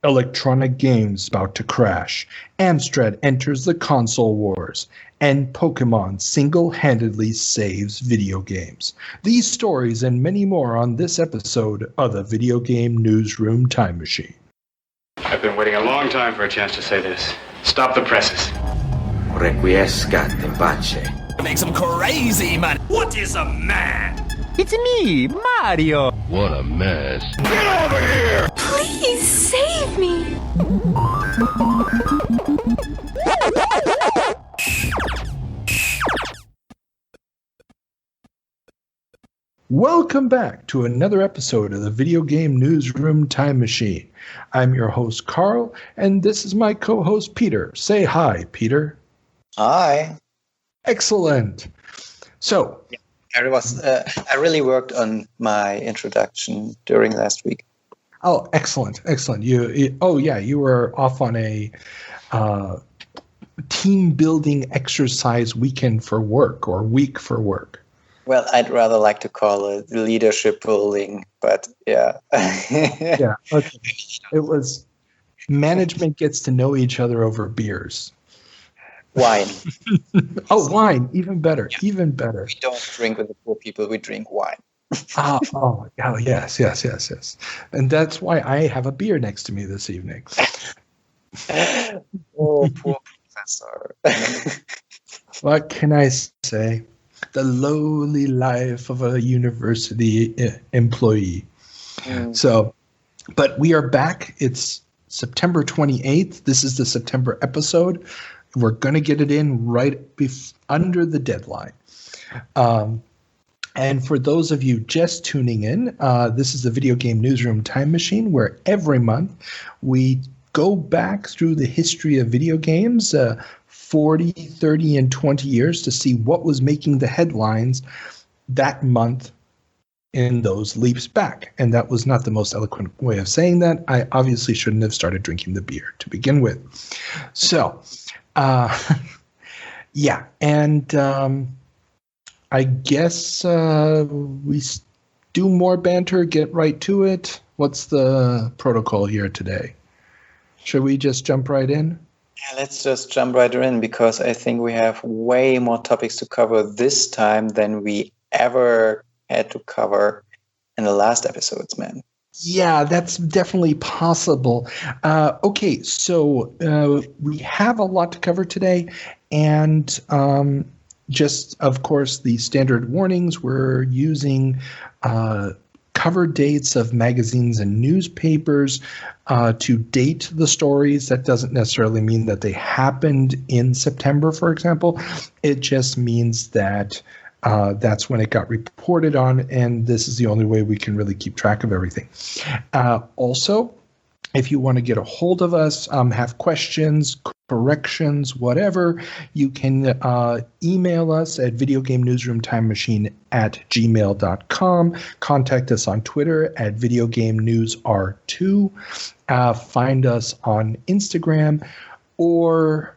Electronic games about to crash. Amstrad enters the console wars. And Pokemon single-handedly saves video games. These stories and many more on this episode of the Video Game Newsroom Time Machine. I've been waiting a long time for a chance to say this. Stop the presses. Requiescat in pace. Makes him crazy, man. What is a man? It's me, Mario. What a mess. Get over here! Please save me. Welcome back to another episode of the Video Game Newsroom Time Machine. I'm your host, Carl, and this is my co-host, Peter. Say hi, Peter. Hi. Excellent. So, I really worked on my introduction during last week. Oh, excellent. You were off on a team building exercise weekend for work or week for work. Well, I'd rather like to call it leadership building, but yeah. Yeah, okay. It was management gets to know each other over beers. Wine. Oh, wine. Even better. Yeah. Even better. We don't drink with the poor people. We drink wine. Yes. And that's why I have a beer next to me this evening. Oh, poor professor. What can I say? The lowly life of a university employee. So, but we are back. It's September 28th. This is the September episode. We're going to get it in right under the deadline. And for those of you just tuning in, this is the Video Game Newsroom Time Machine, where every month we go back through the history of video games, 40, 30, and 20 years to see what was making the headlines that month in those leaps back. And that was not the most eloquent way of saying that. I obviously shouldn't have started drinking the beer to begin with. So, yeah. And I guess we do more banter, get right to it. What's the protocol here today? Should we just jump right in? Yeah, let's just jump right in because I think we have way more topics to cover this time than we ever had to cover in the last episodes, man. Yeah, that's definitely possible. Okay, so we have a lot to cover today, and just, of course, the standard warnings. We're using cover dates of magazines and newspapers to date the stories. That doesn't necessarily mean that they happened in September, for example. It just means that that's when it got reported on, and this is the only way we can really keep track of everything. Also, if you want to get a hold of us, have questions, corrections, whatever, you can email us at videogamenewsroomtimemachine@gmail.com. Contact us on Twitter at videogamenewsr2. Find us on Instagram, or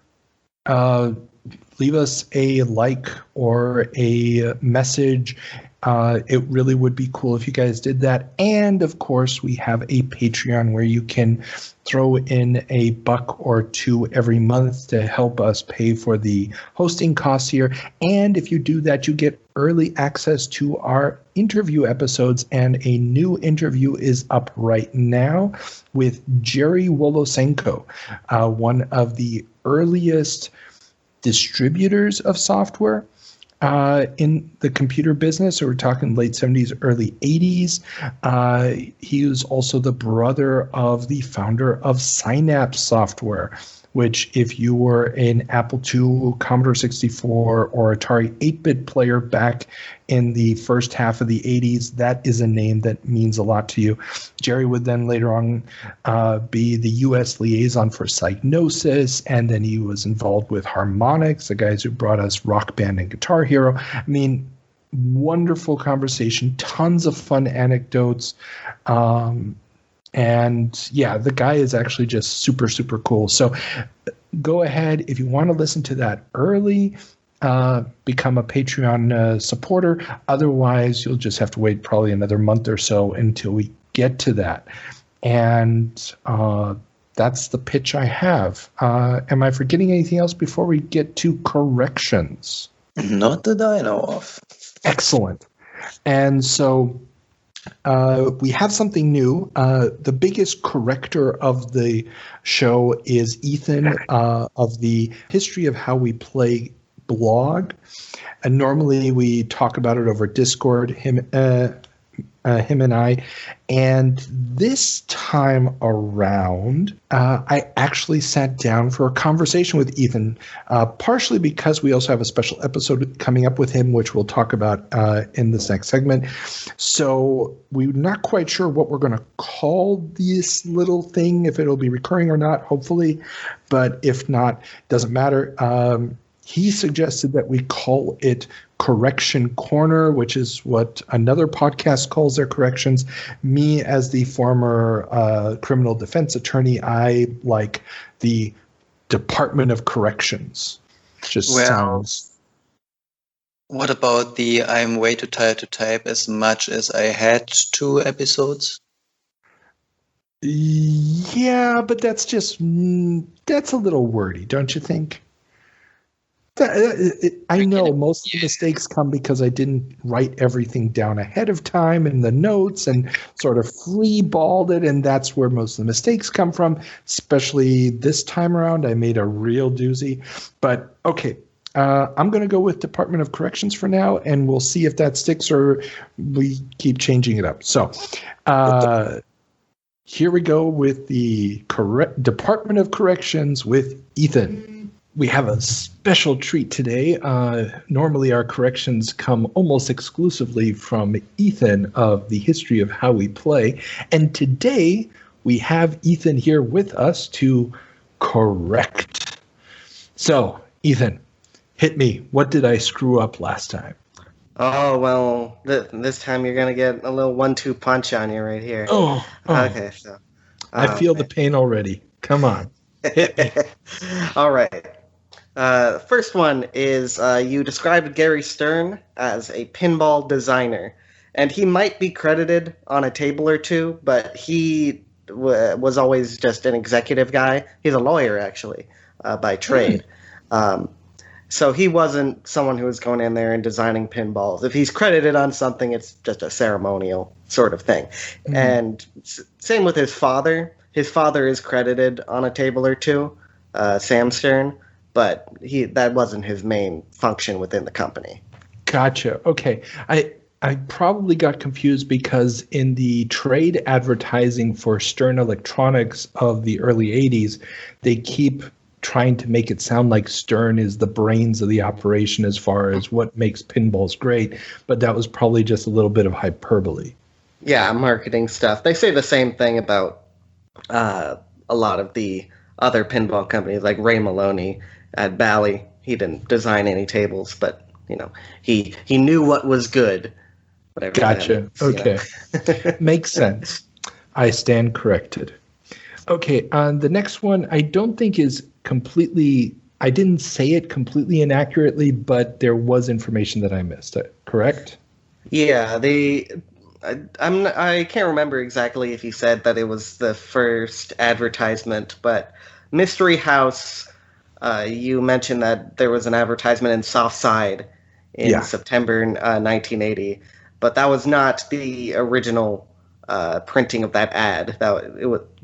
leave us a like or a message. It really would be cool if you guys did that. And of course, we have a Patreon where you can throw in a $1 or $2 every month to help us pay for the hosting costs here. And if you do that, you get early access to our interview episodes. And a new interview is up right now with Jerry Wolosenko, one of the earliest distributors of software in the computer business. So we're talking late 70s, early 80s. He was also the brother of the founder of Synapse Software, which if you were an Apple II, Commodore 64, or Atari 8-bit player back in the first half of the 80s, that is a name that means a lot to you. Jerry would then later on be the U.S. liaison for Psygnosis, and then he was involved with Harmonix, the guys who brought us Rock Band and Guitar Hero. I mean, wonderful conversation, tons of fun anecdotes. And yeah, the guy is actually just super, super cool. So go ahead. If you want to listen to that early, become a Patreon supporter. Otherwise, you'll just have to wait probably another month or so until we get to that. And that's the pitch I have. Am I forgetting anything else before we get to corrections? Not that I know of. Excellent. And so we have something new. The biggest corrector of the show is Ethan of the History of How We Play blog. And normally we talk about it over Discord, him and I. And this time around, I actually sat down for a conversation with Ethan, partially because we also have a special episode coming up with him, which we'll talk about in this next segment. So we're not quite sure what we're going to call this little thing, if it'll be recurring or not, hopefully. But if not, doesn't matter. He suggested that we call it Correction Corner, which is what another podcast calls their corrections. Me, as the former criminal defense attorney, I like the Department of Corrections. Just sounds. What about the I'm way too tired to type as much as I had 2 episodes? Yeah, but that's a little wordy, don't you think? I know most of the mistakes come because I didn't write everything down ahead of time in the notes and sort of freeballed it, and that's where most of the mistakes come from, especially this time around. I made a real doozy. But, okay, I'm going to go with Department of Corrections for now, and we'll see if that sticks or we keep changing it up. So here we go with the Department of Corrections with Ethan. We have a special treat today. Normally our corrections come almost exclusively from Ethan of the History of How We Play. And today we have Ethan here with us to correct. So, Ethan, hit me. What did I screw up last time? Oh, well, this time you're going to get a little 1-2 punch on you right here. Oh. Okay, so. I feel the pain already. Come on. Hit me. All right. First one is you described Gary Stern as a pinball designer, and he might be credited on a table or two, but he was always just an executive guy. He's a lawyer, actually, by trade. So he wasn't someone who was going in there and designing pinballs. If he's credited on something, it's just a ceremonial sort of thing. And same with his father. His father is credited on a table or two, Sam Stern. But that wasn't his main function within the company. Gotcha. Okay. I probably got confused because in the trade advertising for Stern Electronics of the early 80s, they keep trying to make it sound like Stern is the brains of the operation as far as what makes pinballs great. But that was probably just a little bit of hyperbole. Yeah, marketing stuff. They say the same thing about a lot of the other pinball companies, like Ray Maloney. At Bally, he didn't design any tables, but he knew what was good. Gotcha. Okay, makes sense. I stand corrected. Okay, the next one I don't think is completely. I didn't say it completely inaccurately, but there was information that I missed. Correct? Yeah, I can't remember exactly if he said that it was the first advertisement, but Mystery House. You mentioned that there was an advertisement in Southside in September 1980, but that was not the original printing of that ad.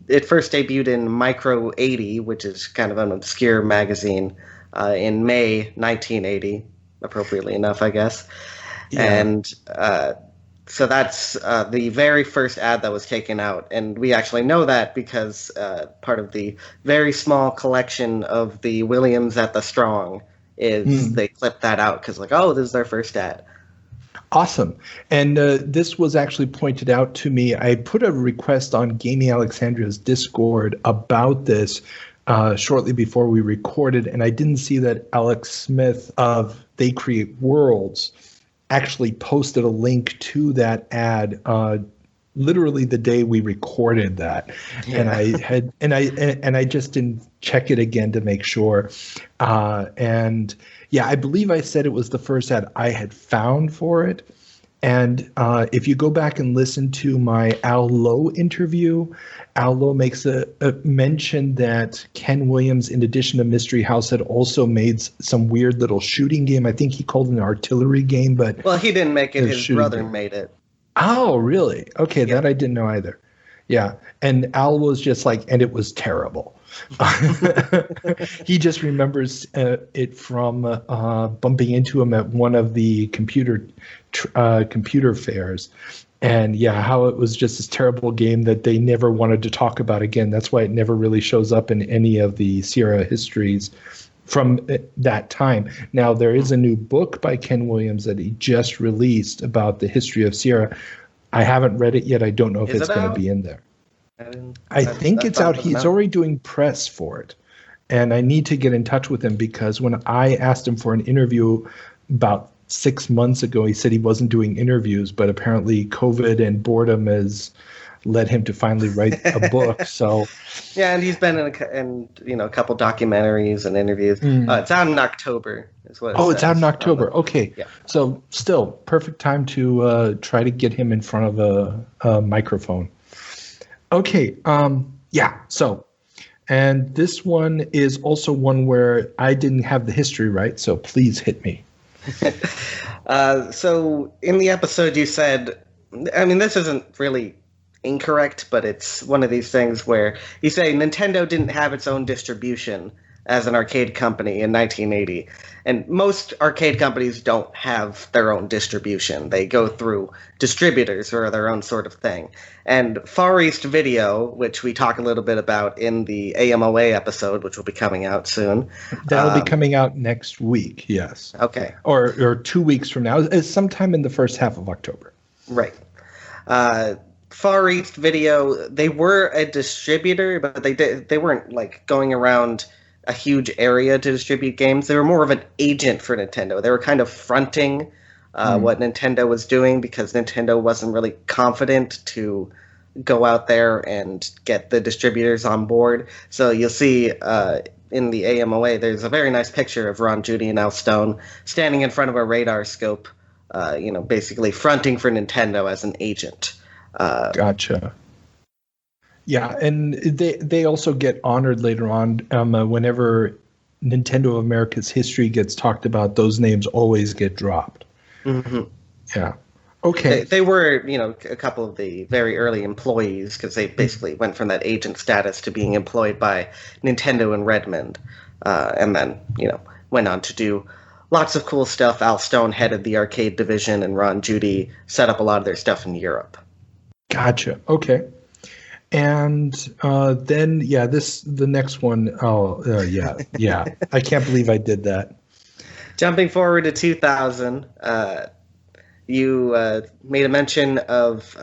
It first debuted in Micro 80, which is kind of an obscure magazine, in May 1980, appropriately enough, I guess. Yeah. And so that's the very first ad that was taken out. And we actually know that because part of the very small collection of the Williams at the Strong is they clipped that out because this is their first ad. Awesome. And this was actually pointed out to me. I put a request on Gaming Alexandria's Discord about this shortly before we recorded, and I didn't see that Alex Smith of They Create Worlds actually posted a link to that ad literally the day we recorded that. Yeah. And I just didn't check it again to make sure. And yeah, I believe I said it was the first ad I had found for it. And if you go back and listen to my Al Lowe interview, Al Lowe makes a mention that Ken Williams, in addition to Mystery House, had also made some weird little shooting game. I think he called it an artillery game, but well, he didn't make it. His brother made it. Oh, really? Okay, that I didn't know either. Yeah, and Al was just like, and it was terrible. He just remembers it from bumping into him at one of the computer fairs, and how it was just this terrible game that they never wanted to talk about again. That's why it never really shows up in any of the Sierra histories from that time. Now, there is a new book by Ken Williams that he just released about the history of Sierra. I haven't read it yet. I don't know if it's going to be in there. I think it's out. He's already doing press for it. And I need to get in touch with him because when I asked him for an interview about 6 months ago, he said he wasn't doing interviews, but apparently COVID and boredom has led him to finally write a book. So yeah, and he's been in a couple documentaries and interviews. It's out in October. Is what it's out in October. Okay. Yeah. So still perfect time to try to get him in front of a microphone. Okay. So, and this one is also one where I didn't have the history right, so please hit me. So in the episode you said, I mean, this isn't really incorrect, but it's one of these things where you say Nintendo didn't have its own distribution as an arcade company in 1980. And most arcade companies don't have their own distribution. They go through distributors or their own sort of thing. And Far East Video, which we talk a little bit about in the AMOA episode, which will be coming out soon. That'll be coming out next week, yes. Okay. Or 2 weeks from now. It's sometime in the first half of October. Right. Far East Video, they were a distributor, but they weren't like going around a huge area to distribute games. They were more of an agent for Nintendo. They were kind of fronting what Nintendo was doing because Nintendo wasn't really confident to go out there and get the distributors on board. So you'll see in the AMOA, there's a very nice picture of Ron Judy and Al Stone standing in front of a radar scope, basically fronting for Nintendo as an agent. Gotcha. Yeah, and they also get honored later on. Whenever Nintendo of America's history gets talked about, those names always get dropped. Mm-hmm. Yeah. Okay. They were, a couple of the very early employees because they basically went from that agent status to being employed by Nintendo in Redmond, and then went on to do lots of cool stuff. Al Stone headed the arcade division, and Ron Judy set up a lot of their stuff in Europe. Gotcha. Okay. And then, the next one. Oh, yeah. I can't believe I did that. Jumping forward to 2000, you made a mention of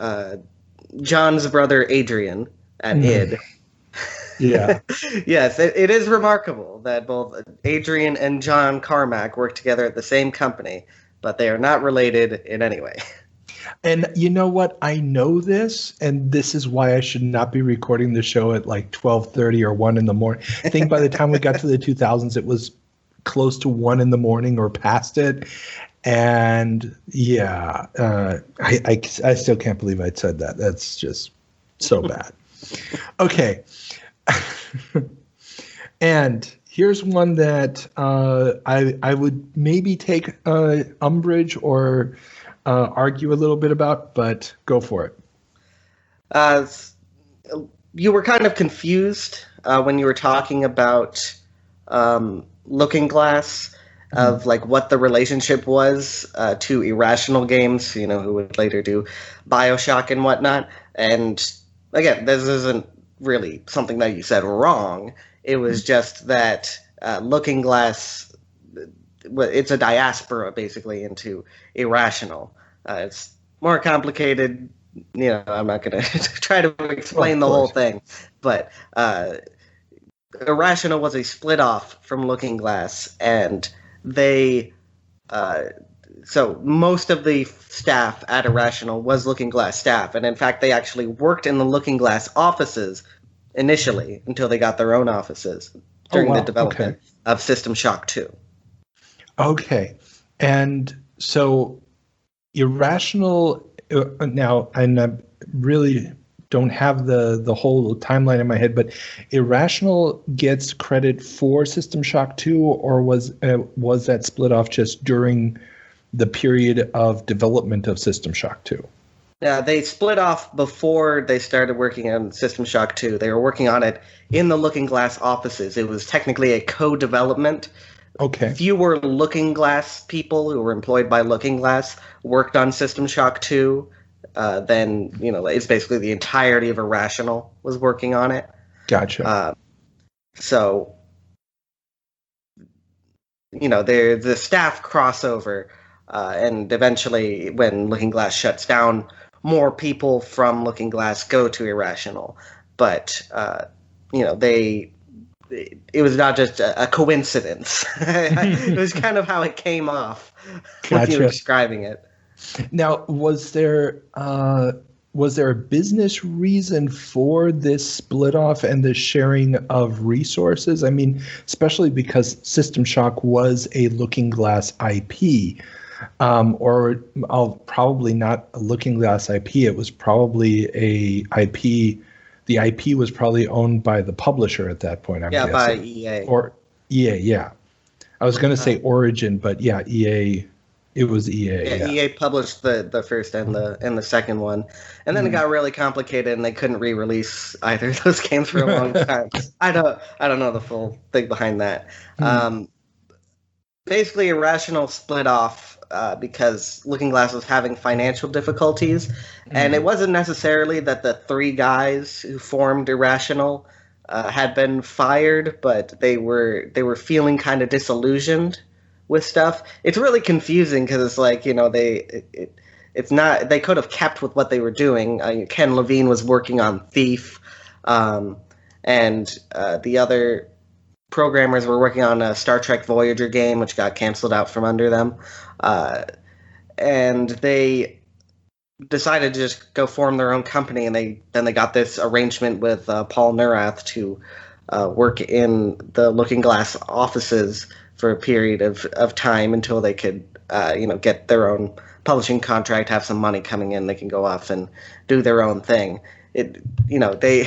John's brother Adrian at id. Yeah. Yes, it is remarkable that both Adrian and John Carmack work together at the same company, but they are not related in any way. And you know what? I know this, and this is why I should not be recording the show at like 12:30 or 1 in the morning. I think by the time we got to the 2000s, it was close to 1 in the morning or past it. And I still can't believe I said that. That's just so bad. Okay. And here's one that I would maybe take umbrage or argue a little bit about, but go for it. You were kind of confused when you were talking about Looking Glass, of like what the relationship was to Irrational Games, who would later do BioShock and whatnot. And again, this isn't really something that you said wrong. It was just that Looking Glass, it's a diaspora basically into Irrational. It's more complicated. I'm not going to try to explain the whole thing, but Irrational was a split off from Looking Glass, and they so most of the staff at Irrational was Looking Glass staff, and in fact they actually worked in the Looking Glass offices initially until they got their own offices during the development of System Shock 2. Okay. And so Irrational now, and I really don't have the whole timeline in my head, but Irrational gets credit for System Shock 2, or was that split off just during the period of development of System Shock 2? Yeah, they split off before they started working on System Shock 2. They were working on it in the Looking Glass offices. It was technically a co-development. Okay. Fewer Looking Glass people who were employed by Looking Glass worked on System Shock 2. Then, it's basically the entirety of Irrational was working on it. Gotcha. So, there's the staff crossover, and eventually, when Looking Glass shuts down, more people from Looking Glass go to Irrational. But, it was not just a coincidence. It was kind of how it came off when you were describing it. Now, was there a business reason for this split off and the sharing of resources? I mean, especially because System Shock was a Looking Glass IP, or probably not a Looking Glass IP. It was probably a IP. The IP was probably owned by the publisher at that point. I'm guessing. By EA. Or EA, yeah. I was going to say Origin, but yeah, EA. It was EA. Yeah, EA published the first and the second one, and then it got really complicated, and they couldn't re-release either of those games for a long time. I don't know the full thing behind that. Basically, Irrational split off because Looking Glass was having financial difficulties, and it wasn't necessarily that the three guys who formed Irrational had been fired, but they were feeling kind of disillusioned with stuff. It's really confusing because it's like, it's not, they could have kept with what they were doing. Ken Levine was working on Thief, and the other programmers were working on a Star Trek Voyager game, which got canceled out from under them. And they decided to just go form their own company, and they got this arrangement with Paul Neurath to work in the Looking Glass offices for a period of time until they could, get their own publishing contract, have some money coming in, they can go off and do their own thing. They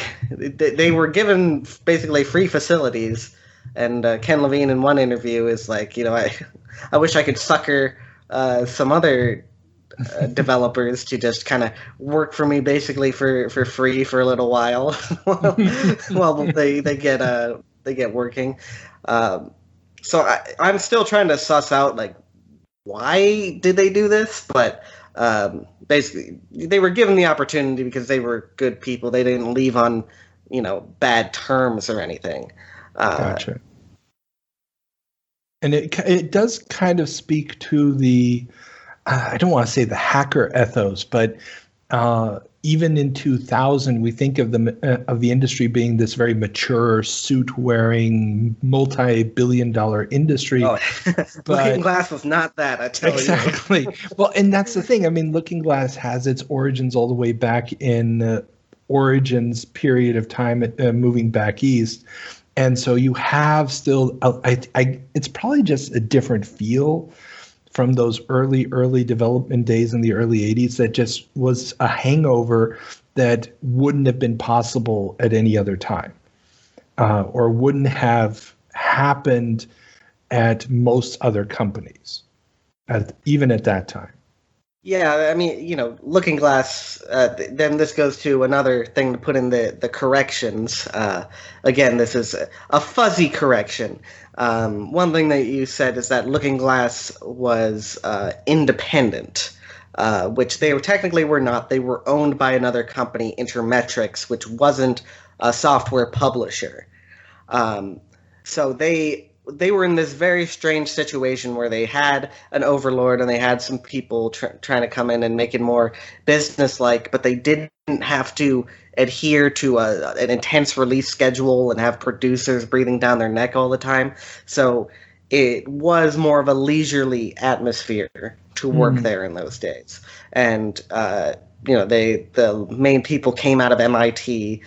were given basically free facilities, and Ken Levine in one interview is like, I wish I could sucker some other developers to just kind of work for me basically for free for a little while while they get working. So I'm still trying to suss out, like, why did they do this? But basically, they were given the opportunity because they were good people. They didn't leave on, bad terms or anything. Gotcha. And it does kind of speak to the, I don't want to say the hacker ethos, but even in 2000, we think of the industry being this very mature, suit-wearing, multi-billion-dollar industry. Oh, but Looking Glass was not that, I tell you. Exactly. Well, and that's the thing. I mean, Looking Glass has its origins all the way back in Origin's period of time, moving back east. And so you have still, it's probably just a different feel from those early development days in the early 80s that just was a hangover that wouldn't have been possible at any other time, or wouldn't have happened at most other companies, even at that time. Yeah, I mean, Looking Glass, then this goes to another thing to put in the corrections. Again, this is a fuzzy correction. One thing that you said is that Looking Glass was independent, which they technically were not. They were owned by another company, Intermetrics, which wasn't a software publisher. So they were in this very strange situation where they had an overlord and they had some people trying to come in and make it more business-like, but they didn't have to adhere to an intense release schedule and have producers breathing down their neck all the time. So it was more of a leisurely atmosphere to work there in those days. And the main people came out of MIT,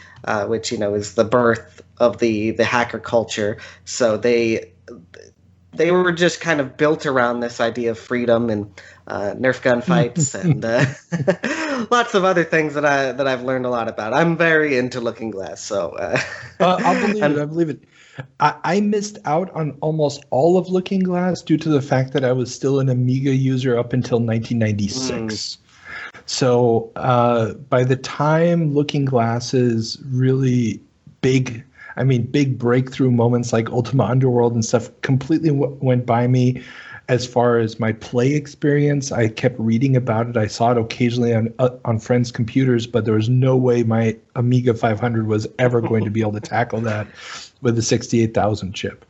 which is the birth of the hacker culture. So they they were just kind of built around this idea of freedom and Nerf gun fights and lots of other things that I've learned a lot about. I'm very into Looking Glass, so I'll believe it. I believe it. I missed out on almost all of Looking Glass due to the fact that I was still an Amiga user up until 1996. So by the time Looking Glass's really big breakthrough moments like Ultima Underworld and stuff completely went by me. As far as my play experience, I kept reading about it. I saw it occasionally on friends' computers, but there was no way my Amiga 500 was ever going to be able to tackle that with the 68,000 chip.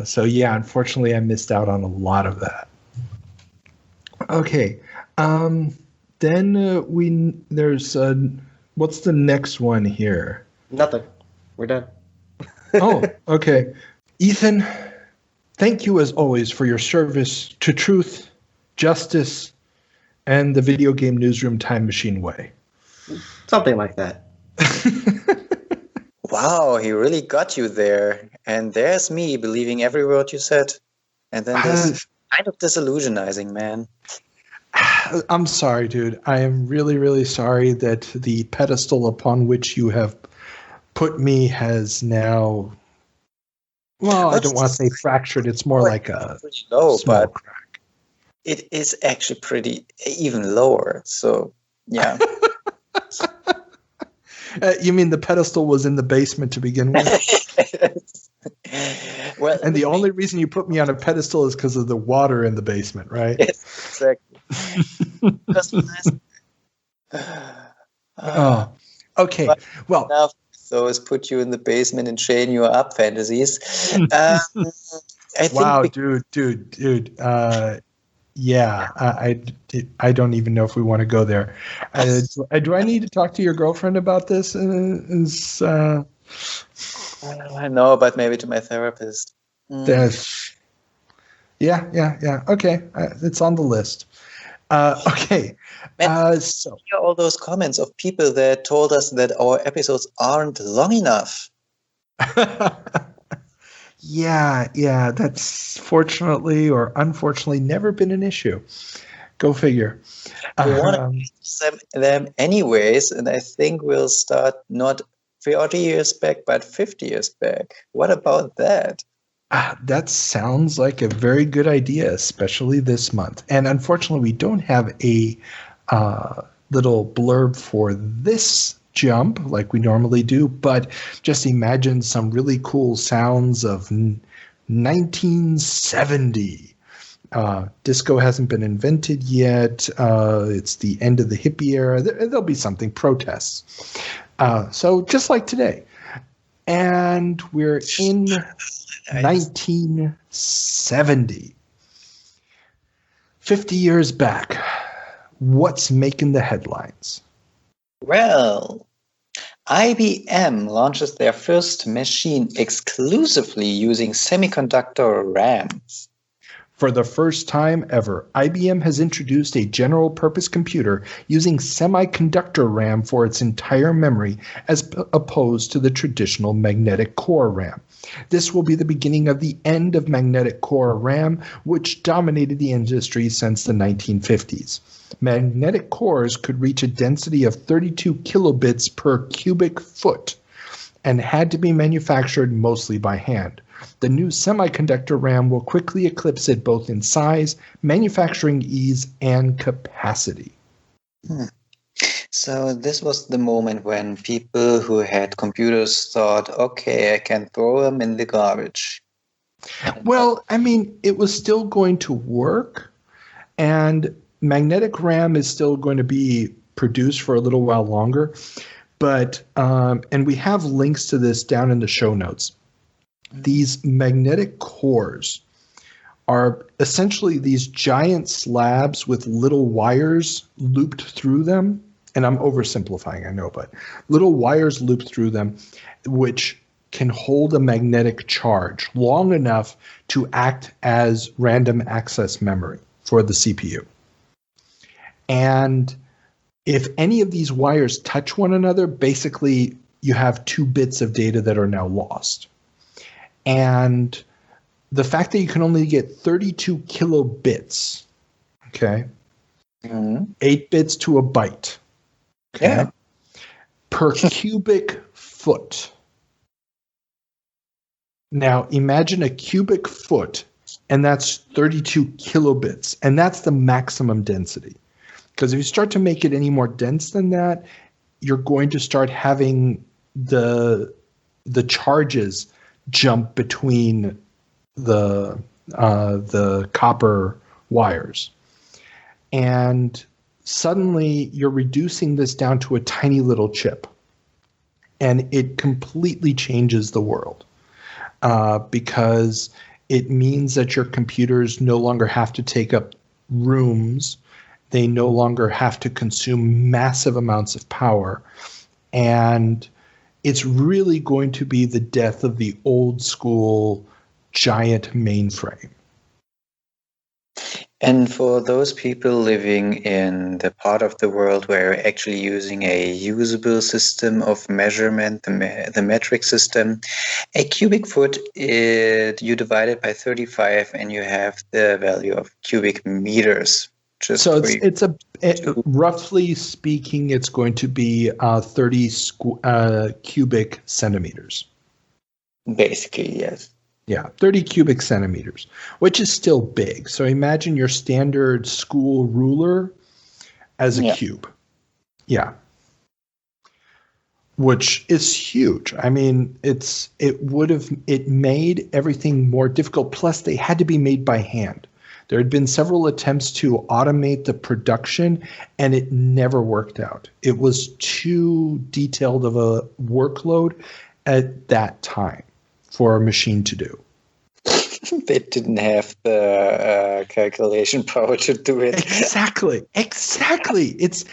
So yeah, unfortunately, I missed out on a lot of that. Okay, then there's what's the next one here? Nothing. We're done. Oh, okay. Ethan, thank you as always for your service to truth, justice, and the Video Game Newsroom Time Machine way. Something like that. Wow, he really got you there. And there's me believing every word you said. And then this kind of disillusionizing, man. I'm sorry, dude. I am really, really sorry that the pedestal upon which you have put me has now, well, I don't want to say fractured. It's more like a low, small but crack. It is actually pretty even lower. So, yeah. You mean the pedestal was in the basement to begin with? Well, and the only reason you put me on a pedestal is because of the water in the basement, right? Yes, exactly. Oh, okay. Well, now, so is put you in the basement and chain you up fantasies. I think wow, dude. Yeah, I don't even know if we want to go there. Do I need to talk to your girlfriend about this? I know, but maybe to my therapist. Yeah. Okay, it's on the list. Okay. Man, so hear all those comments of people that told us that our episodes aren't long enough. Yeah, that's fortunately or unfortunately never been an issue. Go figure. We want to use them anyways, and I think we'll start not 40 years back, but 50 years back. What about that? That sounds like a very good idea, especially this month. And unfortunately, we don't have a little blurb for this jump like we normally do, but just imagine some really cool sounds of 1970. Disco hasn't been invented yet. It's the end of the hippie era. There'll be something, protests. So just like today. And we're in 1970. 50 years back. What's making the headlines? Well, IBM launches their first machine exclusively using semiconductor RAMs. For the first time ever, IBM has introduced a general-purpose computer using semiconductor RAM for its entire memory as opposed to the traditional magnetic core RAM. This will be the beginning of the end of magnetic core RAM, which dominated the industry since the 1950s. Magnetic cores could reach a density of 32 kilobits per cubic foot and had to be manufactured mostly by hand. The new semiconductor RAM will quickly eclipse it both in size, manufacturing ease, and capacity. So this was the moment when people who had computers thought, okay, I can throw them in the garbage. Well, I mean, it was still going to work, and magnetic RAM is still going to be produced for a little while longer. But, and we have links to this down in the show notes. These magnetic cores are essentially these giant slabs with little wires looped through them. And I'm oversimplifying, I know, but little wires looped through them, which can hold a magnetic charge long enough to act as random access memory for the CPU. And if any of these wires touch one another, basically you have 2 bits of data that are now lost. And the fact that you can only get 32 kilobits, okay, 8 bits to a byte, okay, per cubic foot. Now, imagine a cubic foot, and that's 32 kilobits, and that's the maximum density. Because if you start to make it any more dense than that, you're going to start having the charges jump between the copper wires. And suddenly you're reducing this down to a tiny little chip. And it completely changes the world because it means that your computers no longer have to take up rooms. They no longer have to consume massive amounts of power. And it's really going to be the death of the old school giant mainframe. And for those people living in the part of the world where you're actually using a usable system of measurement, the metric system, a cubic foot, you divide it by 35 and you have the value of cubic meters. So roughly speaking, it's going to be 30 cubic centimeters. Basically, yes. Yeah, 30 cubic centimeters, which is still big. So imagine your standard school ruler as a cube. Yeah. Which is huge. I mean, it made everything more difficult. Plus, they had to be made by hand. There had been several attempts to automate the production, and it never worked out. It was too detailed of a workload at that time for a machine to do. They didn't have the calculation power to do it. Exactly. It's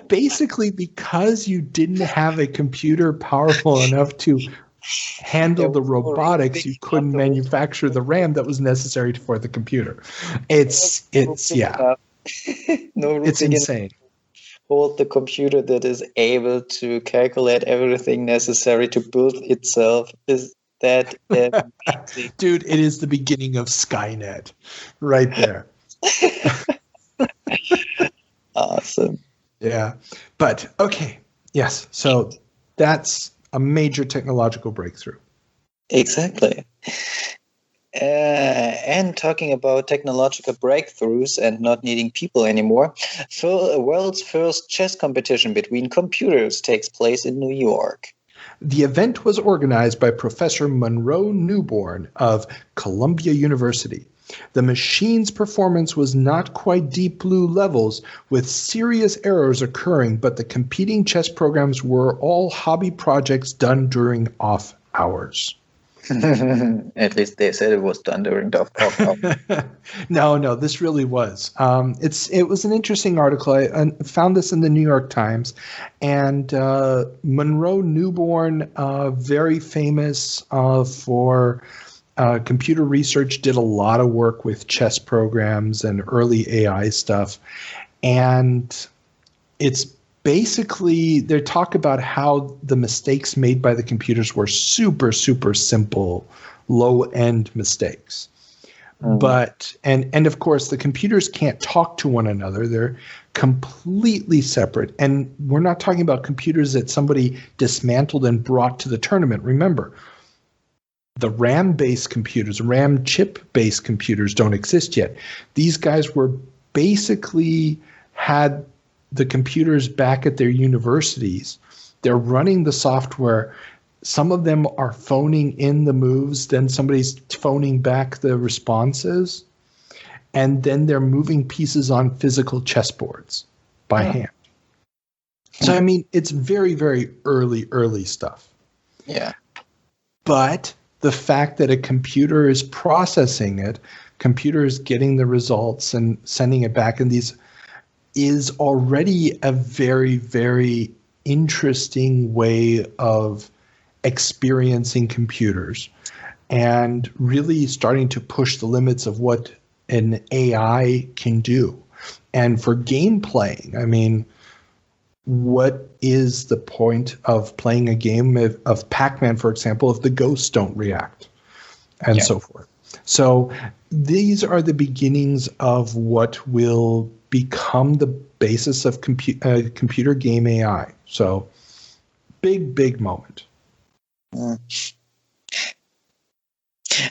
basically because you didn't have a computer powerful enough to handle the robotics, you couldn't manufacture the RAM that was necessary for the computer. It's insane. Hold the computer that is able to calculate everything necessary to build itself. Is that dude, it is the beginning of Skynet right there. Awesome. Yeah. But okay. Yes. So that's a major technological breakthrough. Exactly. And talking about technological breakthroughs and not needing people anymore, the world's first chess competition between computers takes place in New York. The event was organized by Professor Monroe Newborn of Columbia University. The machine's performance was not quite Deep Blue levels, with serious errors occurring, but the competing chess programs were all hobby projects done during off hours. At least they said it was done during off hours. No, this really was. It was an interesting article. I found this in the New York Times, and Monroe Newborn, very famous for computer research, did a lot of work with chess programs and early AI stuff. And it's basically, they talk about how the mistakes made by the computers were super, super simple, low-end mistakes. But, and of course, the computers can't talk to one another. They're completely separate. And we're not talking about computers that somebody dismantled and brought to the tournament. Remember, the RAM-based computers, RAM chip-based computers don't exist yet. These guys were basically had the computers back at their universities. They're running the software. Some of them are phoning in the moves, then somebody's phoning back the responses, and then they're moving pieces on physical chessboards by hand. So, I mean, it's very, very early stuff. Yeah. But the fact that a computer is processing it, computer is getting the results and sending it back, and these is already a very, very interesting way of experiencing computers and really starting to push the limits of what an AI can do. And for game playing, I mean, what is the point of playing a game of Pac-Man, for example, if the ghosts don't react and so forth? So these are the beginnings of what will become the basis of computer game AI. So big moment.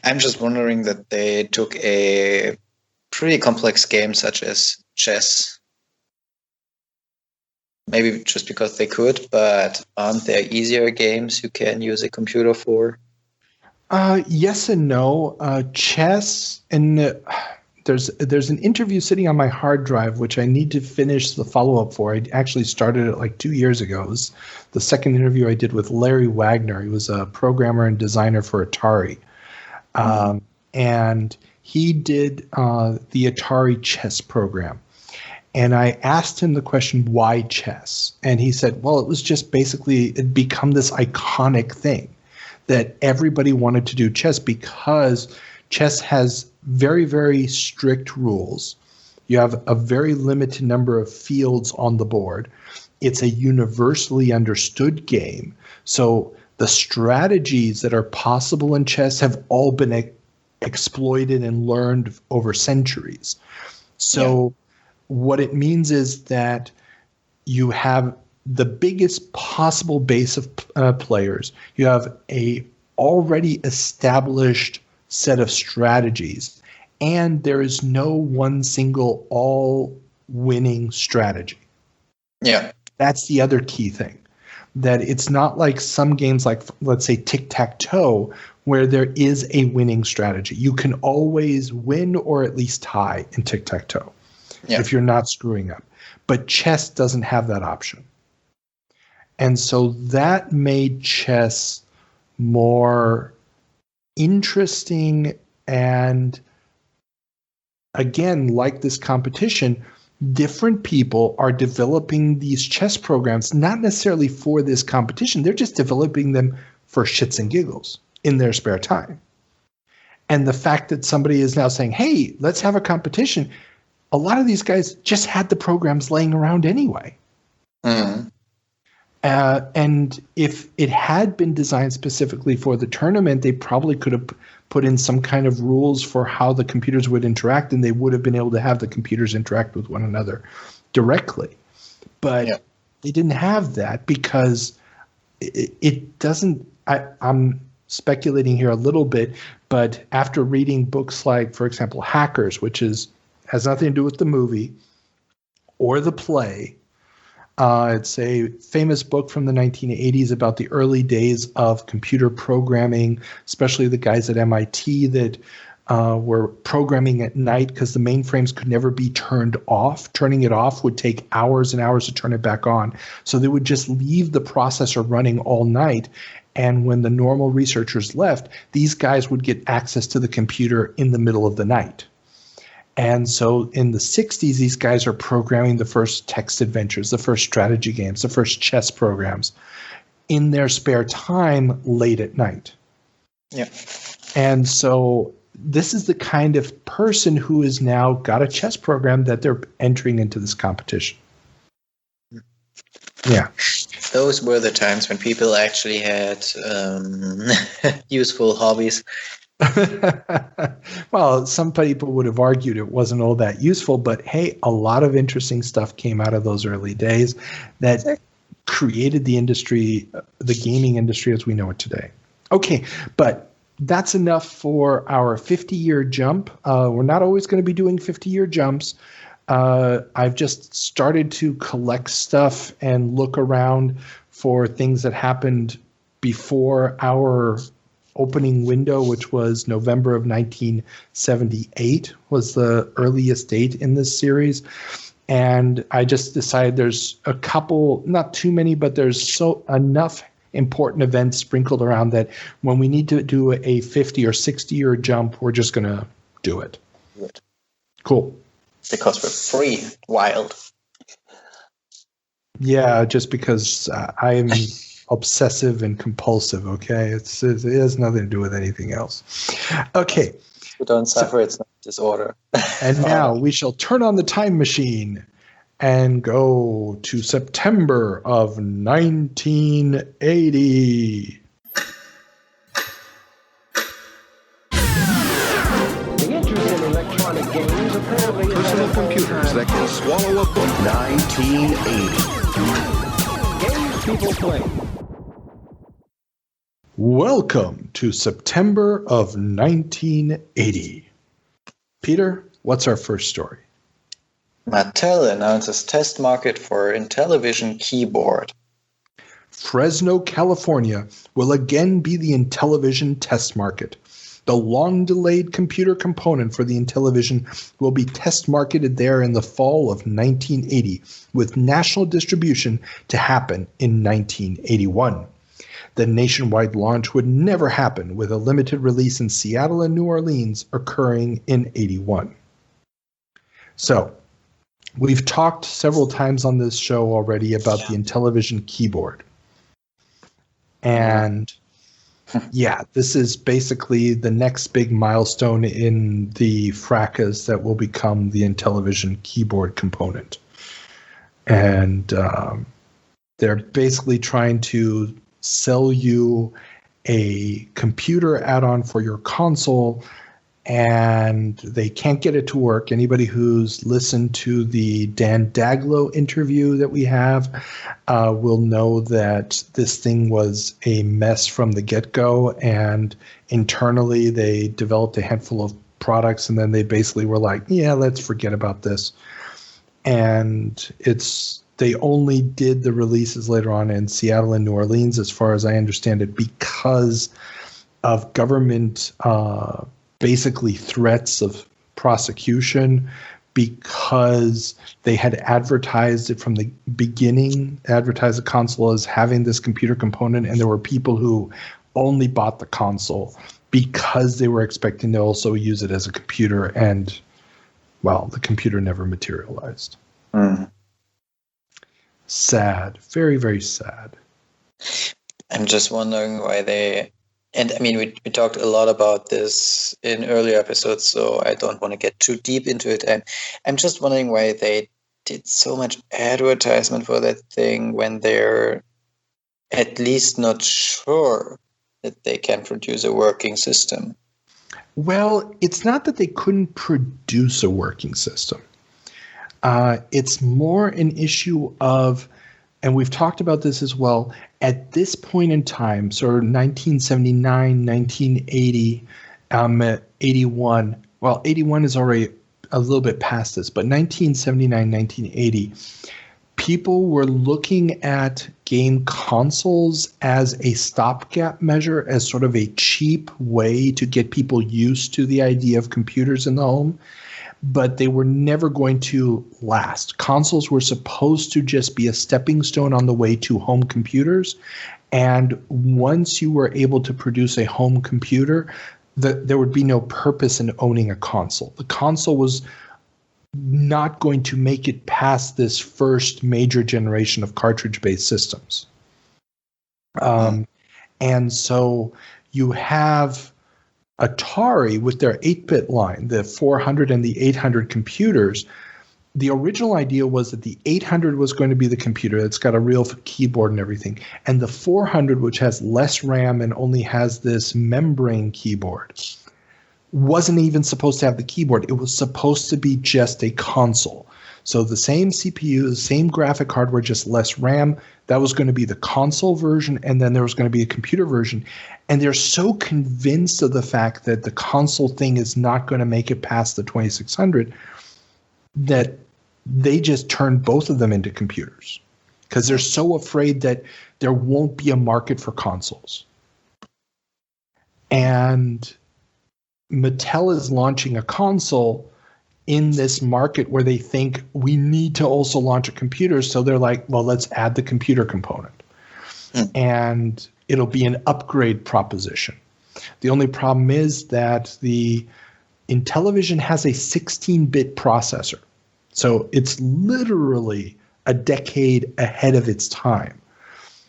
I'm just wondering that they took a pretty complex game such as chess. Maybe just because they could, but aren't there easier games you can use a computer for? Yes and no. Chess, and there's an interview sitting on my hard drive, which I need to finish the follow-up for. I actually started it like 2 years ago. It was the second interview I did with Larry Wagner. He was a programmer and designer for Atari. And he did the Atari chess program. And I asked him the question, why chess? And he said, well, it was just basically, it become this iconic thing that everybody wanted to do chess because chess has very, very strict rules. You have a very limited number of fields on the board. It's a universally understood game. So the strategies that are possible in chess have all been exploited and learned over centuries. So what it means is that you have the biggest possible base of players. You have a already established set of strategies, and there is no one single all-winning strategy. Yeah. That's the other key thing. That it's not like some games like, let's say, tic-tac-toe, where there is a winning strategy. You can always win or at least tie in tic-tac-toe if you're not screwing up. But chess doesn't have that option. And so that made chess more interesting and, again, like this competition, different people are developing these chess programs, not necessarily for this competition. They're just developing them for shits and giggles in their spare time. And the fact that somebody is now saying, hey, let's have a competition, a lot of these guys just had the programs laying around anyway. Mm-hmm. And if it had been designed specifically for the tournament, they probably could have put in some kind of rules for how the computers would interact, and they would have been able to have the computers interact with one another directly. But they didn't have that because it doesn't – I'm speculating here a little bit, but after reading books like, for example, Hackers, which has nothing to do with the movie or the play – it's a famous book from the 1980s about the early days of computer programming, especially the guys at MIT that were programming at night because the mainframes could never be turned off. Turning it off would take hours and hours to turn it back on. So they would just leave the processor running all night. And when the normal researchers left, these guys would get access to the computer in the middle of the night. And so in the 60s, these guys are programming the first text adventures, the first strategy games, the first chess programs in their spare time late at night. Yeah. And so this is the kind of person who has now got a chess program that they're entering into this competition. Yeah. Those were the times when people actually had useful hobbies. Well, some people would have argued it wasn't all that useful, but hey, a lot of interesting stuff came out of those early days that created the industry, the gaming industry as we know it today. Okay, but that's enough for our 50-year jump. We're not always going to be doing 50-year jumps. I've just started to collect stuff and look around for things that happened before our opening window, which was November of 1978, was the earliest date in this series. And I just decided there's a couple, not too many, but there's enough important events sprinkled around that when we need to do a 50 or 60-year jump, we're just going to do it. Good. Cool. Because we're free, wild. Yeah, just because I'm obsessive and compulsive, okay? It has nothing to do with anything else. Okay. We don't suffer, it's not disorder. And now we shall turn on the time machine and go to September of 1980. Personal computers that can swallow a book. 1980. Games people play. Welcome to September of 1980. Peter, what's our first story? Mattel announces test market for Intellivision keyboard. Fresno, California will again be the Intellivision test market. The long-delayed computer component for the Intellivision will be test marketed there in the fall of 1980, with national distribution to happen in 1981. The nationwide launch would never happen, with a limited release in Seattle and New Orleans occurring in 81. So, we've talked several times on this show already about the Intellivision keyboard. And yeah, this is basically the next big milestone in the fracas that will become the Intellivision keyboard component. And they're basically trying to sell you a computer add-on for your console, and they can't get it to work. Anybody who's listened to the Dan Daglow interview that we have will know that this thing was a mess from the get-go, and internally they developed a handful of products, and then they basically were like, yeah, let's forget about this. And they only did the releases later on in Seattle and New Orleans, as far as I understand it, because of government basically threats of prosecution, because they had advertised it from the beginning, advertised the console as having this computer component, and there were people who only bought the console because they were expecting to also use it as a computer, and, well, the computer never materialized. Sad. Very, very sad. I'm just wondering why they... And I mean, we talked a lot about this in earlier episodes, so I don't want to get too deep into it. I'm just wondering why they did so much advertisement for that thing when they're at least not sure that they can produce a working system. Well, it's not that they couldn't produce a working system. It's more an issue of, and we've talked about this as well, at this point in time, sort of 1979, 1980, 81, well, 81 is already a little bit past this, but 1979, 1980, people were looking at game consoles as a stopgap measure, as sort of a cheap way to get people used to the idea of computers in the home. But they were never going to last. Consoles were supposed to just be a stepping stone on the way to home computers. And once you were able to produce a home computer, there would be no purpose in owning a console. The console was not going to make it past this first major generation of cartridge-based systems. And so you have Atari with their 8-bit line, the 400 and the 800 computers. The original idea was that the 800 was going to be the computer that's got a real keyboard and everything, and the 400, which has less RAM and only has this membrane keyboard, wasn't even supposed to have the keyboard. It was supposed to be just a console. So the same CPU, the same graphic hardware, just less RAM. That was going to be the console version, and then there was going to be a computer version. And they're so convinced of the fact that the console thing is not going to make it past the 2600 that they just turned both of them into computers, because they're so afraid that there won't be a market for consoles. And Mattel is launching a console in this market where they think we need to also launch a computer. So they're like, well, let's add the computer component. And it'll be an upgrade proposition. The only problem is that the Intellivision has a 16-bit processor. So it's literally a decade ahead of its time.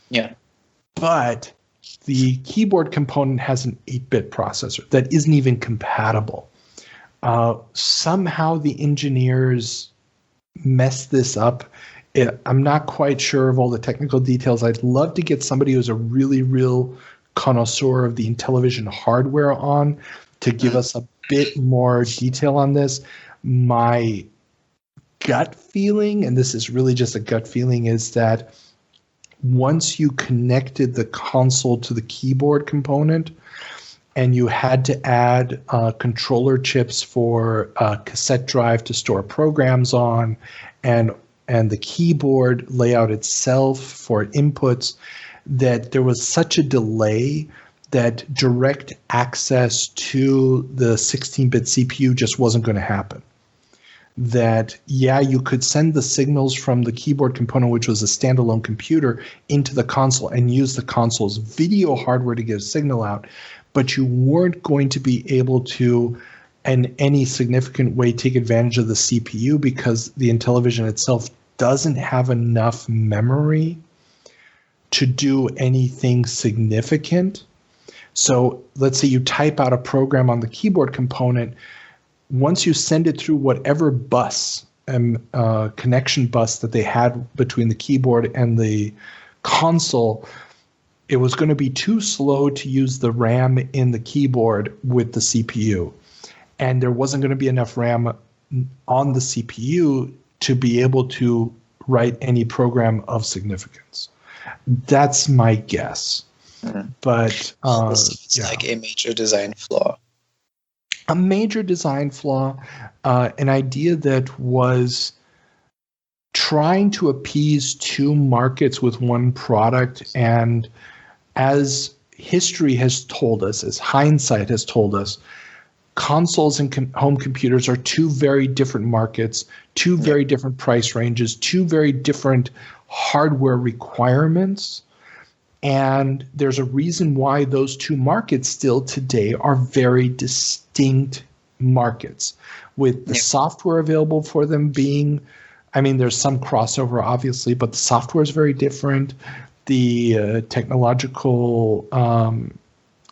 Yeah. But the keyboard component has an 8-bit processor that isn't even compatible. Somehow the engineers messed this up. I'm not quite sure of all the technical details. I'd love to get somebody who's a really real connoisseur of the Intellivision hardware on to give us a bit more detail on this. My gut feeling, and this is really just a gut feeling, is that once you connected the console to the keyboard component and you had to add controller chips for a cassette drive to store programs on, and the keyboard layout itself for inputs, that there was such a delay that direct access to the 16-bit CPU just wasn't going to happen. That, yeah, you could send the signals from the keyboard component, which was a standalone computer, into the console and use the console's video hardware to get a signal out, but you weren't going to be able to, in any significant way, take advantage of the CPU because the Intellivision itself doesn't have enough memory to do anything significant. So let's say you type out a program on the keyboard component. Once you send it through whatever bus and connection bus that they had between the keyboard and the console, it was going to be too slow to use the RAM in the keyboard with the CPU. And there wasn't going to be enough RAM on the CPU to be able to write any program of significance. That's my guess. But it's like a major design flaw. A major design flaw, an idea that was trying to appease two markets with one product. And as history has told us, as hindsight has told us, consoles and home computers are two very different markets, two very different price ranges, two very different hardware requirements. And there's a reason why those two markets still today are very distinct markets, with the software available for them being, I mean, there's some crossover, obviously, but the software is very different. The technological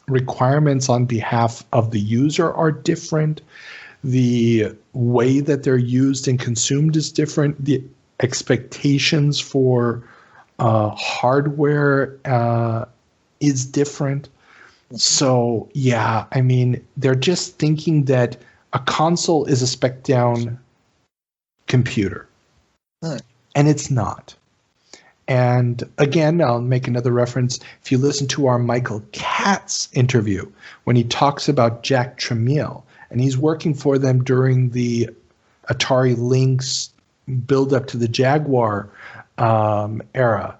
requirements on behalf of the user are different. The way that they're used and consumed is different. The expectations for hardware is different. So, yeah, I mean, they're just thinking that a console is a spec down computer. And it's not. And again, I'll make another reference. If you listen to our Michael Katz interview, when he talks about Jack Tramiel, and he's working for them during the Atari Lynx build up to the Jaguar era,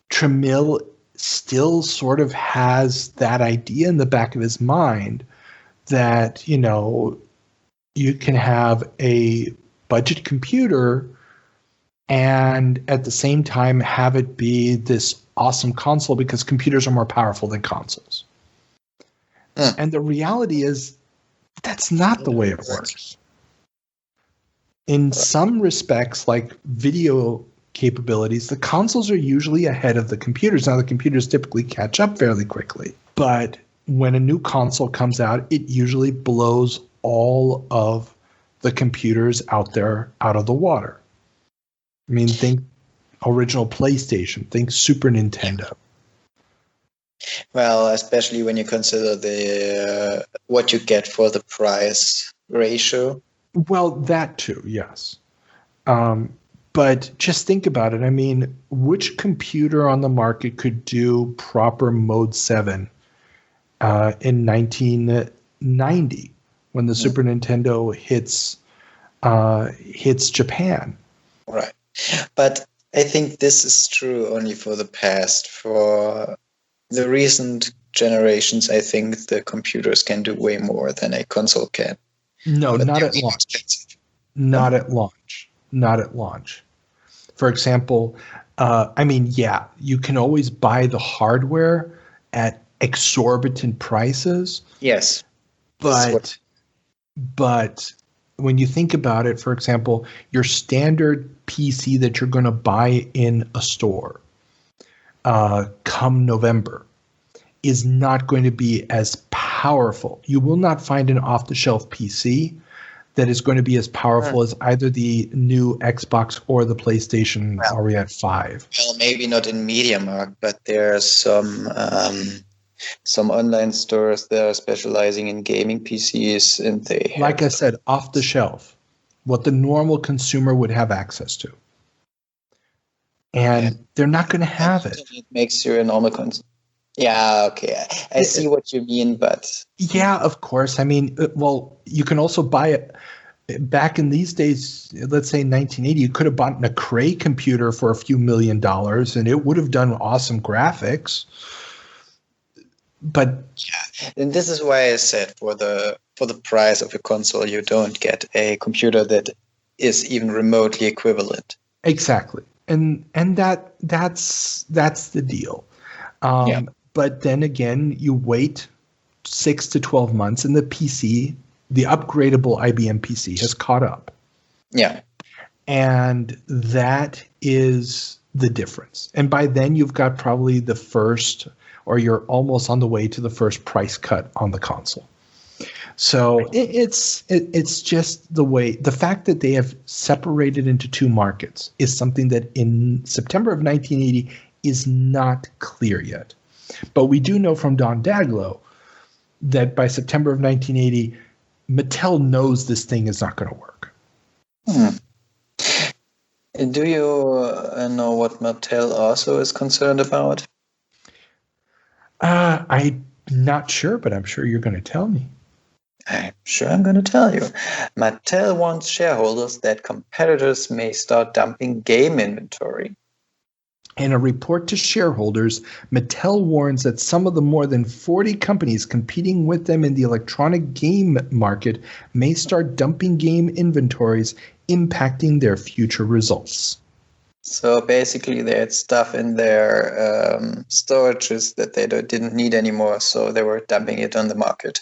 Tramiel still sort of has that idea in the back of his mind that, you know, you can have a budget computer and at the same time have it be this awesome console because computers are more powerful than consoles. And the reality is that's not the way it works. In some respects, like video capabilities, the consoles are usually ahead of the computers. Now, the computers typically catch up fairly quickly, but when a new console comes out, it usually blows all of the computers out there out of the water. I mean, think original PlayStation, think Super Nintendo. Well, especially when you consider the what you get for the price ratio. Well, that too, yes. But just think about it. I mean, which computer on the market could do proper Mode 7 in 1990 when the Super Nintendo hits Japan? Right. But I think this is true only for the past. For the recent generations, I think the computers can do way more than a console can. No, but not at launch. Not at launch. Not at launch. For example, I mean, yeah, you can always buy the hardware at exorbitant prices. Yes. But when you think about it, for example, your standard PC that you're going to buy in a store come November is not going to be as powerful. You will not find an off-the-shelf PC that is going to be as powerful as either the new Xbox or the PlayStation. Are we at 5? Well, maybe not in MediaMarkt, but there are some some online stores that are specializing in gaming PCs, and they have, like I said, off the shelf, what the normal consumer would have access to. And they're not going to have it. It makes you a normal Yeah, okay. I see what you mean, but... Yeah, of course. I mean, well, you can also buy it. Back in these days, let's say 1980, you could have bought a Cray computer for a few $1 million, and it would have done awesome graphics. But yeah, and this is why I said for the price of a console, you don't get a computer that is even remotely equivalent. Exactly. And that's the deal. But then again, you wait 6 to 12 months, and the PC, the upgradable IBM PC, has caught up. Yeah. And that is the difference. And by then, you've got probably the first, or you're almost on the way to the first price cut on the console. So it's just the fact that they have separated into two markets is something that in September of 1980 is not clear yet. But we do know from Don Daglow that by September of 1980, Mattel knows this thing is not going to work. Do you know what Mattel also is concerned about? I'm not sure, but I'm sure you're going to tell me. I'm sure I'm going to tell you. Mattel wants shareholders that competitors may start dumping game inventory. In a report to shareholders, Mattel warns that some of the more than 40 companies competing with them in the electronic game market may start dumping game inventories, impacting their future results. So basically, they had stuff in their storages that they didn't need anymore, so they were dumping it on the market.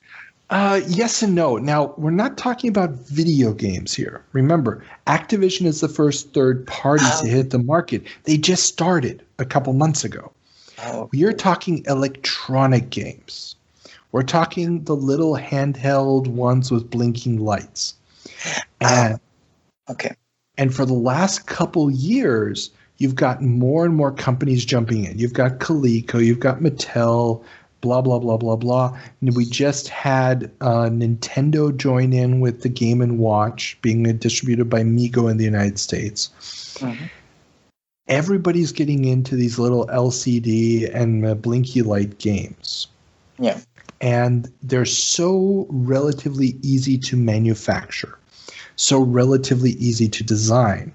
Yes and no. Now, we're not talking about video games here. Remember, Activision is the first third party to hit the market. They just started a couple months ago. We're talking electronic games. We're talking the little handheld ones with blinking lights. And, and for the last couple years, you've got more and more companies jumping in. You've got Coleco, you've got Mattel, blah, blah, blah, blah, blah. And we just had Nintendo join in with the Game & Watch being distributed by Mego in the United States. Mm-hmm. Everybody's getting into these little LCD and blinky light games. Yeah. And they're so relatively easy to manufacture, so relatively easy to design,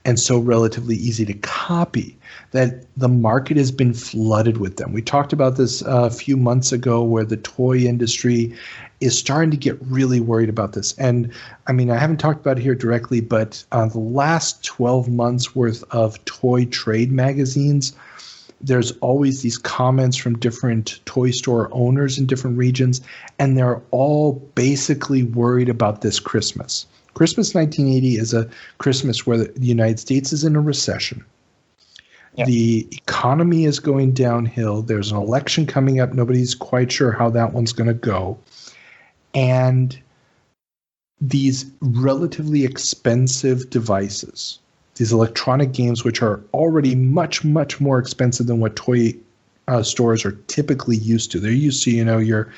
and so relatively easy to copy that the market has been flooded with them. We talked about this a few months ago where the toy industry is starting to get really worried about this. And I mean, I haven't talked about it here directly, but the last 12 months worth of toy trade magazines, there's always these comments from different toy store owners in different regions, and they're all basically worried about this Christmas. Christmas 1980 is a Christmas where the United States is in a recession. Yeah. The economy is going downhill. There's an election coming up. Nobody's quite sure how that one's going to go. And these relatively expensive devices, these electronic games, which are already much, much more expensive than what toy stores are typically used to. They're used to, your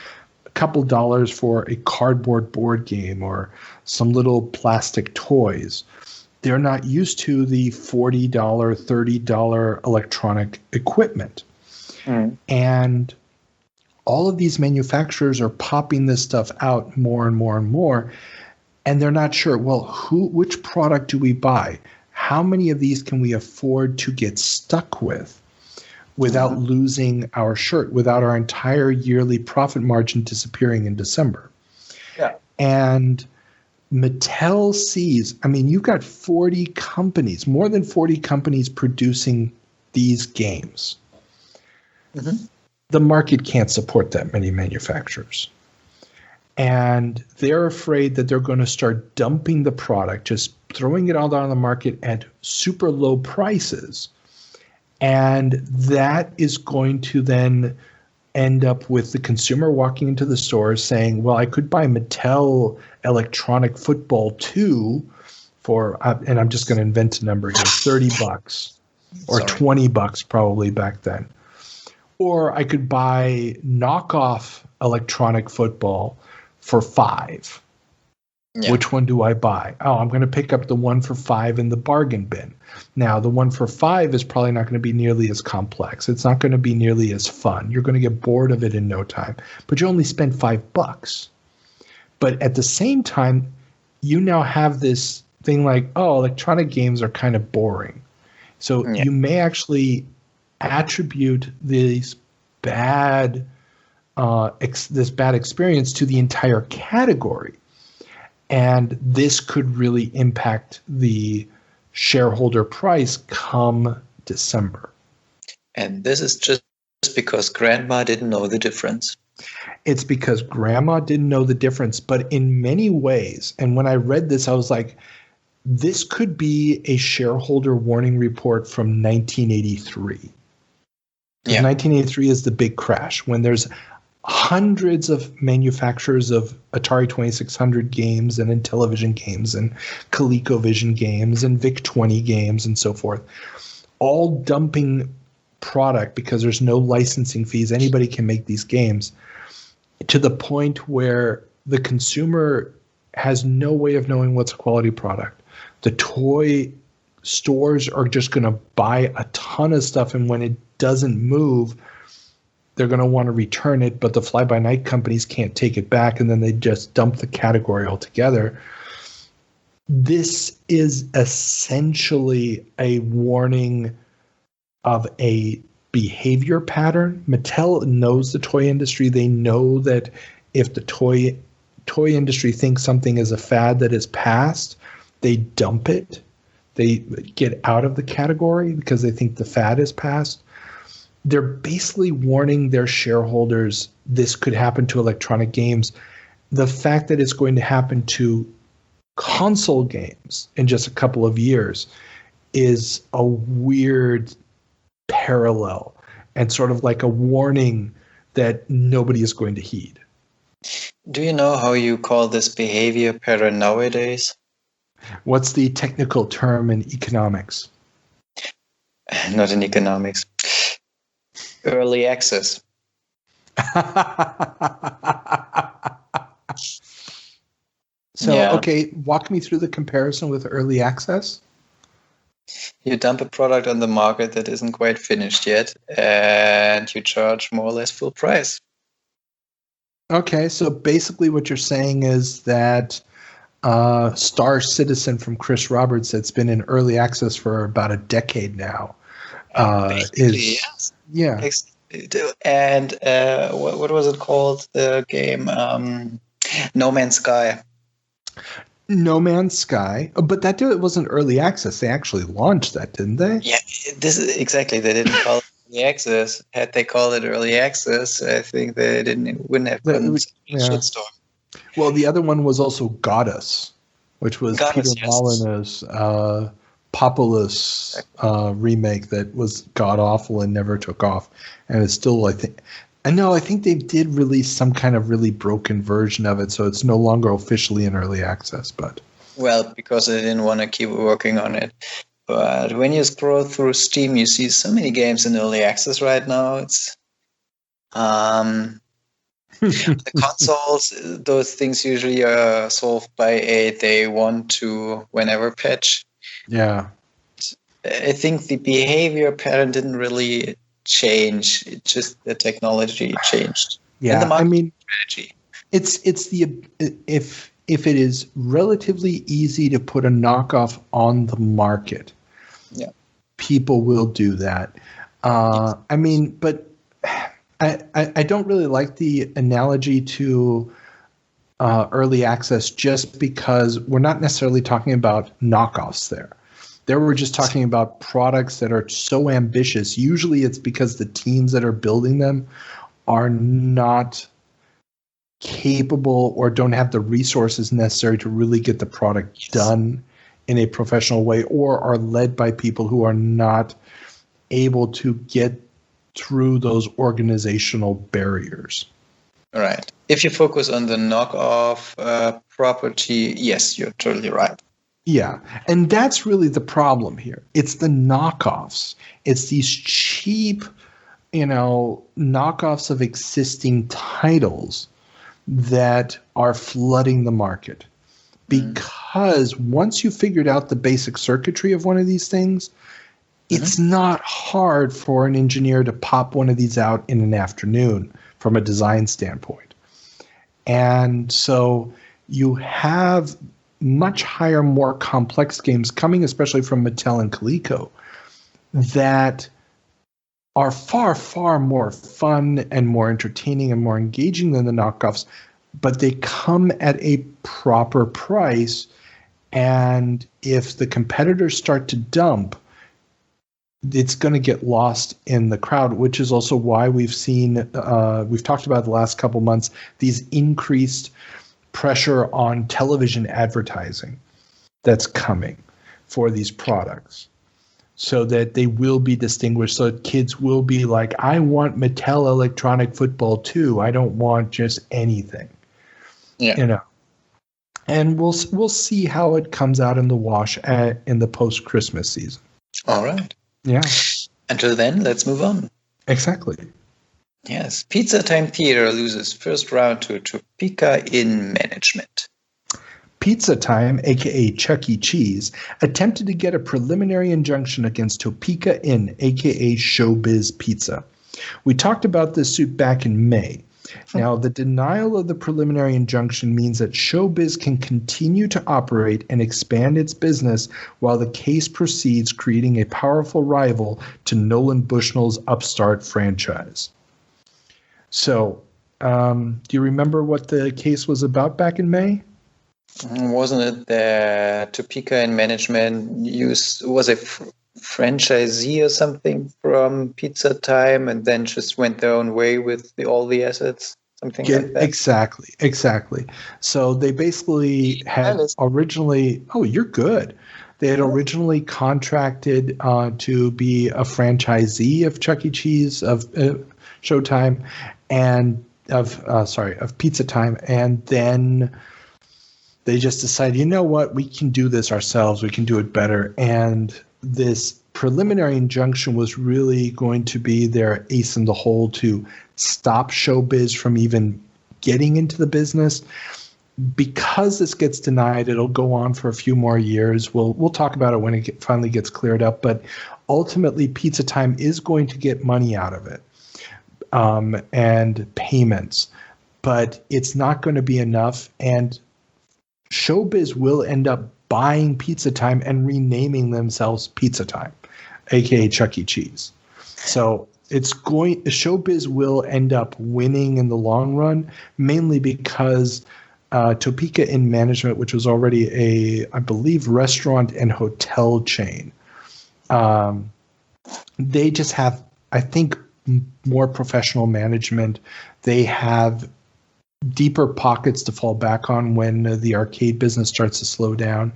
couple dollars for a cardboard board game or some little plastic toys. They're not used to the $40, $30 electronic equipment. And all of these manufacturers are popping this stuff out more and more and more, and they're not sure, well, which product do we buy? How many of these can we afford to get stuck with without losing our shirt, without our entire yearly profit margin disappearing in December? Yeah. And Mattel sees, I mean, you've got 40 companies, more than 40 companies producing these games. Mm-hmm. The market can't support that many manufacturers. And they're afraid that they're going to start dumping the product, just throwing it out on the market at super low prices. And that is going to then end up with the consumer walking into the store saying, well, I could buy Mattel Electronic Football 2 for, and I'm just going to invent a number here, $30 or $20 probably back then. Or I could buy knockoff electronic football for $5. Yeah. Which one do I buy? Oh, I'm going to pick up the one for $5 in the bargain bin. Now, the one for $5 is probably not going to be nearly as complex. It's not going to be nearly as fun. You're going to get bored of it in no time. But you only spent $5. But at the same time, you now have this thing like, oh, electronic games are kind of boring. So you may actually attribute this bad experience to the entire category. And this could really impact the shareholder price come December. And this is just because grandma didn't know the difference. It's because grandma didn't know the difference. But in many ways, and when I read this, I was like, this could be a shareholder warning report from 1983. Yeah. 1983 is the big crash when there's hundreds of manufacturers of Atari 2600 games and Intellivision games and ColecoVision games and VIC-20 games and so forth, all dumping product because there's no licensing fees. Anybody can make these games, to the point where the consumer has no way of knowing what's a quality product. The toy stores are just going to buy a ton of stuff, and when it doesn't move, they're going to want to return it, but the fly-by-night companies can't take it back, and then they just dump the category altogether. This is essentially a warning of a behavior pattern. Mattel knows the toy industry. They know that if the toy industry thinks something is a fad that is past, they dump it. They get out of the category because they think the fad is past. They're basically warning their shareholders this could happen to electronic games. The fact that it's going to happen to console games in just a couple of years is a weird parallel and sort of like a warning that nobody is going to heed. Do you know how you call this behavior pattern nowadays? What's the technical term in economics? Not in economics. Early access. Okay, walk me through the comparison with early access. You dump a product on the market that isn't quite finished yet, and you charge more or less full price. Okay, so basically what you're saying is that Star Citizen from Chris Roberts, that's been in early access for about a decade now, yes. Yeah. And what was it called? The game No Man's Sky. No Man's Sky, but that wasn't early access. They actually launched that, didn't they? Yeah, this is exactly. They didn't call it early access. Had they called it early access, I think they wouldn't have gotten shitstorm. Well, the other one was also Goddess, which was Peter Molyneux's Populous remake that was god awful and never took off, and it's still, I think they did release some kind of really broken version of it, so it's no longer officially in early access. But because they didn't want to keep working on it. But when you scroll through Steam, you see so many games in early access right now. It's the consoles; those things usually are solved by a day 1 to whenever patch. Yeah, I think the behavior pattern didn't really change. It's just the technology changed. Yeah, and the marketing strategy. It's the if it is relatively easy to put a knockoff on the market, people will do that. But I don't really like the analogy to early access, just because we're not necessarily talking about knockoffs there. There we're just talking about products that are so ambitious. Usually it's because the teams that are building them are not capable or don't have the resources necessary to really get the product done in a professional way, or are led by people who are not able to get through those organizational barriers. All right. If you focus on the knockoff property, yes, you're totally right. Yeah, and that's really the problem here. It's the knockoffs. It's these cheap knockoffs of existing titles that are flooding the market. Because once you figured out the basic circuitry of one of these things, it's not hard for an engineer to pop one of these out in an afternoon from a design standpoint. And so you have much higher, more complex games coming, especially from Mattel and Coleco, that are far, far more fun and more entertaining and more engaging than the knockoffs, but they come at a proper price. And if the competitors start to dump, it's going to get lost in the crowd, which is also why we've seen, we've talked about the last couple months, these increased pressure on television advertising that's coming for these products, so that they will be distinguished, so that kids will be like, I want Mattel electronic football too. I don't want just anything. Yeah. And we'll see how it comes out in the wash in the post-Christmas season. All right. Yeah. Until then, let's move on. Exactly. Yes. Pizza Time Theater loses first round to Topeka in management. Pizza Time, a.k.a. Chuck E. Cheese, attempted to get a preliminary injunction against Topeka Inn, a.k.a. Showbiz Pizza. We talked about this suit back in May. Now, the denial of the preliminary injunction means that Showbiz can continue to operate and expand its business while the case proceeds, creating a powerful rival to Nolan Bushnell's Upstart franchise. So, do you remember what the case was about back in May? Wasn't it that Topeka in management was a franchisee or something from Pizza Time and then just went their own way with all the assets? Something like that? Exactly. So they basically had originally... Oh, you're good. They had originally contracted to be a franchisee of Chuck E. Cheese, of Showtime, and of Pizza Time, and then they just decided, you know what, we can do this ourselves, we can do it better. And this preliminary injunction was really going to be their ace in the hole to stop Showbiz from even getting into the business. Because this gets denied, it'll go on for a few more years. We'll talk about it when it finally gets cleared up. But ultimately, Pizza Time is going to get money out of it and payments. But it's not going to be enough. And Showbiz will end up buying Pizza Time and renaming themselves Pizza Time, aka Chuck E. Cheese. So Showbiz will end up winning in the long run, mainly because Topeka in management, which was already I believe, restaurant and hotel chain, they just have, I think, more professional management. They have deeper pockets to fall back on when the arcade business starts to slow down,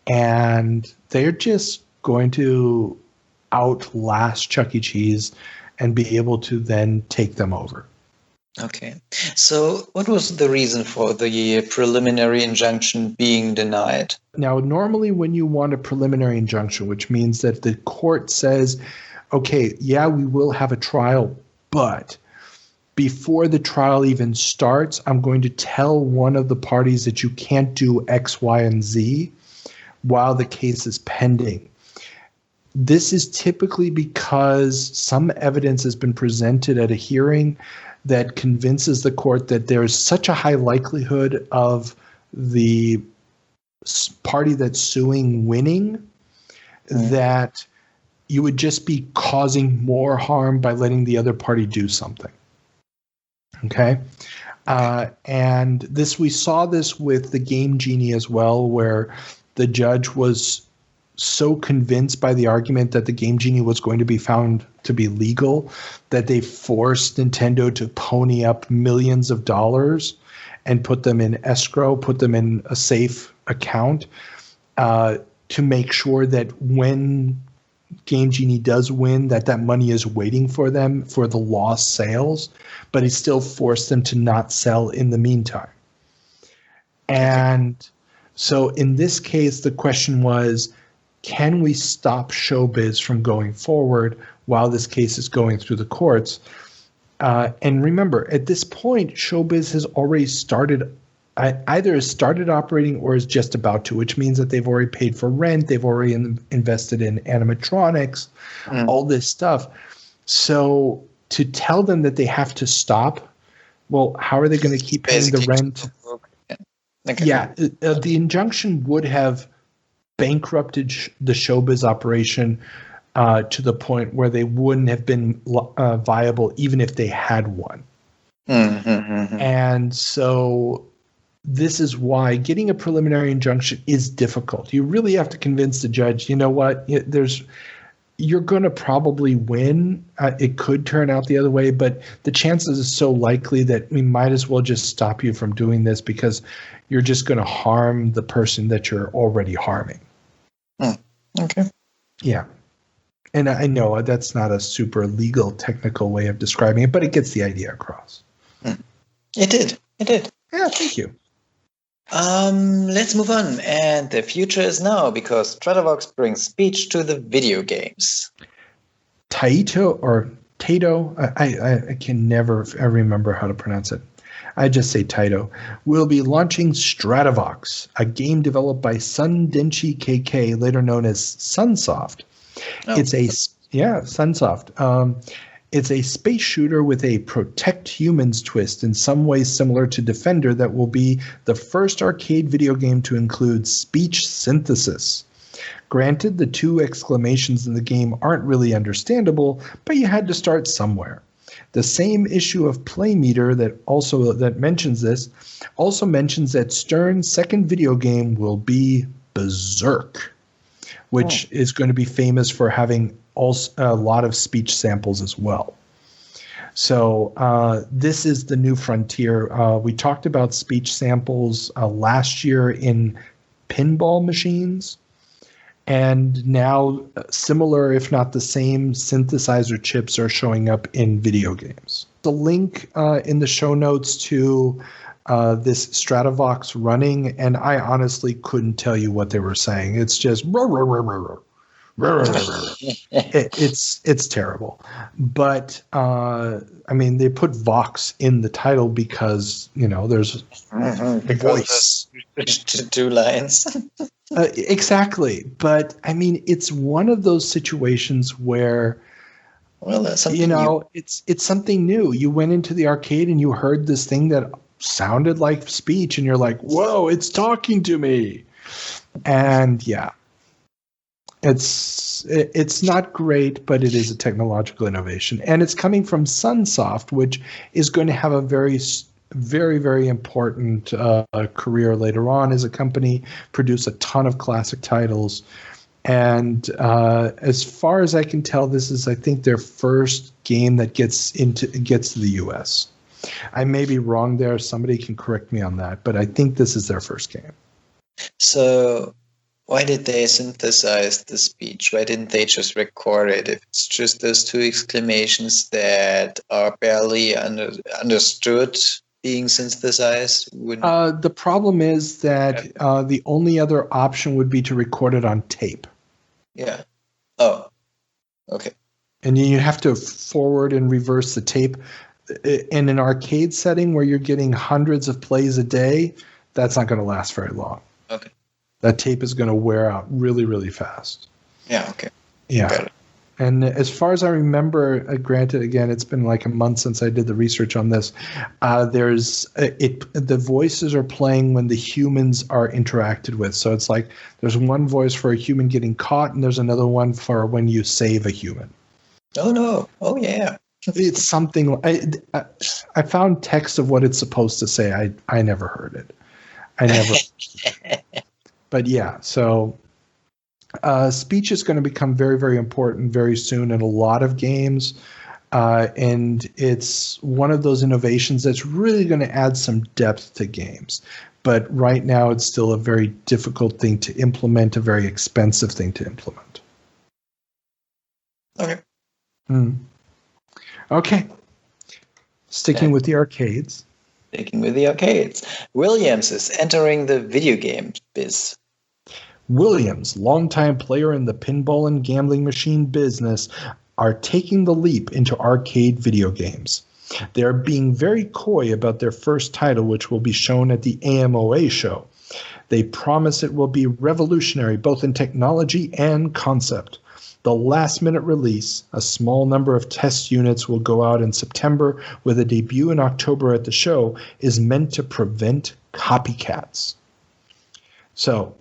and they're just going to outlast Chuck E. Cheese and be able to then take them over. Okay. So what was the reason for the preliminary injunction being denied? Now, normally when you want a preliminary injunction, which means that the court says, okay, yeah, we will have a trial, but before the trial even starts, I'm going to tell one of the parties that you can't do X, Y, and Z while the case is pending. This is typically because some evidence has been presented at a hearing that convinces the court that there is such a high likelihood of the party that's suing winning that you would just be causing more harm by letting the other party do something. Okay. And we saw this with the Game Genie as well, where the judge was so convinced by the argument that the Game Genie was going to be found to be legal that they forced Nintendo to pony up millions of dollars and put them in escrow, put them in a safe account to make sure that when Game Genie does win, that money is waiting for them for the lost sales, but he still forced them to not sell in the meantime. And so in this case, the question was, can we stop Showbiz from going forward while this case is going through the courts? And remember, at this point, Showbiz has already started, either has started operating or is just about to, which means that they've already paid for rent, they've already invested in animatronics, all this stuff. So to tell them that they have to stop, well, how are they going to keep paying the rent? Yeah, the injunction would have bankrupted the Showbiz operation to the point where they wouldn't have been viable even if they had one. And so this is why getting a preliminary injunction is difficult. You really have to convince the judge, you know what, you're going to probably win. It could turn out the other way, but the chances are so likely that we might as well just stop you from doing this because you're just going to harm the person that you're already harming. Okay. Yeah. And I know that's not a super legal, technical way of describing it, but it gets the idea across. It did. Yeah, thank you. Let's move on. And the future is now because Stratovox brings speech to the video games. Taito, I can never remember how to pronounce it. I just say Taito, will be launching Stratovox, a game developed by Sundenshi KK, later known as Sunsoft. It's Sunsoft. It's a space shooter with a protect humans twist, in some ways similar to Defender, that will be the first arcade video game to include speech synthesis. Granted, the 2 exclamations in the game aren't really understandable, but you had to start somewhere. The same issue of Playmeter that mentions this also mentions that Stern's second video game will be Berserk, which is going to be famous for having a lot of speech samples as well. So this is the new frontier. We talked about speech samples last year in pinball machines. And now similar, if not the same, synthesizer chips are showing up in video games. The link in the show notes to this Stratovox running, and I honestly couldn't tell you what they were saying. It's just it's terrible. But I mean, they put Vox in the title because there's voice. Two lines. Exactly. But I mean, it's one of those situations where, that's something new. It's something new. You went into the arcade and you heard this thing that sounded like speech, and you're like, "Whoa, it's talking to me!" And yeah, it's not great, but it is a technological innovation, and it's coming from Sunsoft, which is going to have a very, very important career later on as a company, produce a ton of classic titles. And as far as I can tell, this is, I think, their first game that gets to the US. I may be wrong there. Somebody can correct me on that, but I think this is their first game. So why did they synthesize the speech? Why didn't they just record it? If it's just those 2 exclamations that are barely understood being synthesized, the problem is that the only other option would be to record it on tape. Yeah. Oh, okay. And you have to forward and reverse the tape. In an arcade setting where you're getting hundreds of plays a day, that's not going to last very long. Okay. That tape is going to wear out really, really fast. Yeah, okay. Yeah. Got it. And as far as I remember, granted, again, it's been like a month since I did the research on this. The voices are playing when the humans are interacted with. So it's like there's one voice for a human getting caught, and there's another one for when you save a human. Oh no! Oh yeah! It's something. I found text of what it's supposed to say. I never heard it. I never. But yeah, so. Speech is going to become very, very important very soon in a lot of games. And it's one of those innovations that's really going to add some depth to games. But right now, it's still a very difficult thing to implement, a very expensive thing to implement. Okay. Okay. Sticking with the arcades. Williams is entering the video game biz. Williams, longtime player in the pinball and gambling machine business, are taking the leap into arcade video games. They're being very coy about their first title, which will be shown at the AMOA show. They promise it will be revolutionary both in technology and concept. The last-minute release, a small number of test units will go out in September with a debut in October at the show, is meant to prevent copycats. So,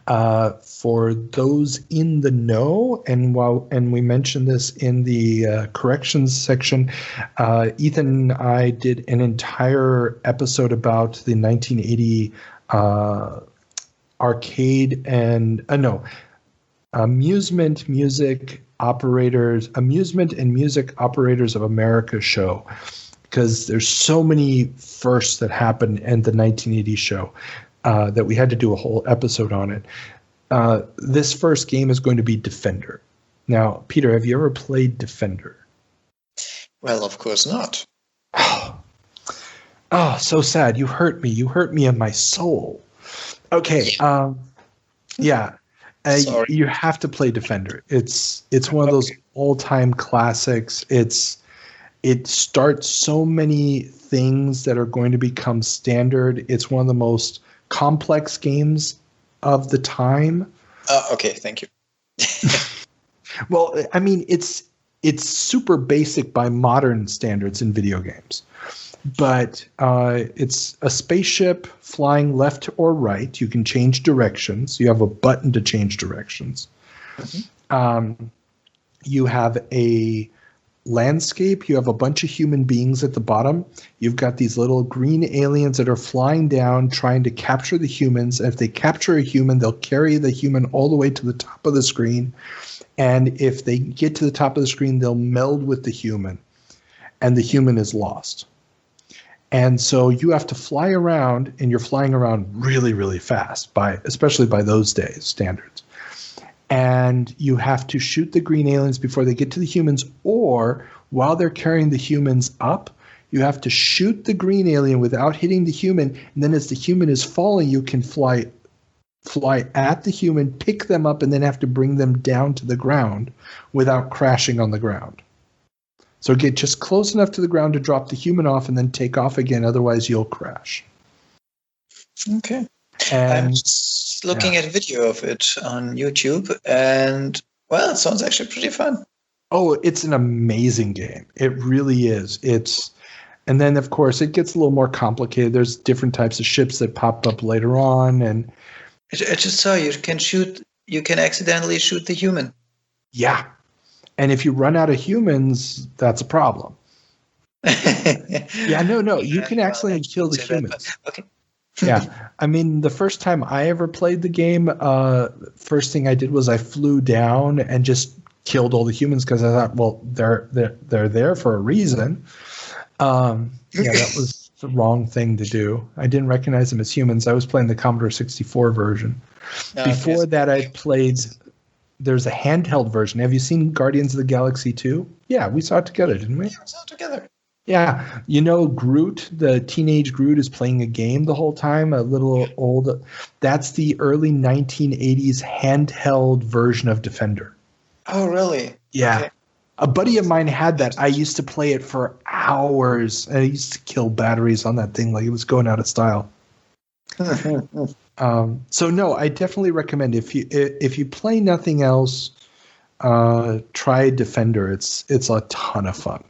for those in the know, and we mentioned this in the corrections section, Ethan and I did an entire episode about the 1980 arcade and Amusement and Music Operators of America show, because there's so many firsts that happened in the 1980 show that we had to do a whole episode on it. This first game is going to be Defender. Now, Peter, have you ever played Defender? Well, of course not. Oh, so sad. You hurt me. You hurt me in my soul. Okay. Yeah. You have to play Defender. It's one of those all-time classics. It starts so many things that are going to become standard. It's one of the most complex games of the time. Okay, thank you. Well, I mean, it's super basic by modern standards in video games. But it's a spaceship flying left or right. You can change directions. You have a button to change directions. Mm-hmm. You have a landscape. You have a bunch of human beings at the bottom. You've got these little green aliens that are flying down trying to capture the humans. And if they capture a human, they'll carry the human all the way to the top of the screen. And if they get to the top of the screen, they'll meld with the human. And the human is lost. And so you have to fly around, and you're flying around really, really fast, especially by those days standards. And you have to shoot the green aliens before they get to the humans, or while they're carrying the humans up, you have to shoot the green alien without hitting the human. And then as the human is falling, you can fly at the human, pick them up, and then have to bring them down to the ground without crashing on the ground. So get just close enough to the ground to drop the human off and then take off again. Otherwise, you'll crash. Okay. And, I'm just looking at a video of it on YouTube, and, well, it sounds actually pretty fun. Oh, it's an amazing game. It really is. And then, of course, it gets a little more complicated. There's different types of ships that pop up later on. And I just saw you can accidentally shoot the human. Yeah. And if you run out of humans, that's a problem. Yeah, no. You can accidentally kill the humans. Okay. Yeah. I mean, the first time I ever played the game, first thing I did was I flew down and just killed all the humans because I thought, well, they're there for a reason. Yeah, that was the wrong thing to do. I didn't recognize them as humans. I was playing the Commodore 64 version. Before that, I played... There's a handheld version. Have you seen Guardians of the Galaxy 2? Yeah, we saw it together, didn't we? Yeah, we saw it together. Yeah. You know, Groot, the teenage Groot, is playing a game the whole time, a little old. That's the early 1980s handheld version of Defender. Oh, really? Yeah. Okay. A buddy of mine had that. I used to play it for hours. I used to kill batteries on that thing like it was going out of style. So no, I definitely recommend if you play nothing else, try Defender. It's a ton of fun.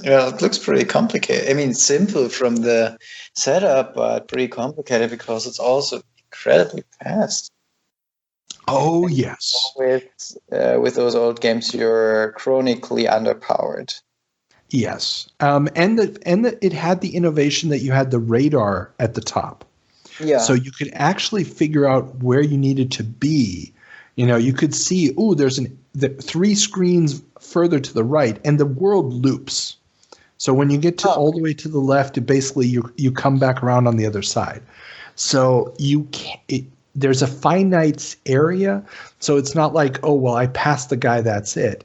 Well, it looks pretty complicated. I mean, simple from the setup, but pretty complicated because it's also incredibly fast. Oh yes. With those old games, you're chronically underpowered. Yes, and it had the innovation that you had the radar at the top. Yeah. So you could actually figure out where you needed to be. You know, you could see, there's the 3 screens further to the right, and the world loops. So when you get to all the way to the left, basically you come back around on the other side. So there's a finite area. So it's not like, I passed the guy, that's it.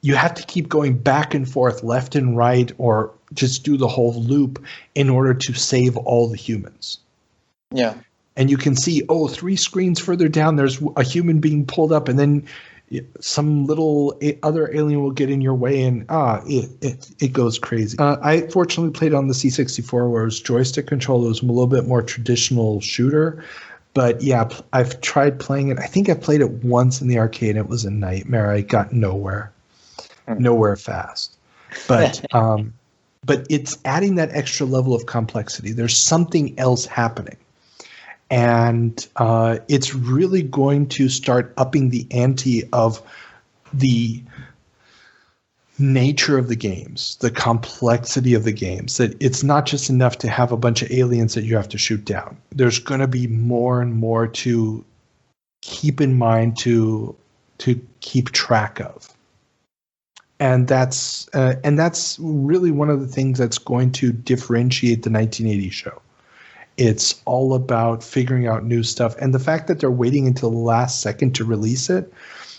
You have to keep going back and forth, left and right, or just do the whole loop in order to save all the humans. Yeah. and you can see, 3 screens further down, there's a human being pulled up, and then some little other alien will get in your way, and it goes crazy. I fortunately played on the C64, where it was joystick control. It was a little bit more traditional shooter. But yeah, I've tried playing it. I think I played it once in the arcade. It was a nightmare. I got nowhere fast. But but it's adding that extra level of complexity. There's something else happening. And it's really going to start upping the ante of the nature of the games, the complexity of the games. That it's not just enough to have a bunch of aliens that you have to shoot down. There's going to be more and more to keep in mind, to keep track of. And that's really one of the things that's going to differentiate the 1980 show. It's all about figuring out new stuff. And the fact that they're waiting until the last second to release it,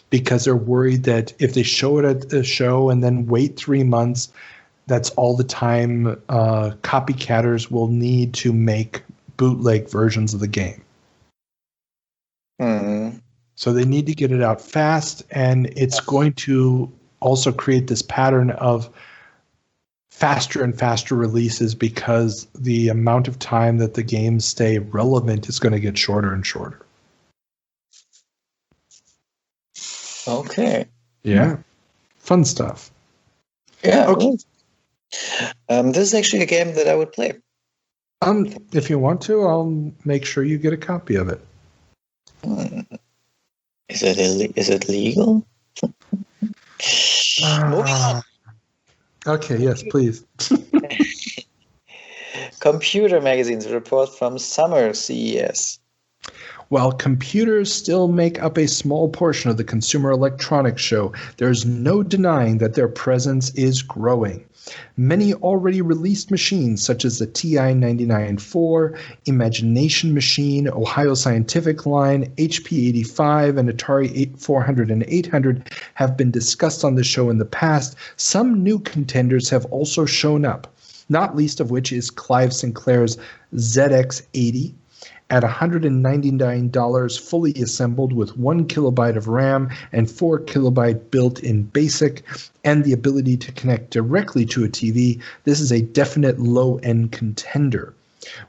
because they're worried that if they show it at the show and then wait 3 months, that's all the time copycatters will need to make bootleg versions of the game. Mm-hmm. So they need to get it out fast, and it's going to also create this pattern of faster and faster releases, because the amount of time that the games stay relevant is going to get shorter and shorter. Okay. Yeah. Fun stuff. Yeah. Okay. This is actually a game that I would play. If you want to, I'll make sure you get a copy of it. Is it legal? Moving on. Okay, yes, please. Computer magazines report from summer CES. While computers still make up a small portion of the Consumer Electronics Show, there's no denying that their presence is growing. Many already released machines, such as the TI-99-4, Imagination Machine, Ohio Scientific Line, HP 85, and Atari 400 and 800, have been discussed on the show in the past. Some new contenders have also shown up, not least of which is Clive Sinclair's ZX80, at $199, fully assembled with 1 kilobyte of RAM and 4 kilobyte built-in BASIC, and the ability to connect directly to a TV. This is a definite low-end contender.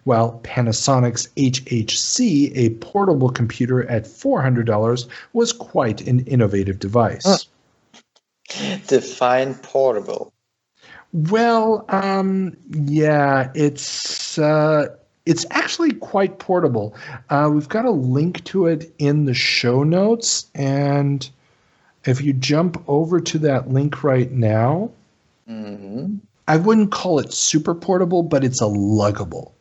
While Panasonic's HHC, a portable computer at $400, was quite an innovative device. Define portable. Well, yeah, it's actually quite portable. We've got a link to it in the show notes, and if you jump over to that link right now, I wouldn't call it super portable, but it's a luggable.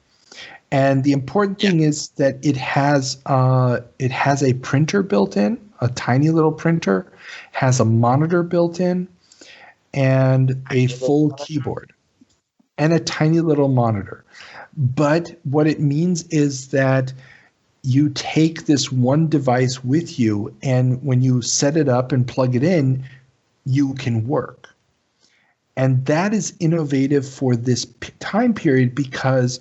And the important thing is that it has a printer built in, a tiny little printer, has a monitor built in, and a full keyboard, and a tiny little monitor. But what it means is that you take this one device with you, and when you set it up and plug it in, you can work. And that is innovative for this time period, because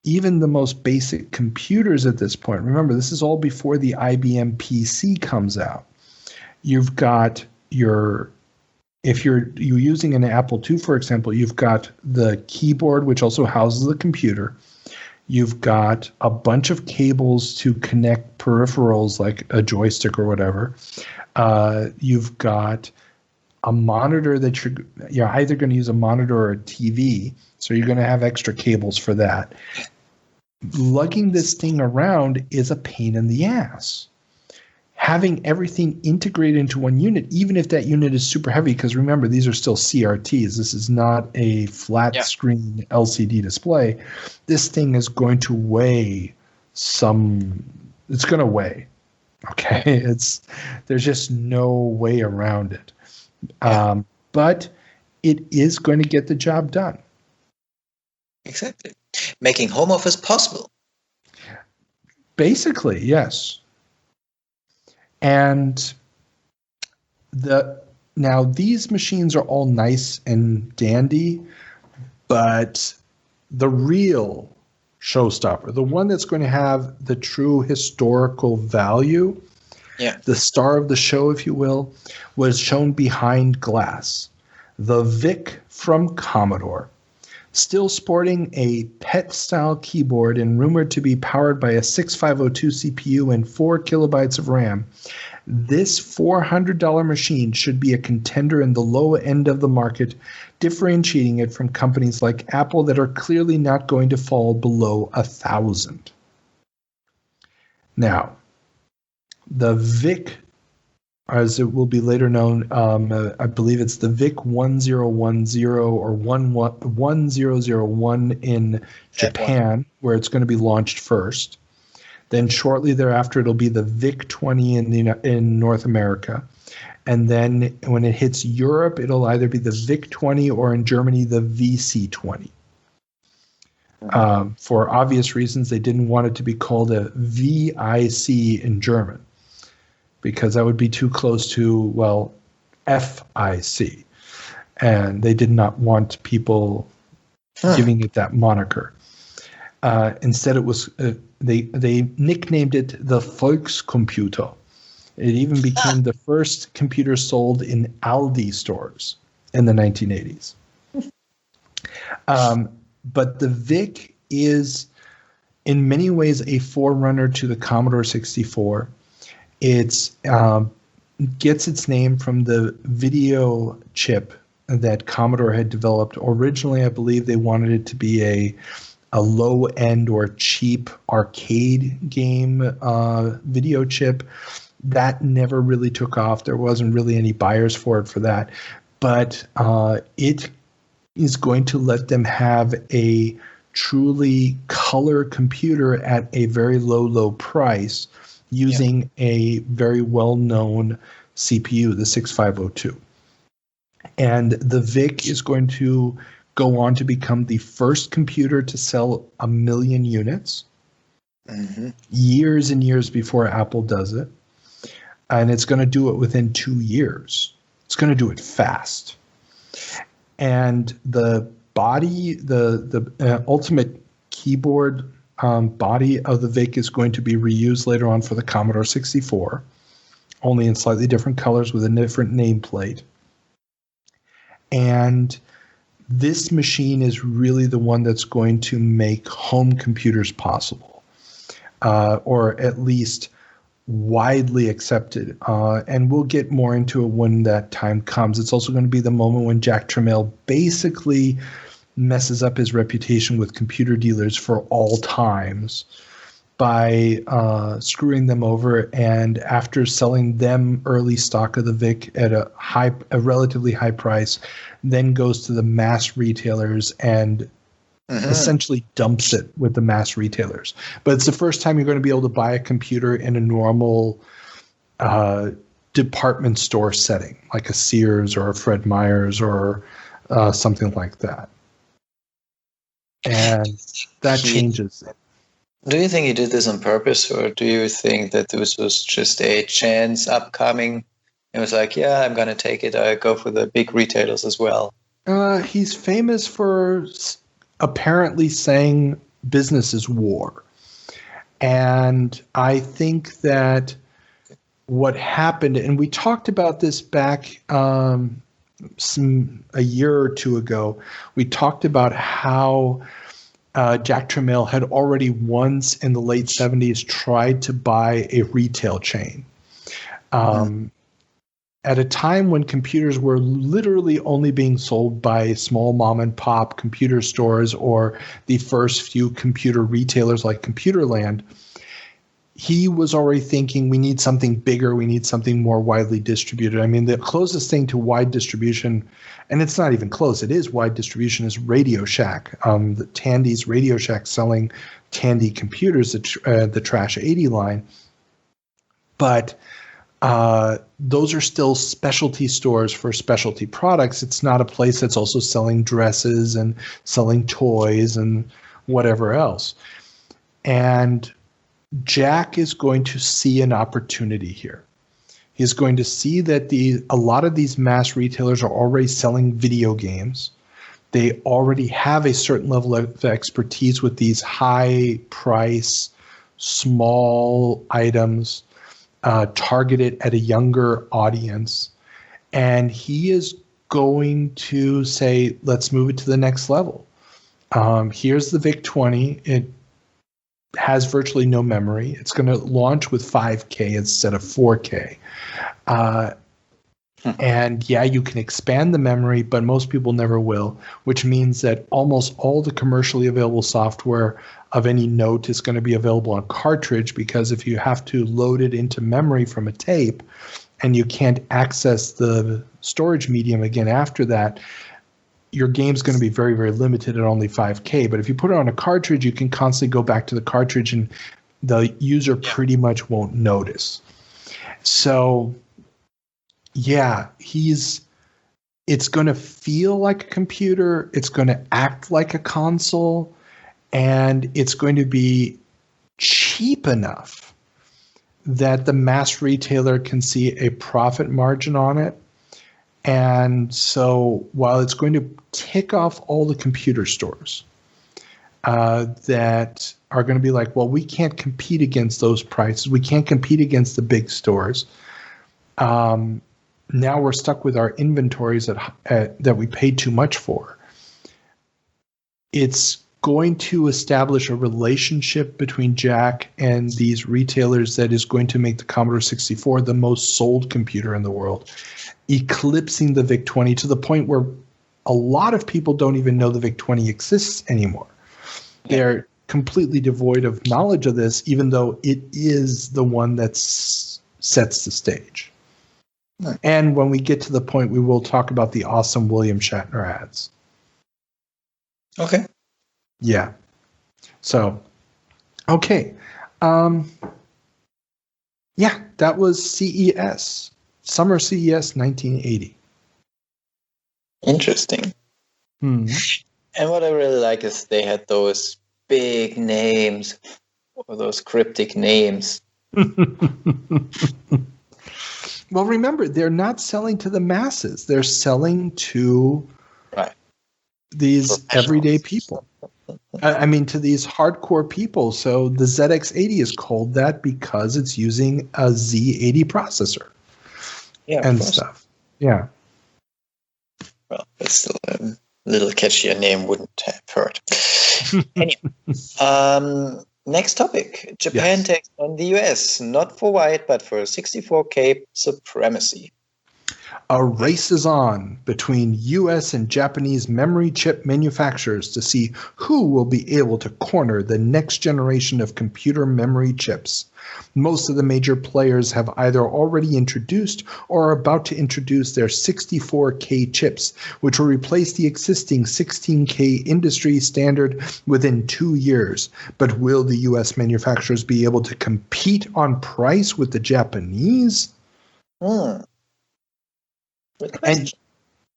even the most basic computers at this point, remember, this is all before the IBM PC comes out. You've got if you're using an Apple II, for example, you've got the keyboard, which also houses the computer. You've got a bunch of cables to connect peripherals like a joystick or whatever. You've got a monitor that you're either going to use a monitor or a TV, so you're going to have extra cables for that. Lugging this thing around is a pain in the ass. Having everything integrated into one unit, even if that unit is super heavy, because remember, these are still CRTs. This is not a flat screen LCD display. This thing is going to weigh it's going to weigh. Okay. There's just no way around it. But it is going to get the job done. Exactly. Making home office possible. Basically, yes. And now these machines are all nice and dandy, but the real showstopper, the one that's going to have the true historical value, the star of the show, if you will, was shown behind glass. The VIC from Commodore, still sporting a PET-style keyboard and rumored to be powered by a 6502 CPU and 4 kilobytes of RAM. This $400 machine should be a contender in the low end of the market, differentiating it from companies like Apple that are clearly not going to fall below $1,000. Now, the VIC, as it will be later known, I believe it's the VIC 1010 or 1001 in Japan, where it's going to be launched first. Then shortly thereafter, it'll be the VIC 20 in North America. And then when it hits Europe, it'll either be the VIC 20 or in Germany, the VC 20. For obvious reasons, they didn't want it to be called a VIC in German, because that would be too close to, well, FIC. And they did not want people giving it that moniker. Instead, it was they nicknamed it the Volkscomputer. It even became the first computer sold in Aldi stores in the 1980s. But the VIC is, in many ways, a forerunner to the Commodore 64. It gets its name from the video chip that Commodore had developed. Originally, I believe they wanted it to be a low-end or cheap arcade game video chip. That never really took off. There wasn't really any buyers for it for that. But it is going to let them have a truly color computer at a very low price using a very well-known CPU, the 6502. And the VIC is going to go on to become the first computer to sell 1 million units, years and years before Apple does it. And it's going to do it within 2 years. It's going to do it fast. And the body, the ultimate keyboard body of the VIC is going to be reused later on for the Commodore 64, only in slightly different colors with a different nameplate. And this machine is really the one that's going to make home computers possible, or at least widely accepted. And we'll get more into it when that time comes. It's also going to be the moment when Jack Tramiel basically messes up his reputation with computer dealers for all times by screwing them over, and after selling them early stock of the VIC at a relatively high price, then goes to the mass retailers and essentially dumps it with the mass retailers. But it's the first time you're going to be able to buy a computer in a normal department store setting, like a Sears or a Fred Meyers or something like that. And that changes it. Do you think he did this on purpose, or do you think that this was just a chance upcoming? It was like, yeah, I'm going to take it. I go for the big retailers as well. He's famous for apparently saying business is war. And I think that what happened, and we talked about this back a year or two ago, we talked about how Jack Tramiel had already once in the late 70s tried to buy a retail chain. At a time when computers were literally only being sold by small mom and pop computer stores or the first few computer retailers like Computerland, he was already thinking, we need something bigger, we need something more widely distributed. I mean, the closest thing to wide distribution, and it's not even close, it is wide distribution, is Radio Shack. The Tandy's Radio Shack selling Tandy computers, the Trash 80 line. But those are still specialty stores for specialty products. It's not a place that's also selling dresses and selling toys and whatever else. And Jack is going to see an opportunity here. He's going to see that a lot of these mass retailers are already selling video games. They already have a certain level of expertise with these high price, small items targeted at a younger audience. And he is going to say, let's move it to the next level. Here's the VIC-20. It has virtually no memory. It's going to launch with 5K instead of 4K. And yeah, you can expand the memory, but most people never will, which means that almost all the commercially available software of any note is going to be available on cartridge, because if you have to load it into memory from a tape and you can't access the storage medium again after that, your game's going to be very, very limited at only 5K. But if you put it on a cartridge, you can constantly go back to the cartridge and the user pretty much won't notice. So yeah, it's going to feel like a computer, it's going to act like a console, and it's going to be cheap enough that the mass retailer can see a profit margin on it. And so while it's going to tick off all the computer stores that are going to be like, well, we can't compete against those prices, we can't compete against the big stores, now we're stuck with our inventories that we paid too much for. It's going to establish a relationship between Jack and these retailers that is going to make the Commodore 64 the most sold computer in the world, eclipsing the VIC-20 to the point where a lot of people don't even know the VIC-20 exists anymore. They're completely devoid of knowledge of this, even though it is the one that sets the stage. And when we get to the point, we will talk about the awesome William Shatner ads. Okay. Yeah. So, okay. Yeah, that was CES. Summer CES 1980. Interesting. And what I really like is they had those big names, or those cryptic names. Well, remember, they're not selling to the masses. They're selling to these everyday people. I mean, to these hardcore people. So the ZX80 is called that because it's using a Z80 processor and stuff. Yeah. Well, but still, a little catchier name wouldn't have hurt. Anyway, next topic. Japan takes on the US, not for white, but for 64K supremacy. A race is on between US and Japanese memory chip manufacturers to see who will be able to corner the next generation of computer memory chips. Most of the major players have either already introduced or are about to introduce their 64K chips, which will replace the existing 16K industry standard within 2 years. But will the US manufacturers be able to compete on price with the Japanese? Good question.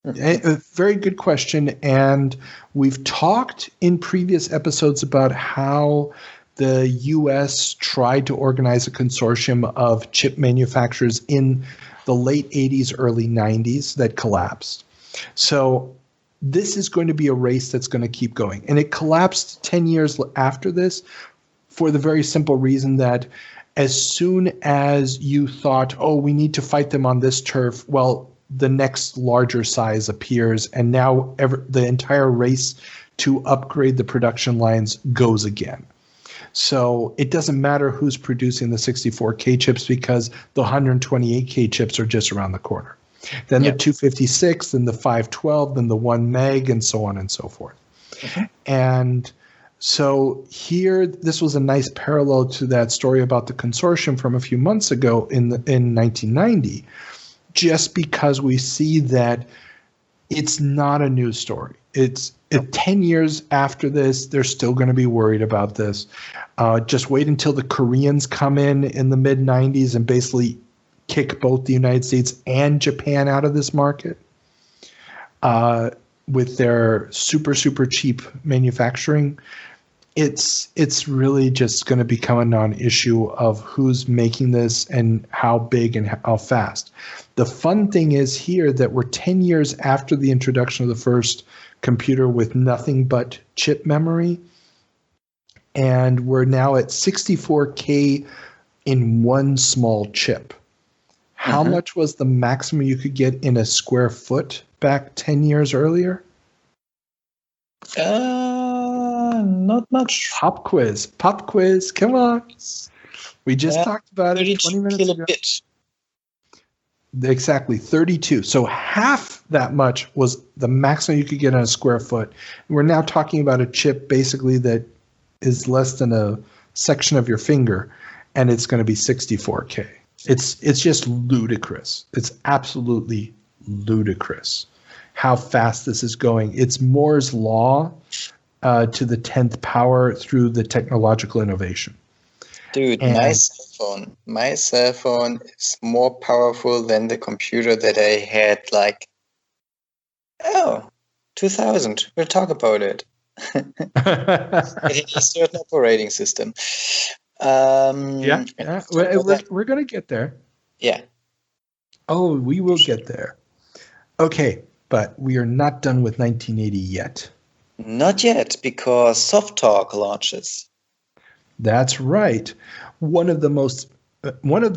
A very good question. And we've talked in previous episodes about how the U.S. tried to organize a consortium of chip manufacturers in the late 80s, early 90s that collapsed. So this is going to be a race that's going to keep going. And it collapsed 10 years after this for the very simple reason that as soon as you thought, oh, we need to fight them on this turf, well, the next larger size appears, and now the entire race to upgrade the production lines goes again. So it doesn't matter who's producing the 64K chips because the 128K chips are just around the corner. Then the 256, then the 512, then the 1 meg, and so on and so forth. And so here, this was a nice parallel to that story about the consortium from a few months ago in 1990, just because we see that it's not a news story. It's 10 years after this, they're still going to be worried about this. Just wait until the Koreans come in the mid-90s and basically kick both the United States and Japan out of this market with their super, super cheap manufacturing. It's really just going to become a non-issue of who's making this and how big and how fast. The fun thing is here that we're 10 years after the introduction of the first computer with nothing but chip memory. And we're now at 64K in one small chip. How much was the maximum you could get in a square foot back 10 years earlier? Not much. Pop quiz. Come on. We just talked about it 20 minutes ago. Exactly, 32. So half that much was the maximum you could get on a square foot. We're now talking about a chip basically that is less than a section of your finger, and it's going to be 64K. It's just ludicrous. It's absolutely ludicrous how fast this is going. It's Moore's law to the 10th power through the technological innovation. Dude, my cell phone is more powerful than the computer that I had 2000. We'll talk about it. It has a certain operating system. We're going to get there. Yeah. Oh, we will get there. Okay, but we are not done with 1980 yet. Not yet, because Soft Talk launches. That's right. One of the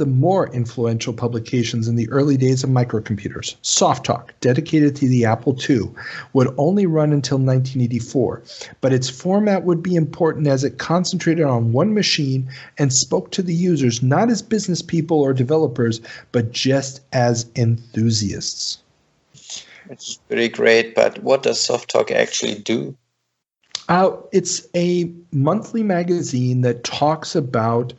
more influential publications in the early days of microcomputers, Soft Talk, dedicated to the Apple II, would only run until 1984, but its format would be important as it concentrated on one machine and spoke to the users not as business people or developers, but just as enthusiasts. It's pretty great, but what does Soft Talk actually do? It's a monthly magazine that talks about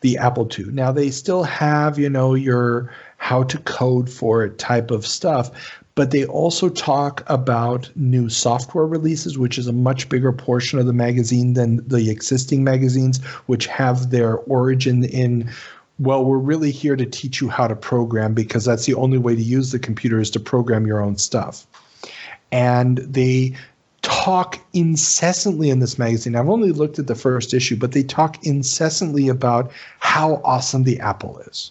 the Apple II. Now, they still have, your how to code for it type of stuff, but they also talk about new software releases, which is a much bigger portion of the magazine than the existing magazines, which have their origin in, well, we're really here to teach you how to program because that's the only way to use the computer is to program your own stuff. And they talk incessantly in this magazine. I've only looked at the first issue, but they talk incessantly about how awesome the Apple is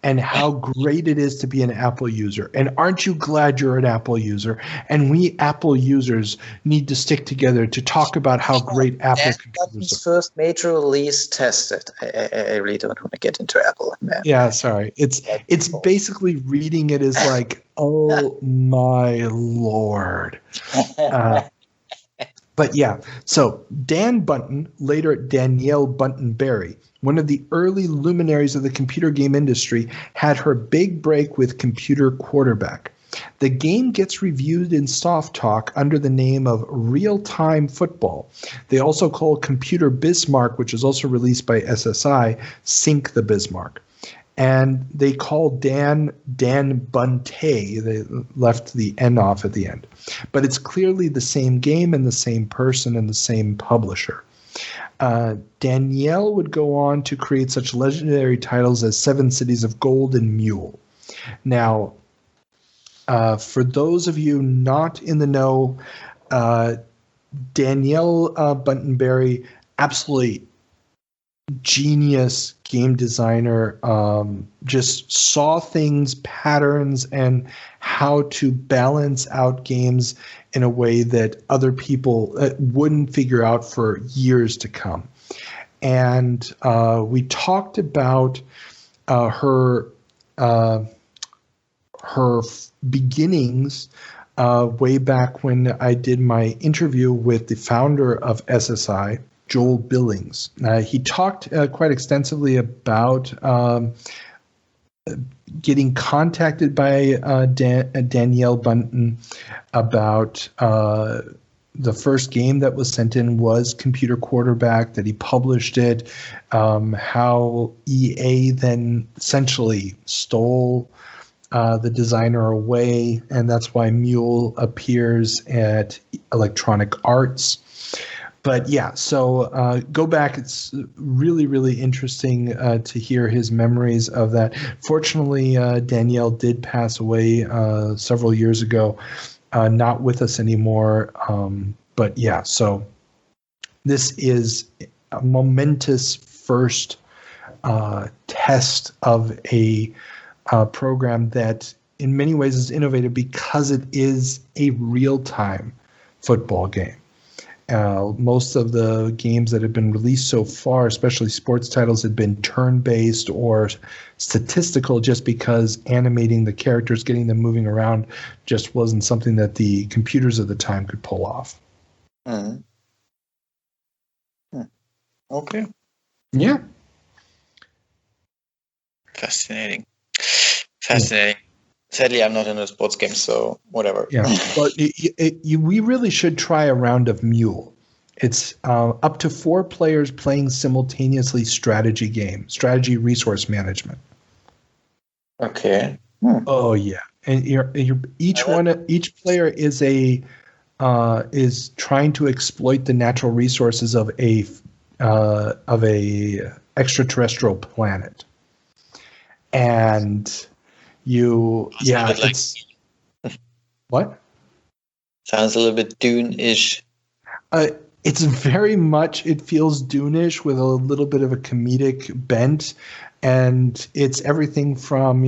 and how great it is to be an Apple user. And aren't you glad you're an Apple user? And we Apple users need to stick together to talk about how great Apple computers are. First major release tested. I really don't want to get into Apple, man. Yeah, sorry. It's basically reading it as like, oh my Lord. But yeah, so Dan Bunton, later Danielle Bunton Berry, one of the early luminaries of the computer game industry, had her big break with Computer Quarterback. The game gets reviewed in Soft Talk under the name of Real Time Football. They also call Computer Bismarck, which is also released by SSI, Sink the Bismarck. And they call Dan Bunte. They left the N off at the end. But it's clearly the same game and the same person and the same publisher. Danielle would go on to create such legendary titles as Seven Cities of Gold and Mule. Now, for those of you not in the know, Danielle Buntonberry, absolutely genius game designer, just saw things, patterns, and how to balance out games in a way that other people wouldn't figure out for years to come. And we talked about her beginnings way back when I did my interview with the founder of SSI, Joel Billings. He talked quite extensively about getting contacted by Danielle Bunton about the first game that was sent in was Computer Quarterback, that he published it, how EA then essentially stole the designer away, and that's why Mule appears at Electronic Arts. But yeah, so go back. It's really, really interesting to hear his memories of that. Fortunately, Danielle did pass away several years ago, not with us anymore. But yeah, so this is a momentous first test of a program that in many ways is innovative because it is a real-time football game. Most of the games that have been released so far, especially sports titles, had been turn-based or statistical just because animating the characters, getting them moving around just wasn't something that the computers of the time could pull off. Mm. Okay. Yeah. Fascinating. Sadly, I'm not into sports games, so whatever. Yeah, but we really should try a round of Mule. It's up to 4 players playing simultaneously strategy resource management. Okay. Oh yeah, and each player is is trying to exploit the natural resources of a extraterrestrial planet, and it's what? Sounds a little bit Dune-ish. It's very much, it feels Dune-ish with a little bit of a comedic bent, and it's everything from,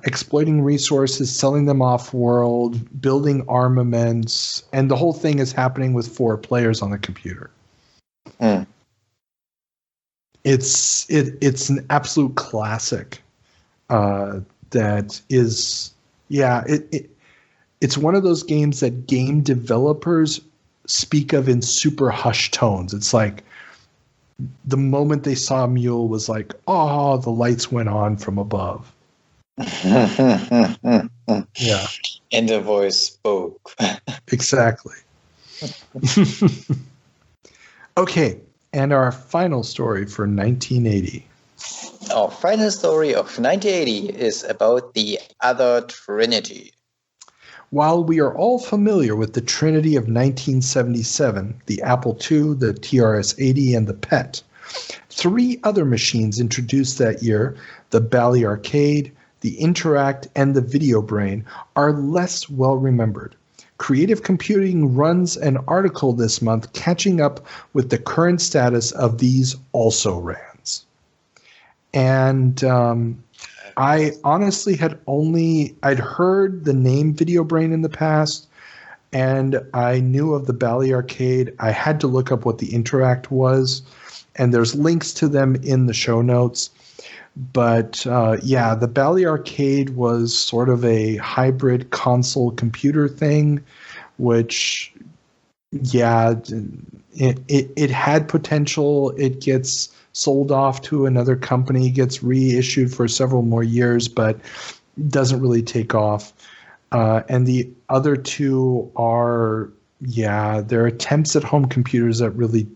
exploiting resources, selling them off-world, building armaments, and the whole thing is happening with 4 players on the computer. It's an absolute classic. That is, it's one of those games that game developers speak of in super hushed tones. It's like the moment they saw Mule was like, oh, the lights went on from above. Yeah. And the voice spoke. Exactly. Okay, and our final story for 1980. Our final story of 1980 is about the other Trinity. While we are all familiar with the Trinity of 1977, the Apple II, the TRS-80, and the PET, 3 other machines introduced that year, the Bally Arcade, the Interact, and the Video Brain, are less well remembered. Creative Computing runs an article this month catching up with the current status of these also-rans. And I honestly I'd heard the name Video Brain in the past, and I knew of the Bally Arcade. I had to look up what the Interact was, and there's links to them in the show notes. But the Bally Arcade was sort of a hybrid console computer thing, which, it had potential. It gets sold off to another company, gets reissued for several more years, but doesn't really take off. And the other 2 are, they're attempts at home computers that really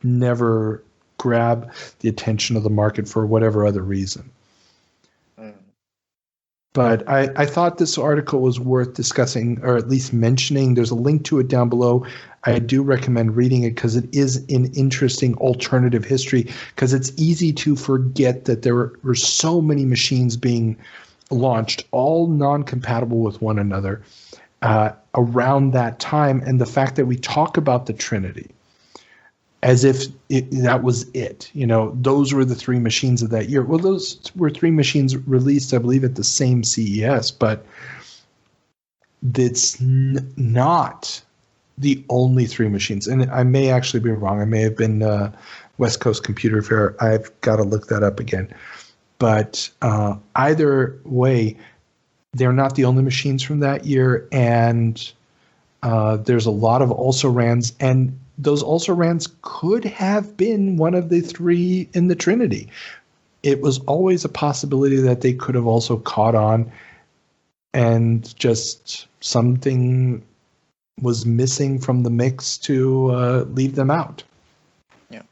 never grab the attention of the market for whatever other reason. But I thought this article was worth discussing, or at least mentioning. There's a link to it down below. I do recommend reading it because it is an interesting alternative history, because it's easy to forget that there were so many machines being launched, all non-compatible with one another around that time. And the fact that we talk about the Trinity as if that was it. Those were the 3 machines of that year. Well, those were 3 machines released, I believe, at the same CES, but it's not the only 3 machines. And I may actually be wrong. I may have been West Coast Computer Fair. I've got to look that up again. But either way, they're not the only machines from that year, and there's a lot of also-rans, and those also-rans could have been one of the 3 in the Trinity. It was always a possibility that they could have also caught on, and just something was missing from the mix to leave them out. Yeah.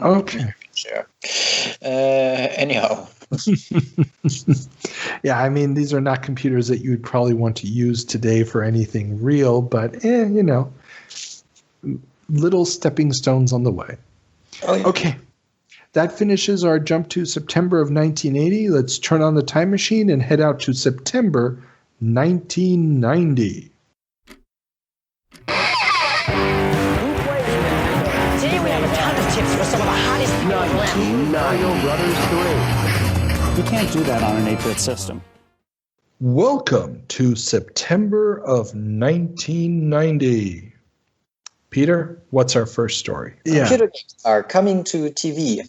Okay. Sure. Anyhow. Yeah, I mean, these are not computers that you would probably want to use today for anything real, but little stepping stones on the way. Oh, yeah. Okay. That finishes our jump to September of 1980. Let's turn on the time machine and head out to September 1990. Today we have a ton of tips for some of the hottest people around. Mario Brothers 3. You can't do that on an 8-bit system. Welcome to September of 1990. Peter, what's our first story? Computer games are coming to TV.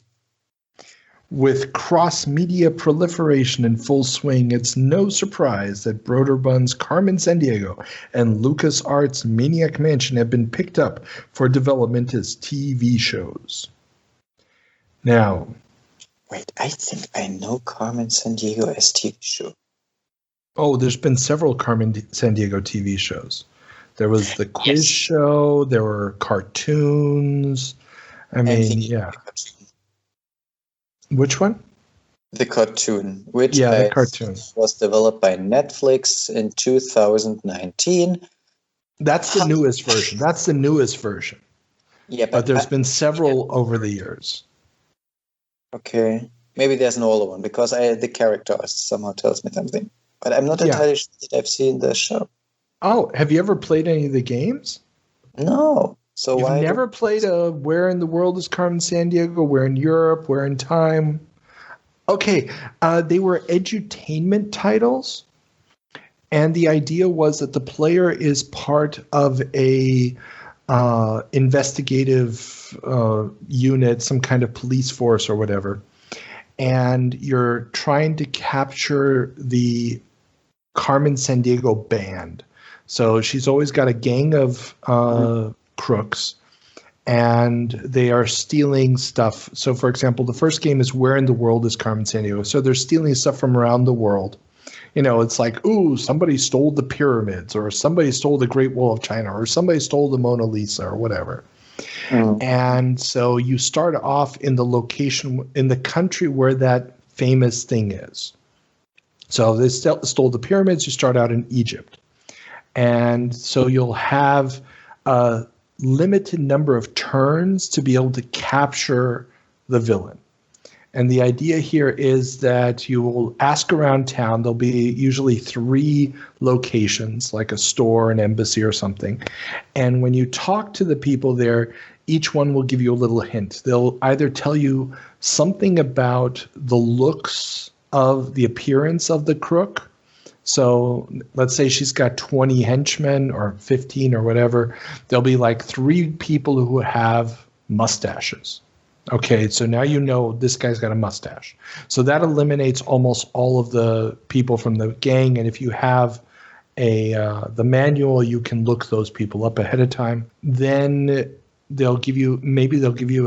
With cross-media proliferation in full swing, it's no surprise that Broderbund's Carmen Sandiego and LucasArts' Maniac Mansion have been picked up for development as TV shows. Now, wait, I think I know Carmen Sandiego as TV show. Oh, there's been several Carmen Sandiego TV shows. There was the quiz show. There were cartoons. I mean, yeah. Which one? The cartoon, which the cartoon was developed by Netflix in 2019. That's the newest version. Yeah, but there's been several over the years. Okay, maybe there's an older one because the character somehow tells me something, but I'm not entirely sure that I've seen the show. Oh, have you ever played any of the games? No. So You've never played Where in the World is Carmen Sandiego? Where in Europe? Where in Time? Okay, they were edutainment titles, and the idea was that the player is part of a investigative unit, some kind of police force or whatever, and you're trying to capture the Carmen Sandiego band. So she's always got a gang of crooks, and they are stealing stuff. So, for example, the first game is Where in the World is Carmen Sandiego? So they're stealing stuff from around the world. You know, it's like, ooh, somebody stole the pyramids, or somebody stole the Great Wall of China, or somebody stole the Mona Lisa, or whatever. And so you start off in the location, in the country where that famous thing is. So they stole the pyramids, you start out in Egypt. And so you'll have a limited number of turns to be able to capture the villain. And the idea here is that you will ask around town. There'll be usually 3 locations, like a store, an embassy, or something. And when you talk to the people there, each one will give you a little hint. They'll either tell you something about the looks of the appearance of the crook. So let's say she's got 20 henchmen or 15 or whatever. There'll be like 3 people who have mustaches. Okay, so now you know this guy's got a mustache. So that eliminates almost all of the people from the gang. And if you have the manual, you can look those people up ahead of time. Then they'll give you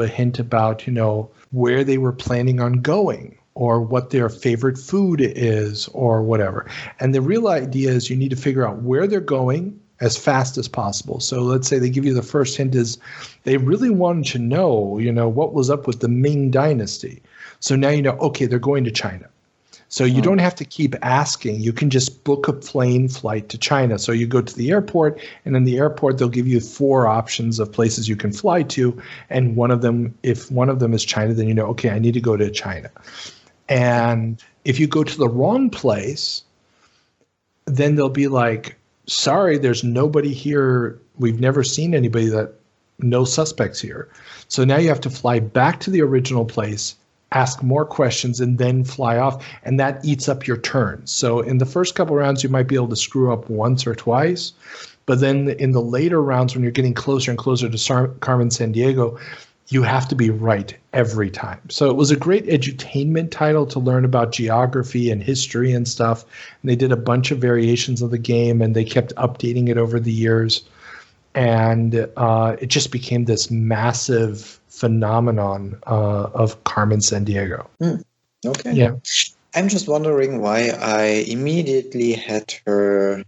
a hint about, you know, where they were planning on going, or what their favorite food is, or whatever. And the real idea is you need to figure out where they're going as fast as possible. So let's say they give you the first hint is they really wanted to know, you know, what was up with the Ming Dynasty. So now you know, okay, they're going to China. So you don't have to keep asking. You can just book a plane flight to China. So you go to the airport, and in the airport, they'll give you 4 options of places you can fly to. And if one of them is China, then you know, okay, I need to go to China. And if you go to the wrong place, then they'll be like, sorry, there's nobody here. We've never seen anybody, no suspects here. So now you have to fly back to the original place, ask more questions, and then fly off. And that eats up your turns. So in the first couple rounds, you might be able to screw up once or twice. But then in the later rounds, when you're getting closer and closer to Carmen Sandiego, you have to be right every time. So it was a great edutainment title to learn about geography and history and stuff. And they did a bunch of variations of the game, and they kept updating it over the years. And it just became this massive phenomenon of Carmen Sandiego. Okay. Yeah. I'm just wondering why I immediately had her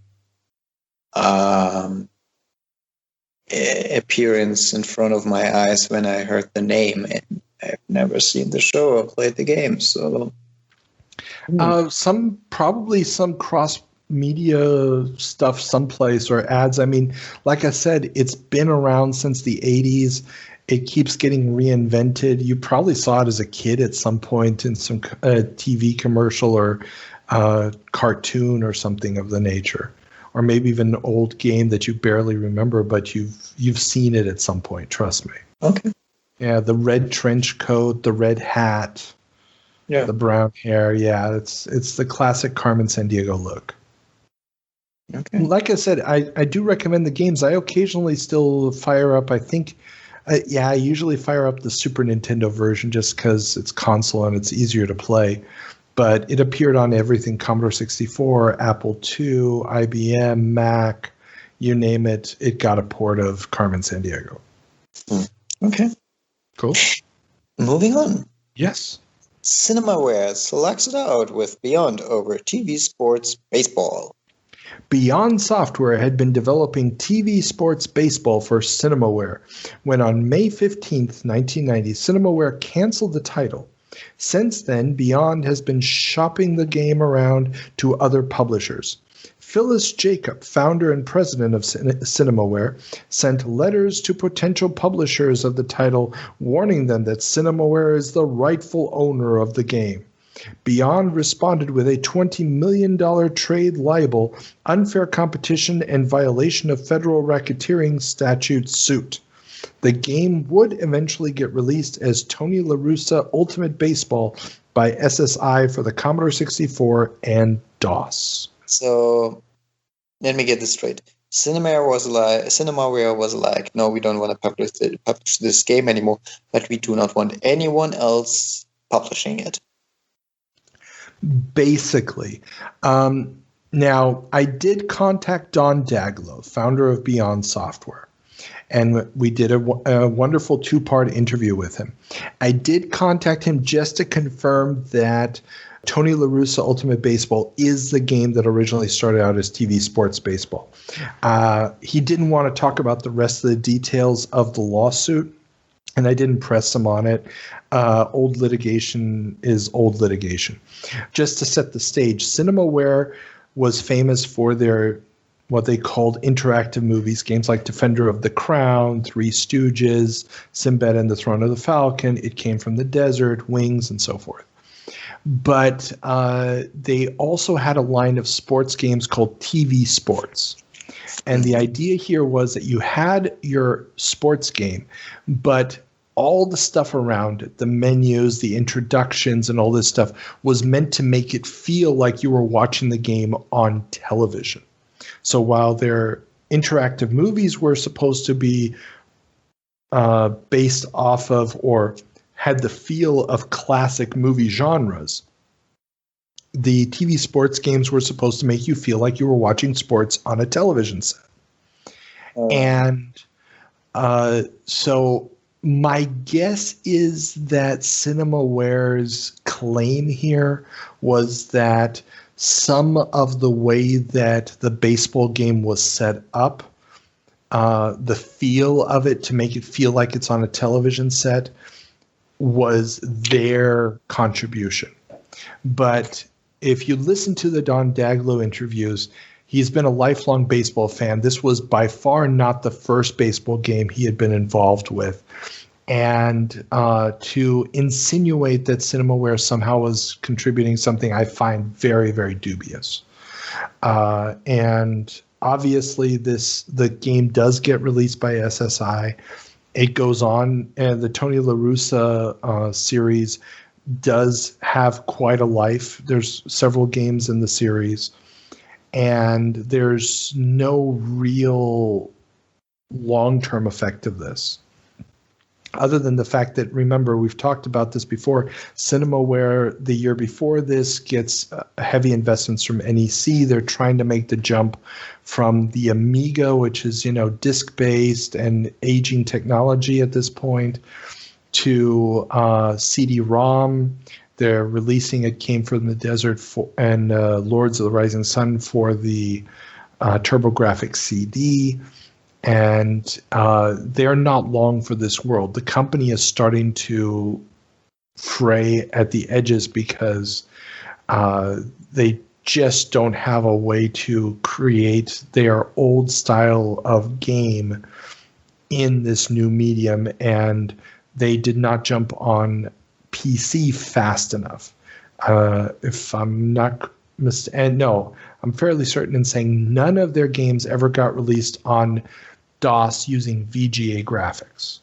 appearance in front of my eyes when I heard the name, and I've never seen the show or played the game. So some cross media stuff someplace, or ads. I mean, like I said, it's been around since the 80s. It keeps getting reinvented. You probably saw it as a kid at some point in some TV commercial or cartoon or something of the nature. Or maybe even an old game that you barely remember, but you've seen it at some point. Trust me. Okay. Yeah, the red trench coat, the red hat, the brown hair. Yeah, it's the classic Carmen Sandiego look. Okay. Like I said, I do recommend the games. I occasionally still fire up, I think, I usually fire up the Super Nintendo version just because it's console and it's easier to play. But it appeared on everything, Commodore 64, Apple II, IBM, Mac, you name it. It got a port of Carmen Sandiego. Okay. Cool. Moving on. Yes. Cinemaware selects it out with Beyond over TV Sports Baseball. Beyond Software had been developing TV Sports Baseball for Cinemaware when on May 15th, 1990, Cinemaware canceled the title. Since then, Beyond has been shopping the game around to other publishers. Phyllis Jacob, founder and president of Cinemaware, sent letters to potential publishers of the title warning them that Cinemaware is the rightful owner of the game. Beyond responded with a $20 million trade libel, unfair competition, and violation of federal racketeering statute suit. The game would eventually get released as Tony La Russa Ultimate Baseball by SSI for the Commodore 64 and DOS. So, let me get this straight. Cinemaware was like, no, we don't want to publish this game anymore, but we do not want anyone else publishing it. Basically. Now, I did contact Don Daglow, founder of Beyond Software, and we did a wonderful two-part interview with him. I did contact him just to confirm that Tony La Russa Ultimate Baseball is the game that originally started out as TV Sports Baseball. He didn't want to talk about the rest of the details of the lawsuit, and I didn't press him on it. Old litigation is old litigation. Just to set the stage, Cinemaware was famous for their what they called interactive movies, games like Defender of the Crown, Three Stooges, Sinbad and the Throne of the Falcon, It Came from the Desert, Wings, and so forth. But they also had a line of sports games called TV Sports. And the idea here was that you had your sports game, but all the stuff around it, the menus, the introductions, and all this stuff was meant to make it feel like you were watching the game on television. So while their interactive movies were supposed to be based off of or had the feel of classic movie genres, the TV sports games were supposed to make you feel like you were watching sports on a television set. And so my guess is that Cinemaware's claim here was that some of the way that the baseball game was set up, the feel of it to make it feel like it's on a television set, was their contribution. But if you listen to the Don Daglow interviews, he's been a lifelong baseball fan. This was by far not the first baseball game he had been involved with. And to insinuate that Cinemaware somehow was contributing something, I find very, very dubious. And obviously, the game does get released by SSI. It goes on, and the Tony La Russa series does have quite a life. There's several games in the series, and there's no real long-term effect of this. Other than the fact that, remember, we've talked about this before, Cinemaware the year before this gets heavy investments from NEC. They're trying to make the jump from the Amiga, which is, disc-based and aging technology at this point, to CD-ROM. They're releasing It Came from the Desert and Lords of the Rising Sun for the TurboGrafx CD. And they're not long for this world. The company is starting to fray at the edges because they just don't have a way to create their old style of game in this new medium, and they did not jump on PC fast enough. If I'm not mistaken, no, I'm fairly certain in saying none of their games ever got released on DOS using VGA graphics.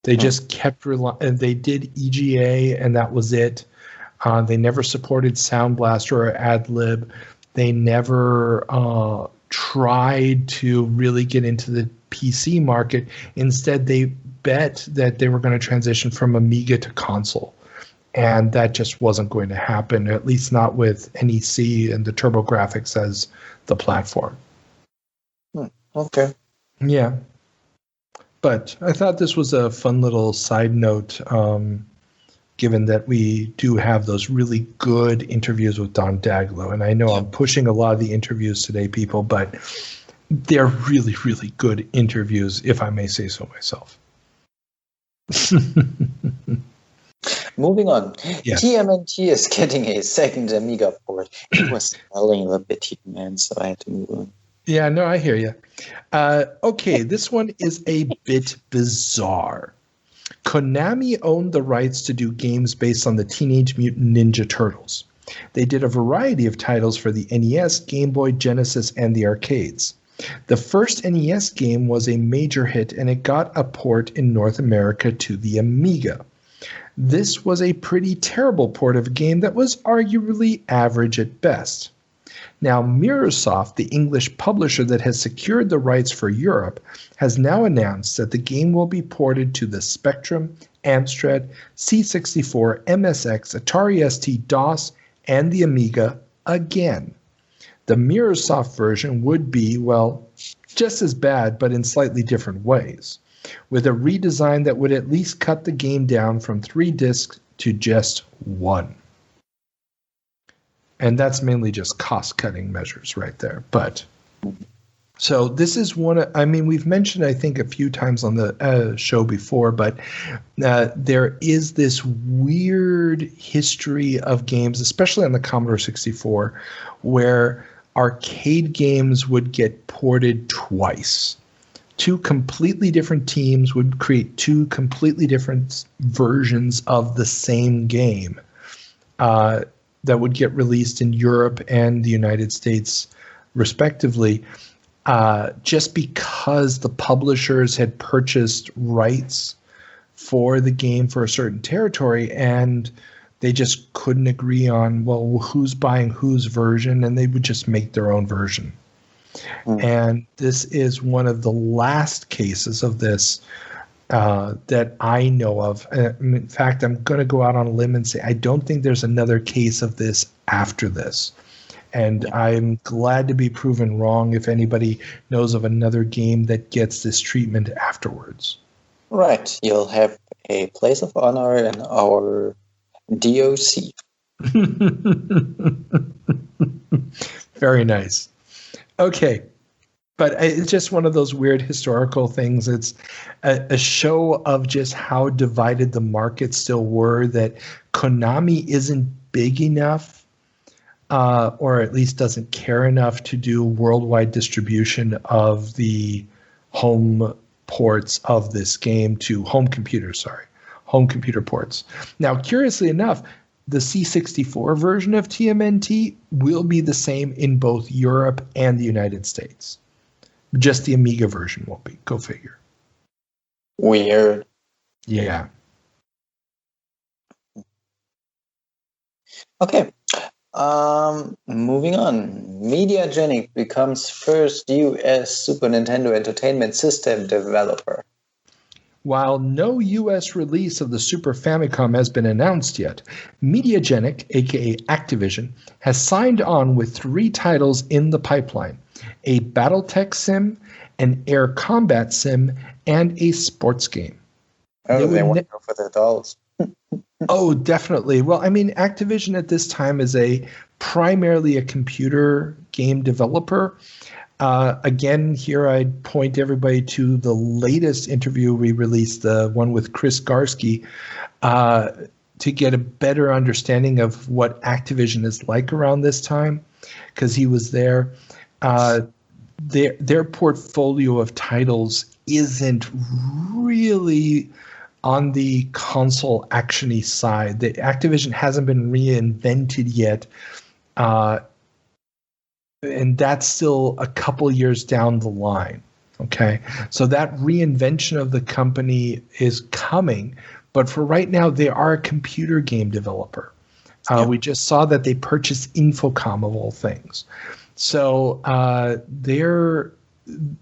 They just kept and they did EGA, and that was it. They never supported Sound Blaster or AdLib. They never tried to really get into the PC market. Instead, they bet that they were going to transition from Amiga to console. And that just wasn't going to happen, at least not with NEC and the TurboGrafx as the platform. Okay. Yeah. But I thought this was a fun little side note, given that we do have those really good interviews with Don Daglow. And I know I'm pushing a lot of the interviews today, people, but they're really, really good interviews, if I may say so myself. Moving on. Yes. TMNT is getting a second Amiga port. It was smelling a bit here, man, so I had to move on. Yeah, no, I hear you. Okay, this one is a bit bizarre. Konami owned the rights to do games based on the Teenage Mutant Ninja Turtles. They did a variety of titles for the NES, Game Boy, Genesis, and the arcades. The first NES game was a major hit, and it got a port in North America to the Amiga. This was a pretty terrible port of a game that was arguably average at best. Now, Mirrorsoft, the English publisher that has secured the rights for Europe, has now announced that the game will be ported to the Spectrum, Amstrad, C64, MSX, Atari ST, DOS, and the Amiga again. The Mirrorsoft version would be, well, just as bad, but in slightly different ways, with a redesign that would at least cut the game down from 3 discs to just 1. And that's mainly just cost-cutting measures right there. But so this is one. I mean, we've mentioned, I think, a few times on the show before, but there is this weird history of games, especially on the Commodore 64, where arcade games would get ported twice. 2 completely different teams would create 2 completely different versions of the same game that would get released in Europe and the United States, respectively, just because the publishers had purchased rights for the game for a certain territory, and they just couldn't agree on, well, who's buying whose version, and they would just make their own version. And this is one of the last cases of this that I know of. In fact, I'm going to go out on a limb and say I don't think there's another case of this after this. And I'm glad to be proven wrong if anybody knows of another game that gets this treatment afterwards. Right. You'll have a place of honor in our DOC. Very nice. Okay. But it's just one of those weird historical things. It's a show of just how divided the markets still were, that Konami isn't big enough, or at least doesn't care enough to do worldwide distribution of the home ports of this game to home computer ports. Now, curiously enough, the C64 version of TMNT will be the same in both Europe and the United States. Just the Amiga version won't be. Go figure. Weird. Yeah. Okay. Moving on. Mediagenic becomes first US Super Nintendo Entertainment System developer. While no U.S. release of the Super Famicom has been announced yet, Mediagenic, aka Activision, has signed on with 3 titles in the pipeline: a BattleTech sim, an air combat sim, and a sports game. Oh, they want to go for the dolls. Oh, definitely. Well, I mean, Activision at this time is primarily a computer game developer. Again, here I'd point everybody to the latest interview we released, the one with Chris Garsky, to get a better understanding of what Activision is like around this time, because he was there. Their portfolio of titles isn't really on the console action-y side. The Activision hasn't been reinvented yet. And that's still a couple years down the line. Okay. So that reinvention of the company is coming, but for right now, they are a computer game developer. We just saw that they purchased Infocom of all things. So their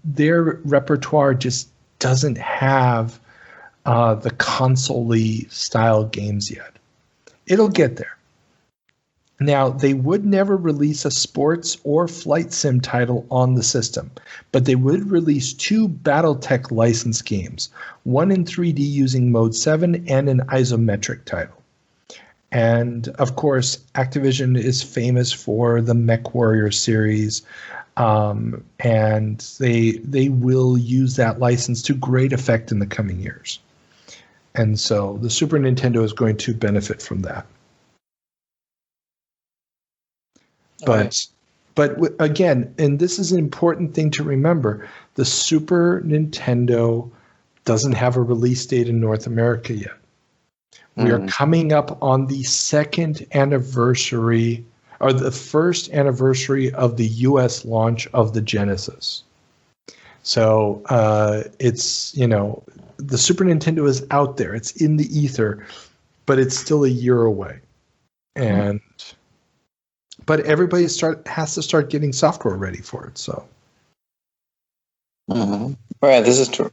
repertoire just doesn't have the console-y style games yet. It'll get there. Now, they would never release a sports or flight sim title on the system, but they would release 2 BattleTech licensed games, one in 3D using Mode 7 and an isometric title. And, of course, Activision is famous for the MechWarrior series, and they will use that license to great effect in the coming years. And so the Super Nintendo is going to benefit from that. But again, and this is an important thing to remember, the Super Nintendo doesn't have a release date in North America yet. We are coming up on the second anniversary, or the first anniversary of the US launch of the Genesis. So it's, the Super Nintendo is out there. It's in the ether, but it's still a year away. But everybody has to start getting software ready for it. So, Right, this is true.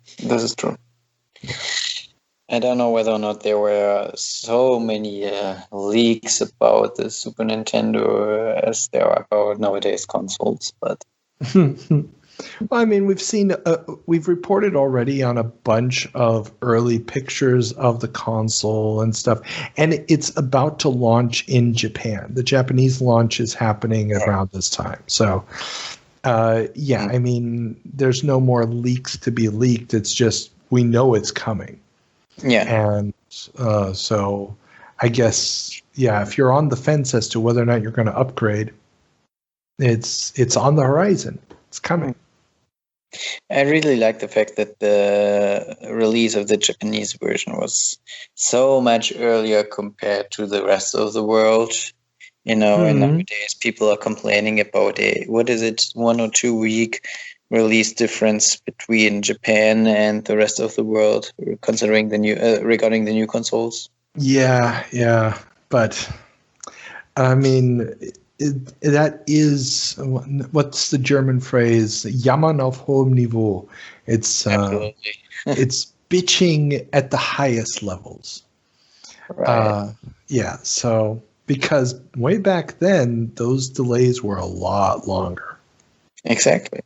I don't know whether or not there were so many leaks about the Super Nintendo as there are about nowadays consoles, but. Well, I mean, we've reported already on a bunch of early pictures of the console and stuff, and it's about to launch in Japan. The Japanese launch is happening around this time. So, I mean, there's no more leaks to be leaked. It's just we know it's coming. Yeah. And so I guess, if you're on the fence as to whether or not you're going to upgrade, it's on the horizon. It's coming. I really like the fact that the release of the Japanese version was so much earlier compared to the rest of the world. And nowadays people are complaining about 1 or 2 week release difference between Japan and the rest of the world, considering the new regarding the new consoles. Yeah, but I mean, that is, what's the German phrase? Jammern auf hohem Niveau. It's it's bitching at the highest levels. Right. So because way back then those delays were a lot longer. Exactly.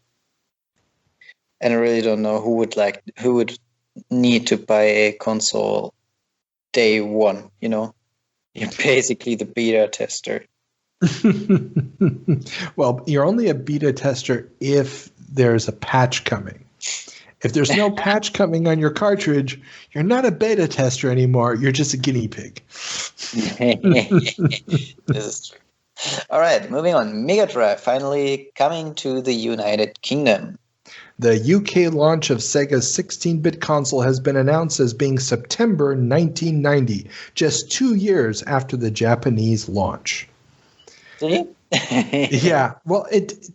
And I really don't know who would need to buy a console day one. You're basically the beta tester. Well, you're only a beta tester if there's a patch coming. If there's no patch coming on your cartridge, you're not a beta tester anymore. You're just a guinea pig. This is true. All right, moving on. Mega Drive finally coming to the United Kingdom. The UK launch of Sega's 16-bit console has been announced as being September 1990, just 2 years after the Japanese launch. See? Yeah, well, this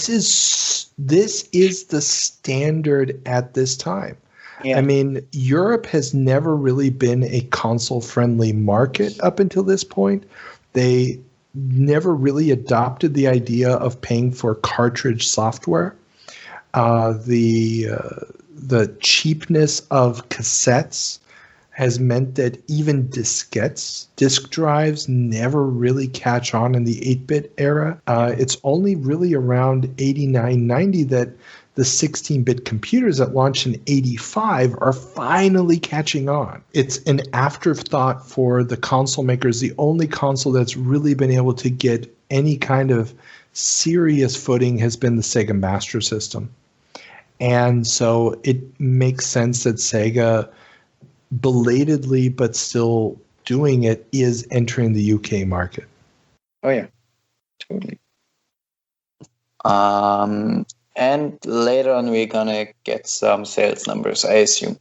is the standard at this time. Yeah. I mean, Europe has never really been a console-friendly market up until this point. They never really adopted the idea of paying for cartridge software. The cheapness of cassettes has meant that even diskettes, disk drives, never really catch on in the 8-bit era. It's only really around 89, 90 that the 16-bit computers that launched in 85 are finally catching on. It's an afterthought for the console makers. The only console that's really been able to get any kind of serious footing has been the Sega Master System. And so it makes sense that Sega, belatedly but still doing it, is entering the UK market. Oh yeah, totally. And later on we're gonna get some sales numbers, I assume.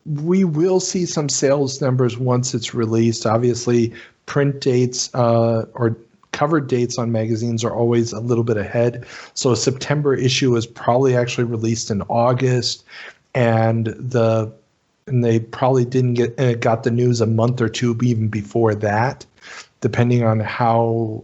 We will see some sales numbers once it's released. Obviously, print dates or cover dates on magazines are always a little bit ahead. So a September issue is probably actually released in August, and they probably got the news a month or two even before that, depending on how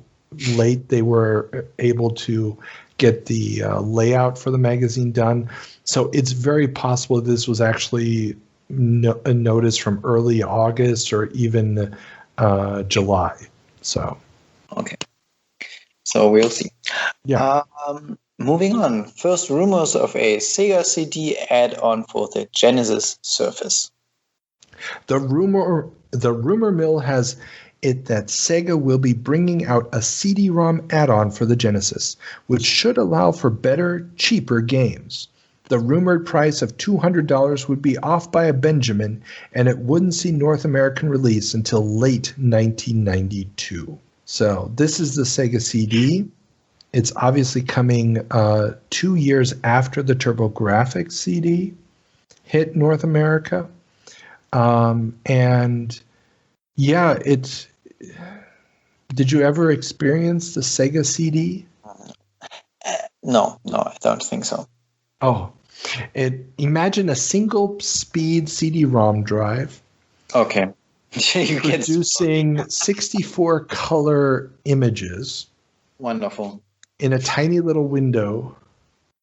late they were able to get the layout for the magazine done. So it's very possible this was actually a notice from early August or even July. So Okay. So we'll see. yeah. Moving on. First rumors of a Sega CD add-on for the Genesis Surface. The rumor mill has it that Sega will be bringing out a CD-ROM add-on for the Genesis, which should allow for better, cheaper games. The rumored price of $200 would be off by a Benjamin, and it wouldn't see North American release until late 1992. So this is the Sega CD. It's obviously coming 2 years after the TurboGrafx CD hit North America. And yeah, did you ever experience the Sega CD? No, I don't think so. Oh, imagine a single speed CD-ROM drive. Okay. Producing 64 color images. Wonderful. In a tiny little window.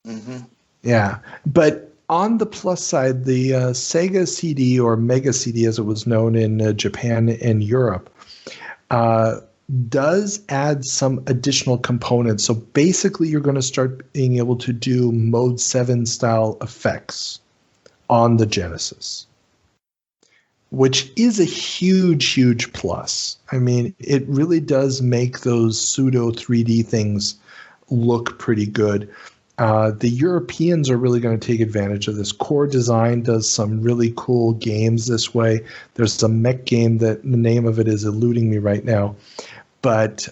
Mm-hmm. Yeah. But on the plus side, the Sega CD, or Mega CD as it was known in Japan and Europe, does add some additional components. So basically, you're going to start being able to do Mode 7 style effects on the Genesis, which is a huge, huge plus. I mean, it really does make those pseudo 3D things look pretty good. The Europeans are really going to take advantage of this. Core Design does some really cool games this way. There's a mech game that the name of it is eluding me right now. But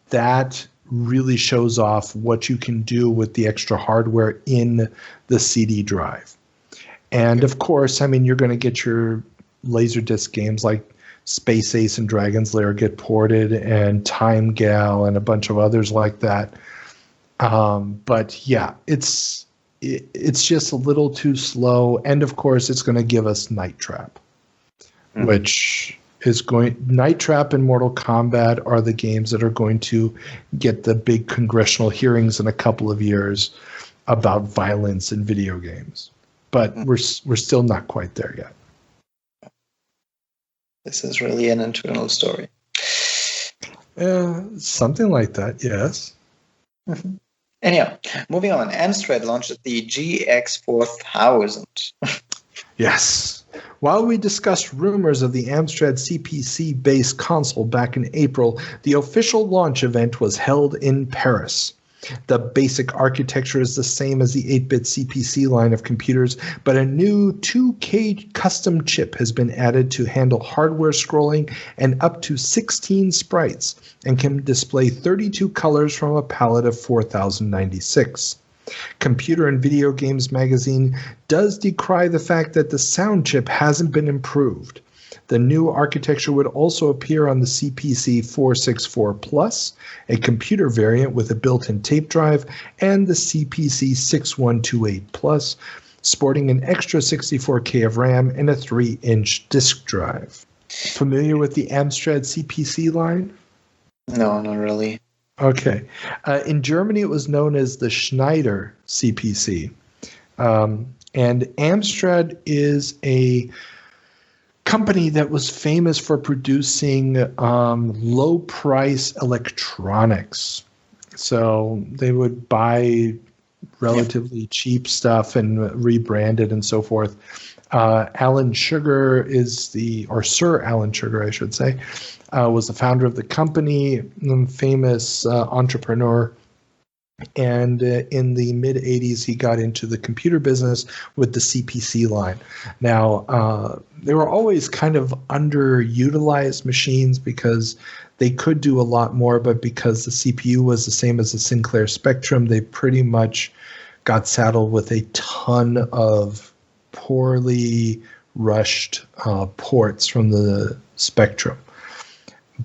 that really shows off what you can do with the extra hardware in the CD drive. And of course, I mean, you're going to get your Laserdisc games like Space Ace and Dragon's Lair get ported, and Time Gal and a bunch of others like that. But yeah, it's just a little too slow. And of course, it's going to give us Night Trap, which is Night Trap and Mortal Kombat are the games that are going to get the big congressional hearings in a couple of years about violence in video games. But we're still not quite there yet. This is really an internal story. Something like that, yes. Mm-hmm. Anyhow, moving on. Amstrad launched the GX4000. Yes. While we discussed rumors of the Amstrad CPC-based console back in April, the official launch event was held in Paris. The basic architecture is the same as the 8-bit CPC line of computers, but a new 2K custom chip has been added to handle hardware scrolling and up to 16 sprites, and can display 32 colors from a palette of 4096. Computer and Video Games magazine does decry the fact that the sound chip hasn't been improved. The new architecture would also appear on the CPC 464 Plus, a computer variant with a built-in tape drive, and the CPC 6128 Plus, sporting an extra 64K of RAM and a 3-inch disk drive. Familiar with the Amstrad CPC line? No, not really. Okay. In Germany, it was known as the Schneider CPC. And Amstrad is a company that was famous for producing low-price electronics. So they would buy relatively cheap stuff and rebrand it and so forth. Alan Sugar Sir Alan Sugar, I should say, was the founder of the company, famous entrepreneur. And in the mid-'80s, he got into the computer business with the CPC line. Now, they were always kind of underutilized machines because they could do a lot more, but because the CPU was the same as the Sinclair Spectrum, they pretty much got saddled with a ton of poorly rushed ports from the Spectrum.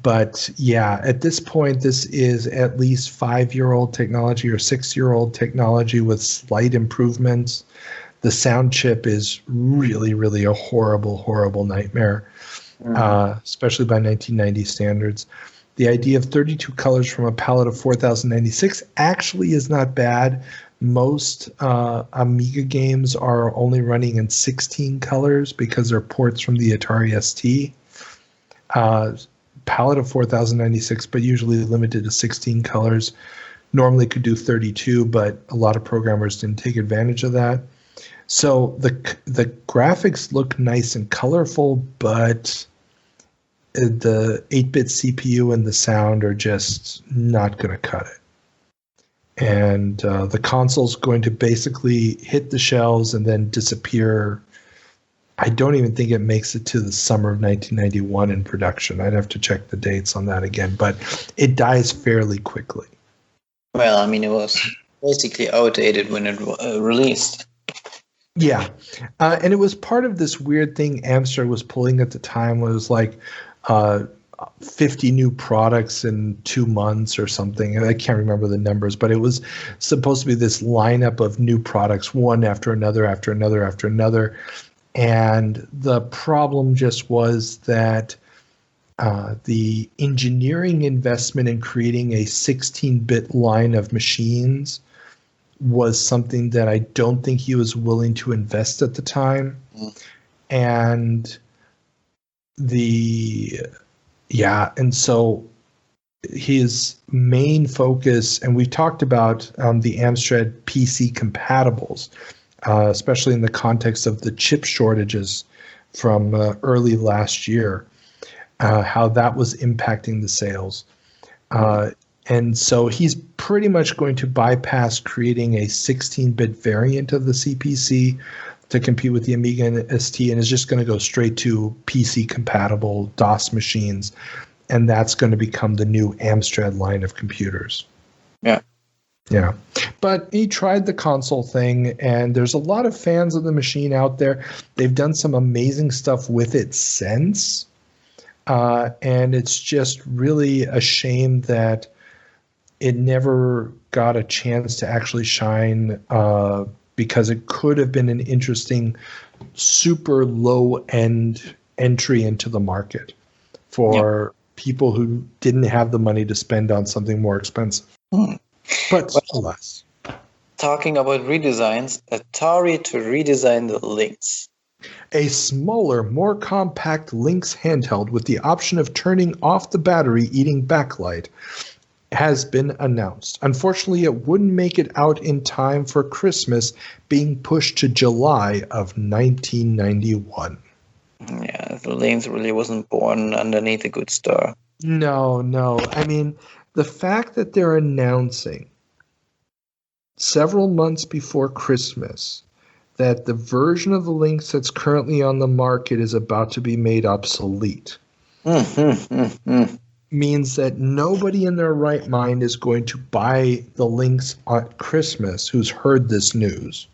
But yeah, at this point, this is at least 5-year-old technology or 6-year-old technology with slight improvements. The sound chip is really, really a horrible, horrible nightmare, especially by 1990 standards. The idea of 32 colors from a palette of 4096 actually is not bad. Most Amiga games are only running in 16 colors because they're ports from the Atari ST. Palette of 4096, but usually limited to 16 colors. Normally could do 32, but a lot of programmers didn't take advantage of that. So the graphics look nice and colorful, but the 8-bit CPU and the sound are just not going to cut it. And the console's going to basically hit the shelves and then disappear. I don't even think it makes it to the summer of 1991 in production. I'd have to check the dates on that again, but it dies fairly quickly. Well, I mean, it was basically outdated when it released. Yeah. And it was part of this weird thing Amstrad was pulling at the time. Was like 50 new products in 2 months or something. And I can't remember the numbers, but it was supposed to be this lineup of new products, one after another, after another, after another. And the problem just was that the engineering investment in creating a 16-bit line of machines was something that I don't think he was willing to invest at the time. And and so his main focus, and we've talked about the Amstrad PC compatibles, especially in the context of the chip shortages from early last year, how that was impacting the sales. And so he's pretty much going to bypass creating a 16-bit variant of the CPC to compete with the Amiga and ST, and is just going to go straight to PC-compatible DOS machines, and that's going to become the new Amstrad line of computers. Yeah. Yeah. But he tried the console thing, and there's a lot of fans of the machine out there. They've done some amazing stuff with it since, and it's just really a shame that it never got a chance to actually shine, because it could have been an interesting, super low-end entry into the market for people who didn't have the money to spend on something more expensive. But alas. Talking about redesigns, Atari to redesign the Lynx. A smaller, more compact Lynx handheld with the option of turning off the battery-eating backlight has been announced. Unfortunately, it wouldn't make it out in time for Christmas, being pushed to July of 1991. Yeah, the Lynx really wasn't born underneath a good star. No. I mean, the fact that they're announcing several months before Christmas that the version of the Lynx that's currently on the market is about to be made obsolete means that nobody in their right mind is going to buy the Lynx at Christmas who's heard this news.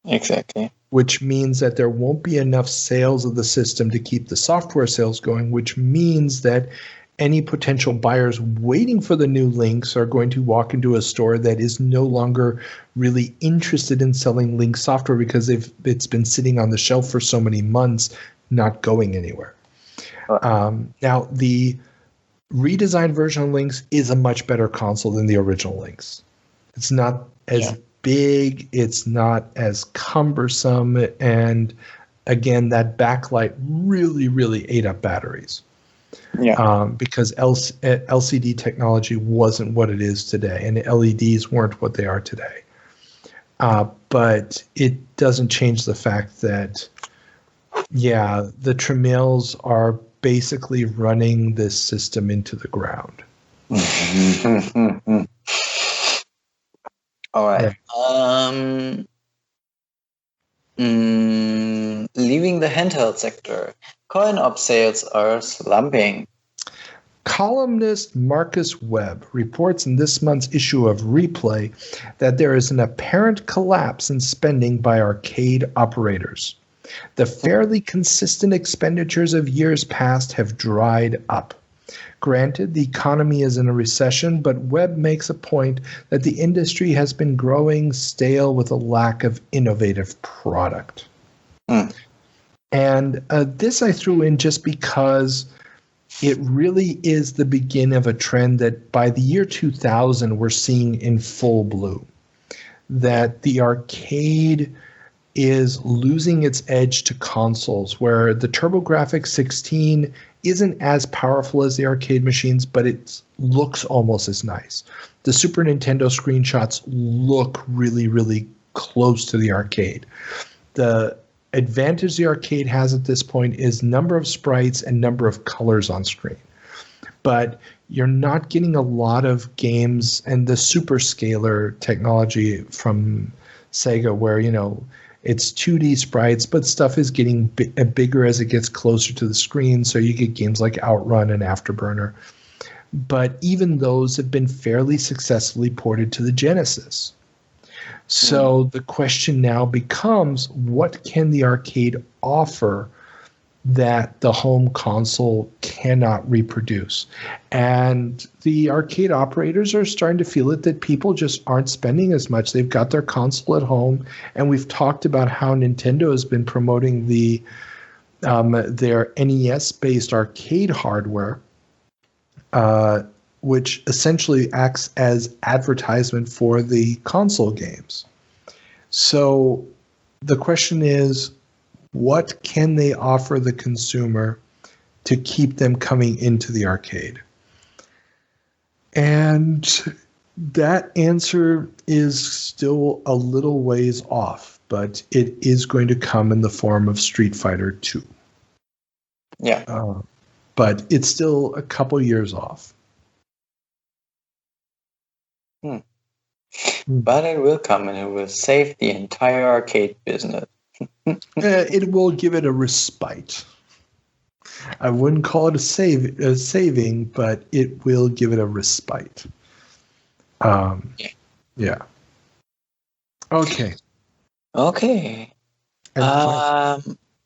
Exactly. Which means that there won't be enough sales of the system to keep the software sales going, which means that any potential buyers waiting for the new Lynx are going to walk into a store that is no longer really interested in selling Lynx software because it's been sitting on the shelf for so many months, not going anywhere. Now, the redesigned version of Lynx is a much better console than the original Lynx. It's not as big, it's not as cumbersome, and again, that backlight really ate up batteries. Because LCD technology wasn't what it is today, and LEDs weren't what they are today. But it doesn't change the fact that, the Tramiels are basically running this system into the ground. All right. Leaving the handheld sector, coin-op sales are slumping. Columnist Marcus Webb reports in this month's issue of Replay that there is an apparent collapse in spending by arcade operators. The fairly consistent expenditures of years past have dried up. Granted, the economy is in a recession, but Webb makes a point that the industry has been growing stale with a lack of innovative product. And this I threw in just because it really is the beginning of a trend that by the year 2000 we're seeing in full bloom. That the arcade is losing its edge to consoles, where the TurboGrafx 16 isn't as powerful as the arcade machines, but it looks almost as nice. The Super Nintendo screenshots look really, really close to the arcade. The advantage the arcade has at this point is number of sprites and number of colors on screen. But you're not getting a lot of games, and the super scaler technology from Sega where, it's 2D sprites, but stuff is getting bigger as it gets closer to the screen, so you get games like Outrun and Afterburner. But even those have been fairly successfully ported to the Genesis. So the question now becomes, what can the arcade offer that the home console cannot reproduce? And the arcade operators are starting to feel it, that people just aren't spending as much. They've got their console at home, and we've talked about how Nintendo has been promoting their NES-based arcade hardware, which essentially acts as advertisement for the console games. So the question is, what can they offer the consumer to keep them coming into the arcade? And that answer is still a little ways off, but it is going to come in the form of Street Fighter 2. Yeah. But it's still a couple years off. But it will come, and it will save the entire arcade business. It will give it a respite. I wouldn't call it a saving, but it will give it a respite. Yeah. Okay.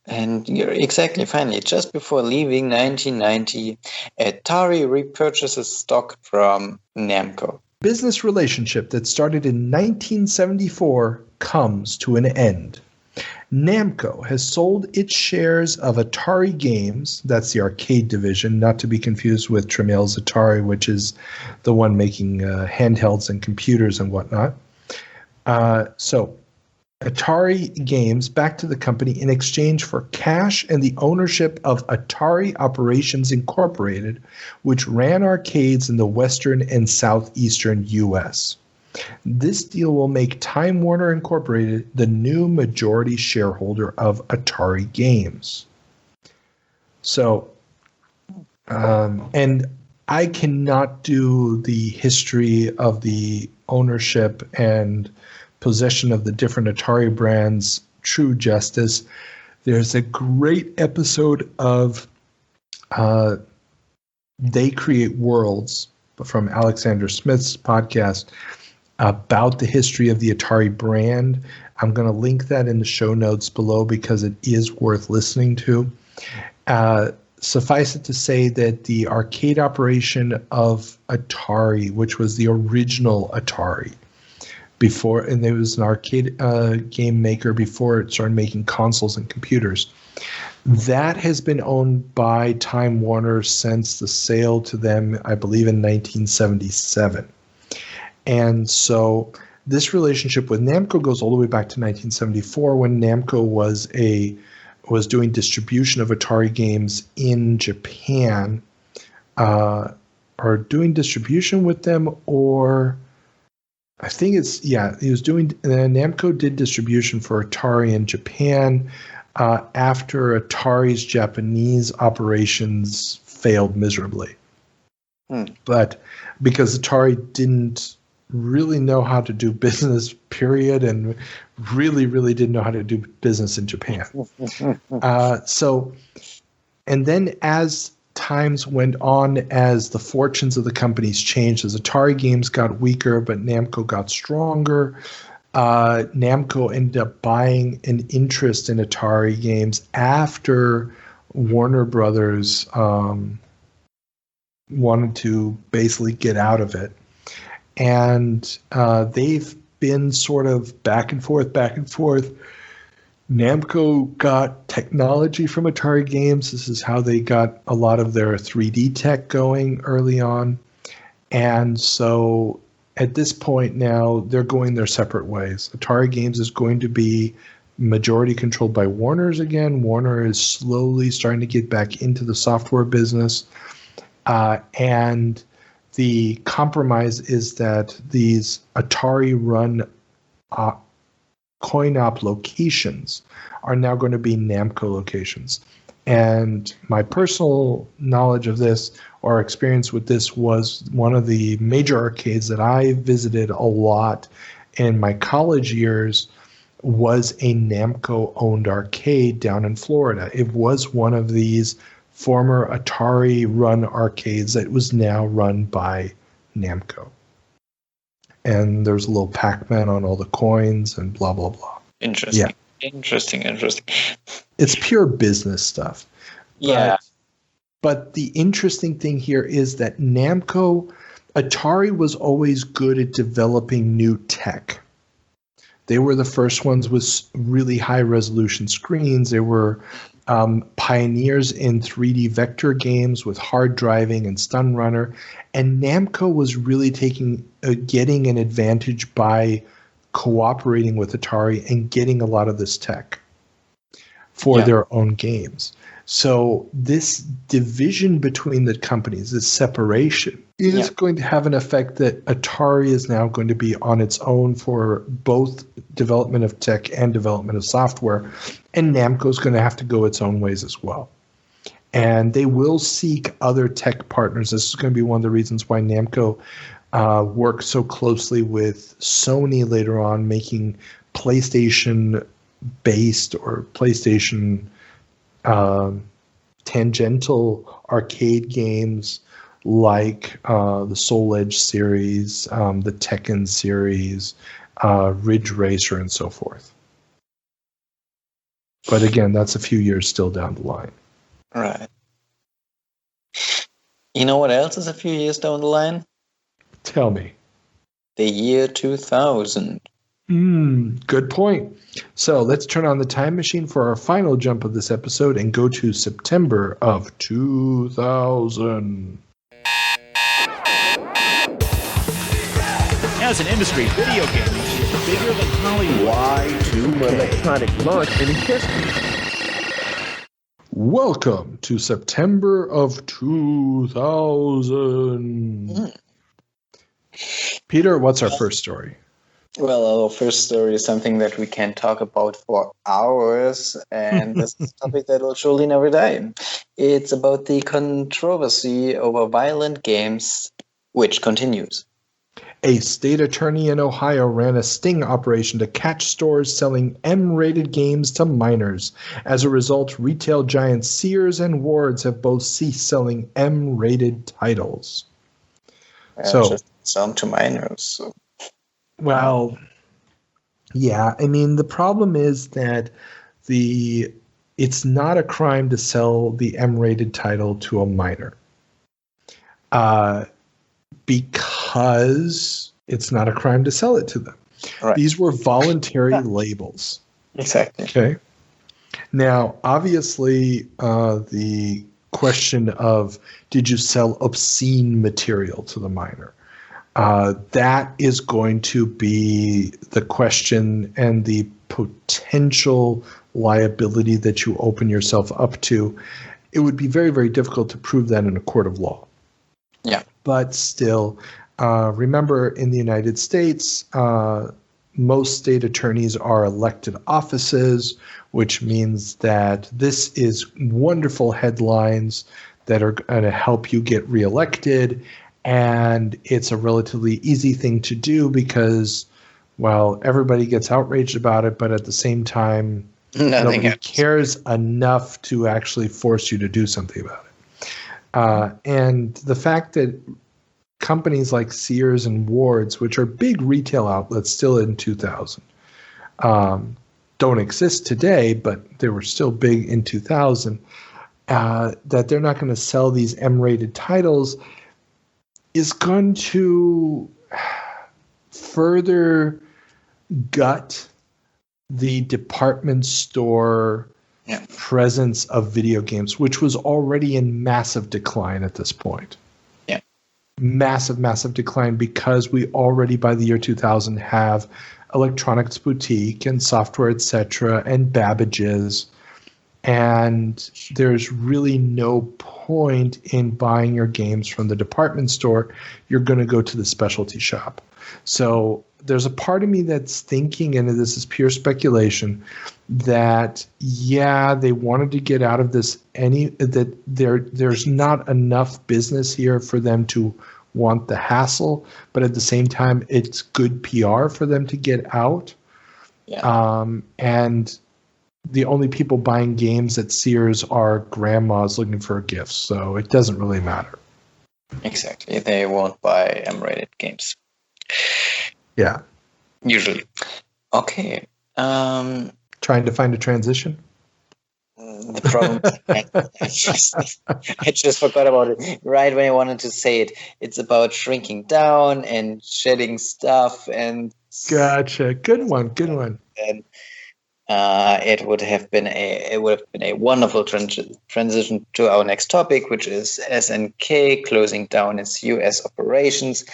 And you're exactly, finally, just before leaving 1990, Atari repurchases stock from Namco. Business relationship that started in 1974 comes to an end. Namco has sold its shares of Atari Games, that's the arcade division, not to be confused with Tremel's Atari, which is the one making handhelds and computers and whatnot. So Atari Games back to the company in exchange for cash and the ownership of Atari Operations Incorporated, which ran arcades in the western and southeastern U.S. This deal will make Time Warner Incorporated the new majority shareholder of Atari Games. So, and I cannot do the history of the ownership and possession of the different Atari brands true justice. There's a great episode of They Create Worlds from Alexander Smith's podcast about the history of the Atari brand. I'm going to link that in the show notes below because it is worth listening to. Suffice it to say that the arcade operation of Atari, which was the original Atari, before, and it was an arcade game maker before it started making consoles and computers. That has been owned by Time Warner since the sale to them, I believe, in 1977. And so this relationship with Namco goes all the way back to 1974 when Namco was doing distribution of Atari games in Japan, or doing distribution with them, or I think he was doing, Namco did distribution for Atari in Japan after Atari's Japanese operations failed miserably. But because Atari didn't really know how to do business, period, and really, really didn't know how to do business in Japan. And then as times went on, as the fortunes of the companies changed, as Atari Games got weaker, but Namco got stronger, Namco ended up buying an interest in Atari Games after Warner Brothers wanted to basically get out of it. And they've been sort of back and forth Namco got technology from Atari Games. This is how they got a lot of their 3D tech going early on. And so at this point now, they're going their separate ways. Atari Games is going to be majority controlled by Warner's again. Warner is slowly starting to get back into the software business. And the compromise is that these Atari-run coin-op locations are now going to be Namco locations. And my personal knowledge of this or experience with this was one of the major arcades that I visited a lot in my college years was a Namco-owned arcade down in Florida. It was one of these former Atari-run arcades that was now run by Namco. And there's a little Pac-Man on all the coins and blah, blah, blah. Interesting. Yeah. Interesting. It's pure business stuff. Yeah. But the interesting thing here is that Atari was always good at developing new tech. They were the first ones with really high resolution screens. They were pioneers in 3D vector games with hard driving and Stun Runner. And Namco was really getting an advantage by cooperating with Atari and getting a lot of this tech for their own games. So this division between the companies, this separation, is going to have an effect that Atari is now going to be on its own for both development of tech and development of software, and Namco is going to have to go its own ways as well. And they will seek other tech partners. This is going to be one of the reasons why Namco worked so closely with Sony later on, making PlayStation-based or PlayStation tangential arcade games like the Soul Edge series, the Tekken series, Ridge Racer, and so forth. But again, that's a few years still down the line. Right. You know what else is a few years down the line? Tell me. The year 2000. Good point. So let's turn on the time machine for our final jump of this episode and go to September of 2000. As an industry, video gaming is bigger than Hollywood. Y2K. Electronic launch in history. Welcome to September of 2000. Peter, what's our first story? Well, our first story is something that we can talk about for hours, and this is a topic that will surely never die. It's about the controversy over violent games, which continues. A state attorney in Ohio ran a sting operation to catch stores selling M-rated games to minors. As a result, retail giants Sears and Ward's have both ceased selling M-rated titles. Just sell to minors. So. Well, yeah. I mean, the problem is that it's not a crime to sell the M-rated title to a minor. Because it's not a crime to sell it to them. Right. These were voluntary labels. Exactly. Okay. Now, obviously, the question of did you sell obscene material to the minor? That is going to be the question and the potential liability that you open yourself up to. It would be very, very difficult to prove that in a court of law. Yeah. But still, remember in the United States, most state attorneys are elected offices, which means that this is wonderful headlines that are going to help you get reelected. And it's a relatively easy thing to do because, well, everybody gets outraged about it, but at the same time, nobody cares enough to actually force you to do something about it. And the fact that companies like Sears and Ward's, which are big retail outlets still in 2000, don't exist today, but they were still big in 2000, that they're not going to sell these M-rated titles is going to further gut the department store presence of video games, which was already in massive decline at this point. Yeah. Massive decline, because we already by the year 2000 have Electronics Boutique and Software Etc. and Babbage's, and there's really no point in buying your games from the department store. You're going to go to the specialty shop. So there's a part of me that's thinking, and this is pure speculation, that they wanted to get out of this, that there's not enough business here for them to want the hassle, but at the same time it's good PR for them to get out. And the only people buying games at Sears are grandmas looking for gifts, so it doesn't really matter. Exactly. They won't buy M-rated games. Yeah. Usually. Okay. Trying to find a transition? The problem I just forgot about it right when I wanted to say it. It's about shrinking down and shedding stuff and Gotcha. Good one. And it would have been a wonderful transition to our next topic, which is SNK closing down its US operations.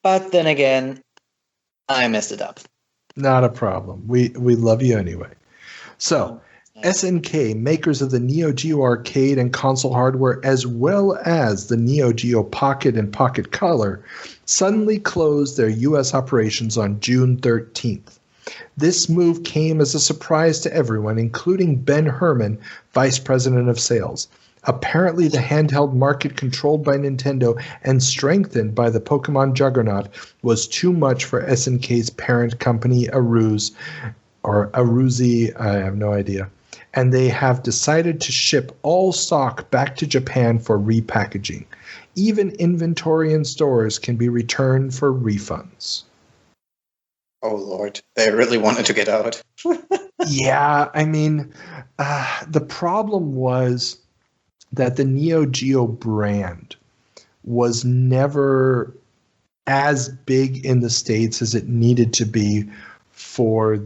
But then again, I messed it up. Not a problem. We love you anyway. So, SNK, makers of the Neo Geo arcade and console hardware, as well as the Neo Geo Pocket and Pocket Color, suddenly closed their U.S. operations on June 13th. This move came as a surprise to everyone, including Ben Herman, vice president of sales. Apparently, the handheld market controlled by Nintendo and strengthened by the Pokemon juggernaut was too much for SNK's parent company, Aruzi, I have no idea. And they have decided to ship all stock back to Japan for repackaging. Even inventory in stores can be returned for refunds. Oh, Lord. They really wanted to get out. Yeah, I mean, the problem was that the Neo Geo brand was never as big in the States as it needed to be for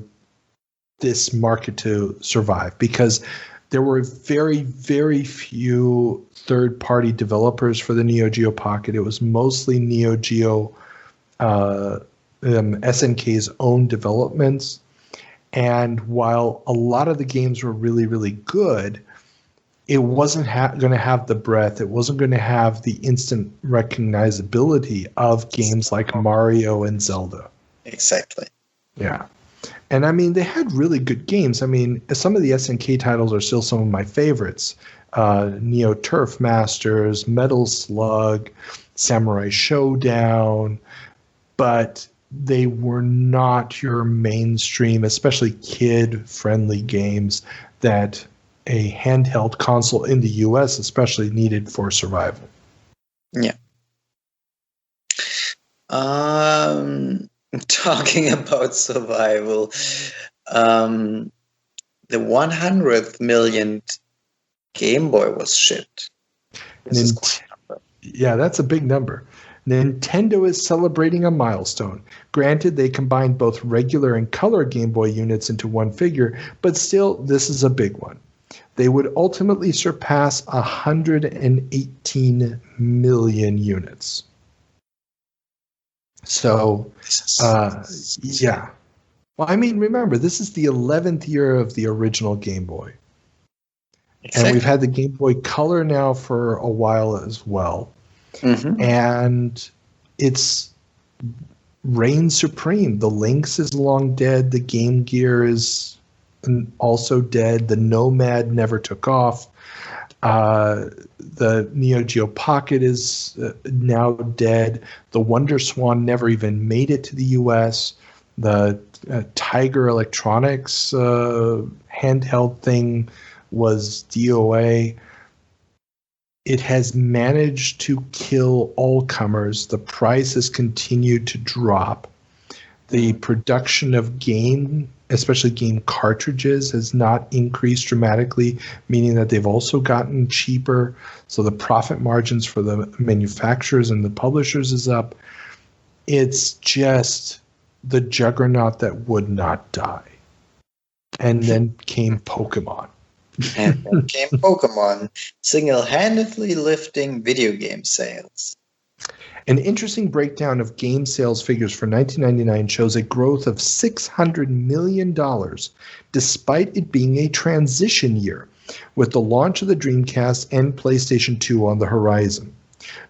this market to survive, because there were very, very few third-party developers for the Neo Geo Pocket. It was mostly Neo Geo SNK's own developments. And while a lot of the games were really, really good, it wasn't going to have the breadth. It wasn't going to have the instant recognizability of games like Mario and Zelda. Exactly. Yeah. And I mean, they had really good games. I mean, some of the SNK titles are still some of my favorites. Neo Turf Masters, Metal Slug, Samurai Showdown. But they were not your mainstream, especially kid-friendly games that a handheld console in the US especially needed for survival. Yeah. Talking about survival, the 100th millionth Game Boy was shipped. Yeah, that's a big number. Nintendo is celebrating a milestone. Granted, they combined both regular and color Game Boy units into one figure, but still, this is a big one. They would ultimately surpass 118 million units. So, yeah. Well, I mean, remember, this is the 11th year of the original Game Boy. Exactly. And we've had the Game Boy Color now for a while as well. Mm-hmm. And it's reigned supreme. The Lynx is long dead. The Game Gear is also dead. The Nomad never took off. The Neo Geo Pocket is now dead. The Wonder Swan never even made it to the U.S. The Tiger Electronics handheld thing was DOA. It has managed to kill all comers. The price has continued to drop. The production of game, especially game cartridges, has not increased dramatically, meaning that they've also gotten cheaper. So the profit margins for the manufacturers and the publishers is up. It's just the juggernaut that would not die. And then came Pokemon. And then came Pokemon, single-handedly lifting video game sales. An interesting breakdown of game sales figures for 1999 shows a growth of $600 million, despite it being a transition year, with the launch of the Dreamcast and PlayStation 2 on the horizon.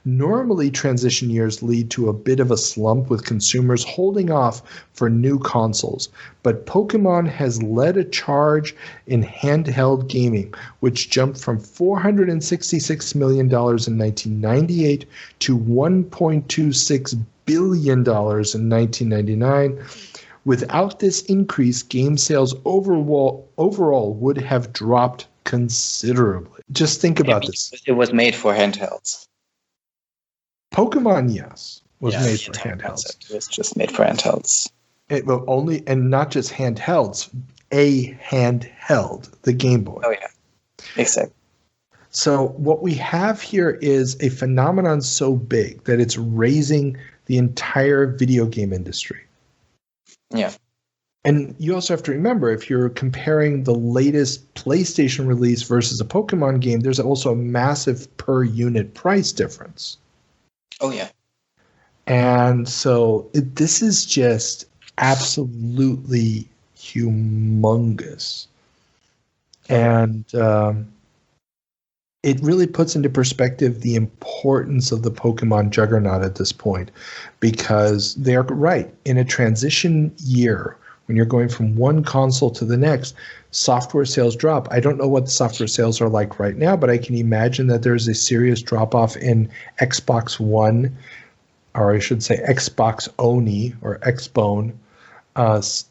Normally, transition years lead to a bit of a slump with consumers holding off for new consoles, but Pokemon has led a charge in handheld gaming, which jumped from $466 million in 1998 to $1.26 billion in 1999. Without this increase, game sales overall would have dropped considerably. Just think about this. It was made for handhelds. Pokemon, yes, was made for handhelds. It was just made for handhelds. It will only, and not just handhelds, a handheld, the Game Boy. Oh yeah, exactly. So what we have here is a phenomenon so big that it's raising the entire video game industry. Yeah. And you also have to remember, if you're comparing the latest PlayStation release versus a Pokemon game, there's also a massive per unit price difference. Oh, yeah. And so this is just absolutely humongous. And it really puts into perspective the importance of the Pokemon juggernaut at this point, because they're right. In a transition year, when you're going from one console to the next, software sales drop. I don't know what the software sales are like right now, but I can imagine that there's a serious drop-off in Xbox One, or I should say Xbox Oni or Xbone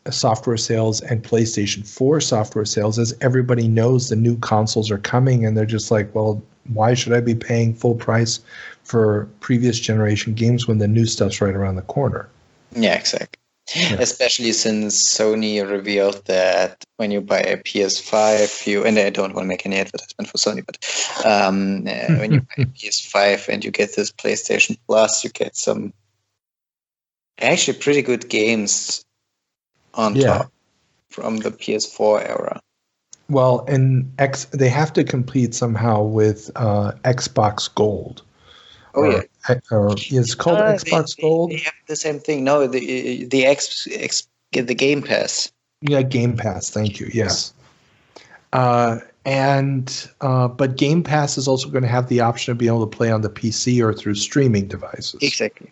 software sales and PlayStation 4 software sales, as everybody knows the new consoles are coming, and they're just like, well, why should I be paying full price for previous generation games when the new stuff's right around the corner? Yeah, exactly. Yeah. Especially since Sony revealed that when you buy a PS5, and I don't want to make any advertisement for Sony, but when you buy a PS5 and you get this PlayStation Plus, you get some actually pretty good games on top from the PS4 era. Well, and they have to compete somehow with Xbox Gold. Oh, yeah. Or it's called Xbox Gold. They have the same thing. No, the Game Pass. Yeah, Game Pass. Thank you. Yes. But Game Pass is also going to have the option of being able to play on the PC or through streaming devices. Exactly.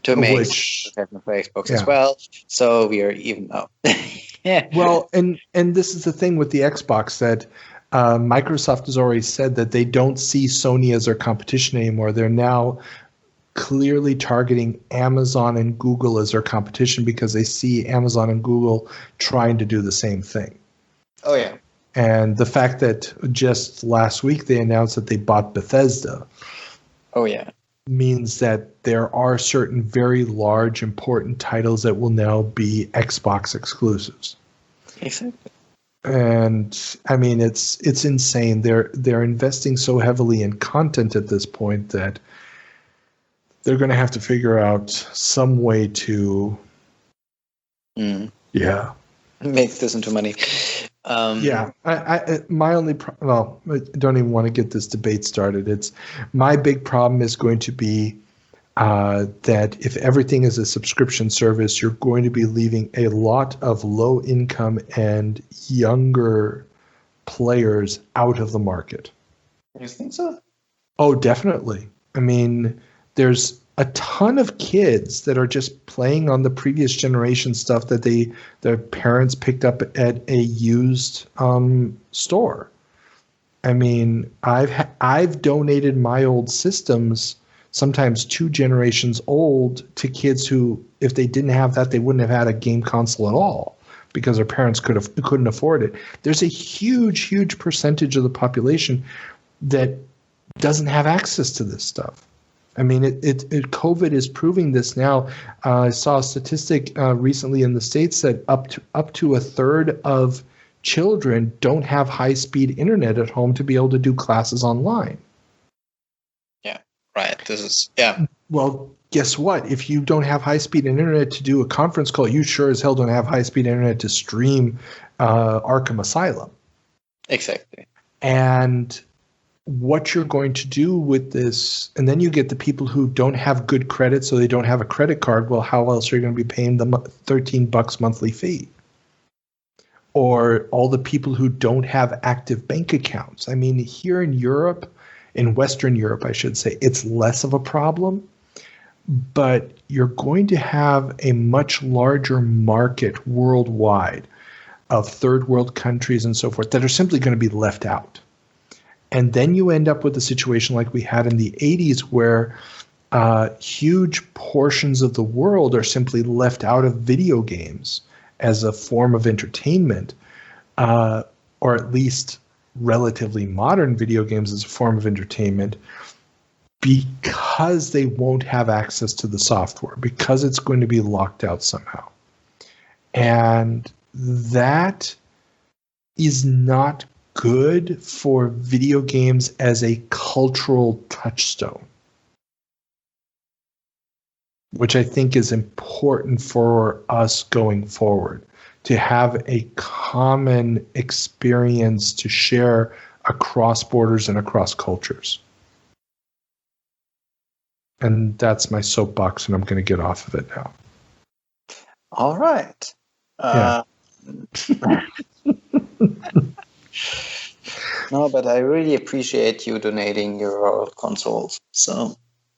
To make for Xbox as well. So we are even now. Yeah. Well, and this is the thing with the Xbox, that Microsoft has already said that they don't see Sony as their competition anymore. They're now clearly targeting Amazon and Google as their competition, because they see Amazon and Google trying to do the same thing. Oh, yeah. And the fact that just last week they announced that they bought Bethesda. Oh, yeah. Means that there are certain very large, important titles that will now be Xbox exclusives. Exactly. And I mean, it's insane. They're investing so heavily in content at this point that they're going to have to figure out some way to, make this into money. My only I don't even want to get this debate started. My big problem is going to be that if everything is a subscription service, you're going to be leaving a lot of low income and younger players out of the market. You think so? Oh, definitely. I mean, there's a ton of kids that are just playing on the previous generation stuff that their parents picked up at a used store. I mean, I've donated my old systems, sometimes 2 generations old, to kids who, if they didn't have that, they wouldn't have had a game console at all, because their parents couldn't afford it. There's a huge percentage of the population that doesn't have access to this stuff. I mean, COVID is proving this now. I saw a statistic recently in the States that up to a third of children don't have high-speed internet at home to be able to do classes online. Yeah. Right. This is, yeah. Well, guess what? If you don't have high-speed internet to do a conference call, you sure as hell don't have high-speed internet to stream Arkham Asylum. Exactly. And what you're going to do with this, and then you get the people who don't have good credit, so they don't have a credit card. Well, how else are you going to be paying them $13 monthly fee? Or all the people who don't have active bank accounts. I mean, here in Europe, in Western Europe, I should say, it's less of a problem, but you're going to have a much larger market worldwide of third world countries and so forth that are simply going to be left out. And then you end up with a situation like we had in the 80s where huge portions of the world are simply left out of video games as a form of entertainment, or at least relatively modern video games as a form of entertainment, because they won't have access to the software, because it's going to be locked out somehow. And that is not good for video games as a cultural touchstone, which I think is important for us going forward, to have a common experience to share across borders and across cultures. And that's my soapbox, and I'm going to get off of it now. All right. Yeah. No, but I really appreciate you donating your consoles. So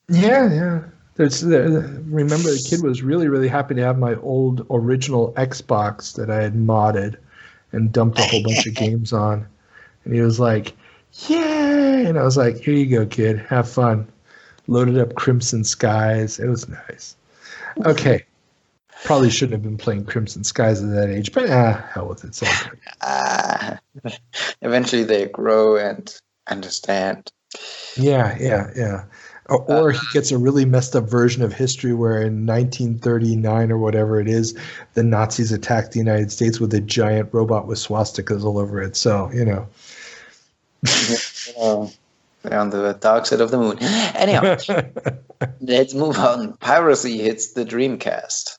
Yeah. Remember, the kid was really, really happy to have my old original Xbox that I had modded and dumped a whole bunch of games on. And he was like, yay! And I was like, here you go, kid. Have fun. Loaded up Crimson Skies. It was nice. Okay. Probably shouldn't have been playing Crimson Skies at that age, but hell with it. Eventually they grow and understand. Yeah. Or he gets a really messed up version of history where in 1939 or whatever it is, the Nazis attacked the United States with a giant robot with swastikas all over it. So, They're on the dark side of the moon. Anyhow, let's move on. Piracy hits the Dreamcast.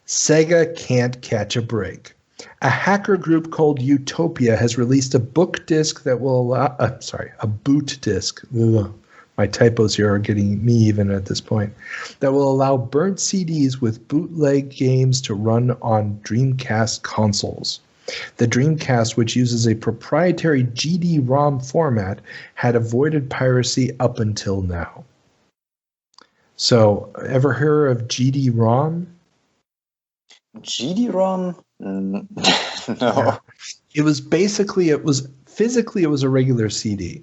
Sega can't catch a break. A hacker group called Utopia has released a book disc that will allow, a boot disc. Ugh. My typos here are getting me even at this point. That will allow burnt CDs with bootleg games to run on Dreamcast consoles. The Dreamcast, which uses a proprietary GD-ROM format, had avoided piracy up until now. So, ever heard of GD-ROM? GD-ROM? No. Yeah. It was physically a regular CD.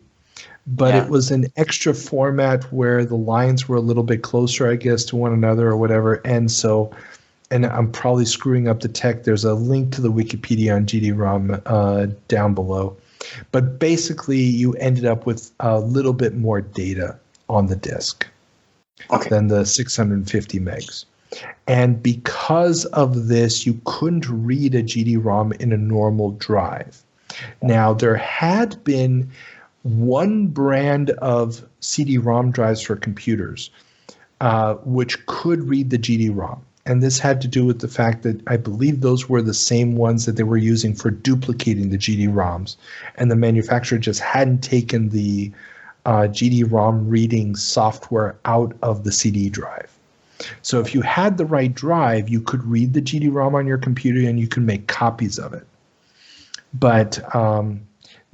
But it was an extra format where the lines were a little bit closer, I guess, to one another or whatever. And I'm probably screwing up the tech. There's a link to the Wikipedia on GD-ROM down below. But basically, you ended up with a little bit more data on the disk than the 650 megs. And because of this, you couldn't read a GD-ROM in a normal drive. Now, there had been one brand of CD-ROM drives for computers, which could read the GD-ROM. And this had to do with the fact that I believe those were the same ones that they were using for duplicating the GD-ROMs. And the manufacturer just hadn't taken the GD-ROM reading software out of the CD drive. So if you had the right drive, you could read the GD-ROM on your computer and you could make copies of it. But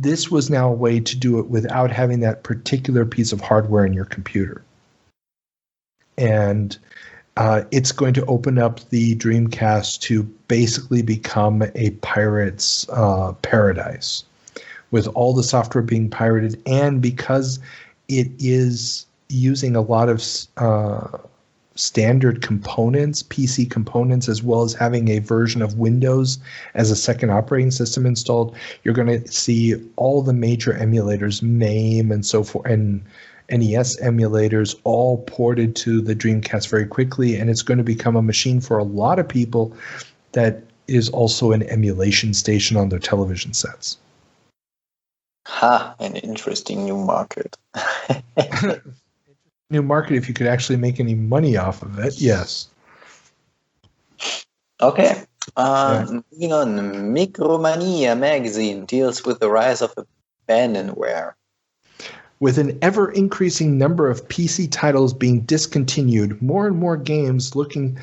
this was now a way to do it without having that particular piece of hardware in your computer. And it's going to open up the Dreamcast to basically become a pirate's paradise, with all the software being pirated. And because it is using a lot of standard components, PC components, as well as having a version of Windows as a second operating system installed, you're going to see all the major emulators, MAME and so forth, and NES emulators all ported to the Dreamcast very quickly, and it's going to become a machine for a lot of people that is also an emulation station on their television sets. An interesting new market. New market if you could actually make any money off of it. Yes. Okay. Moving on. Micromania magazine deals with the rise of abandonware. With an ever-increasing number of PC titles being discontinued, more and more gamers looking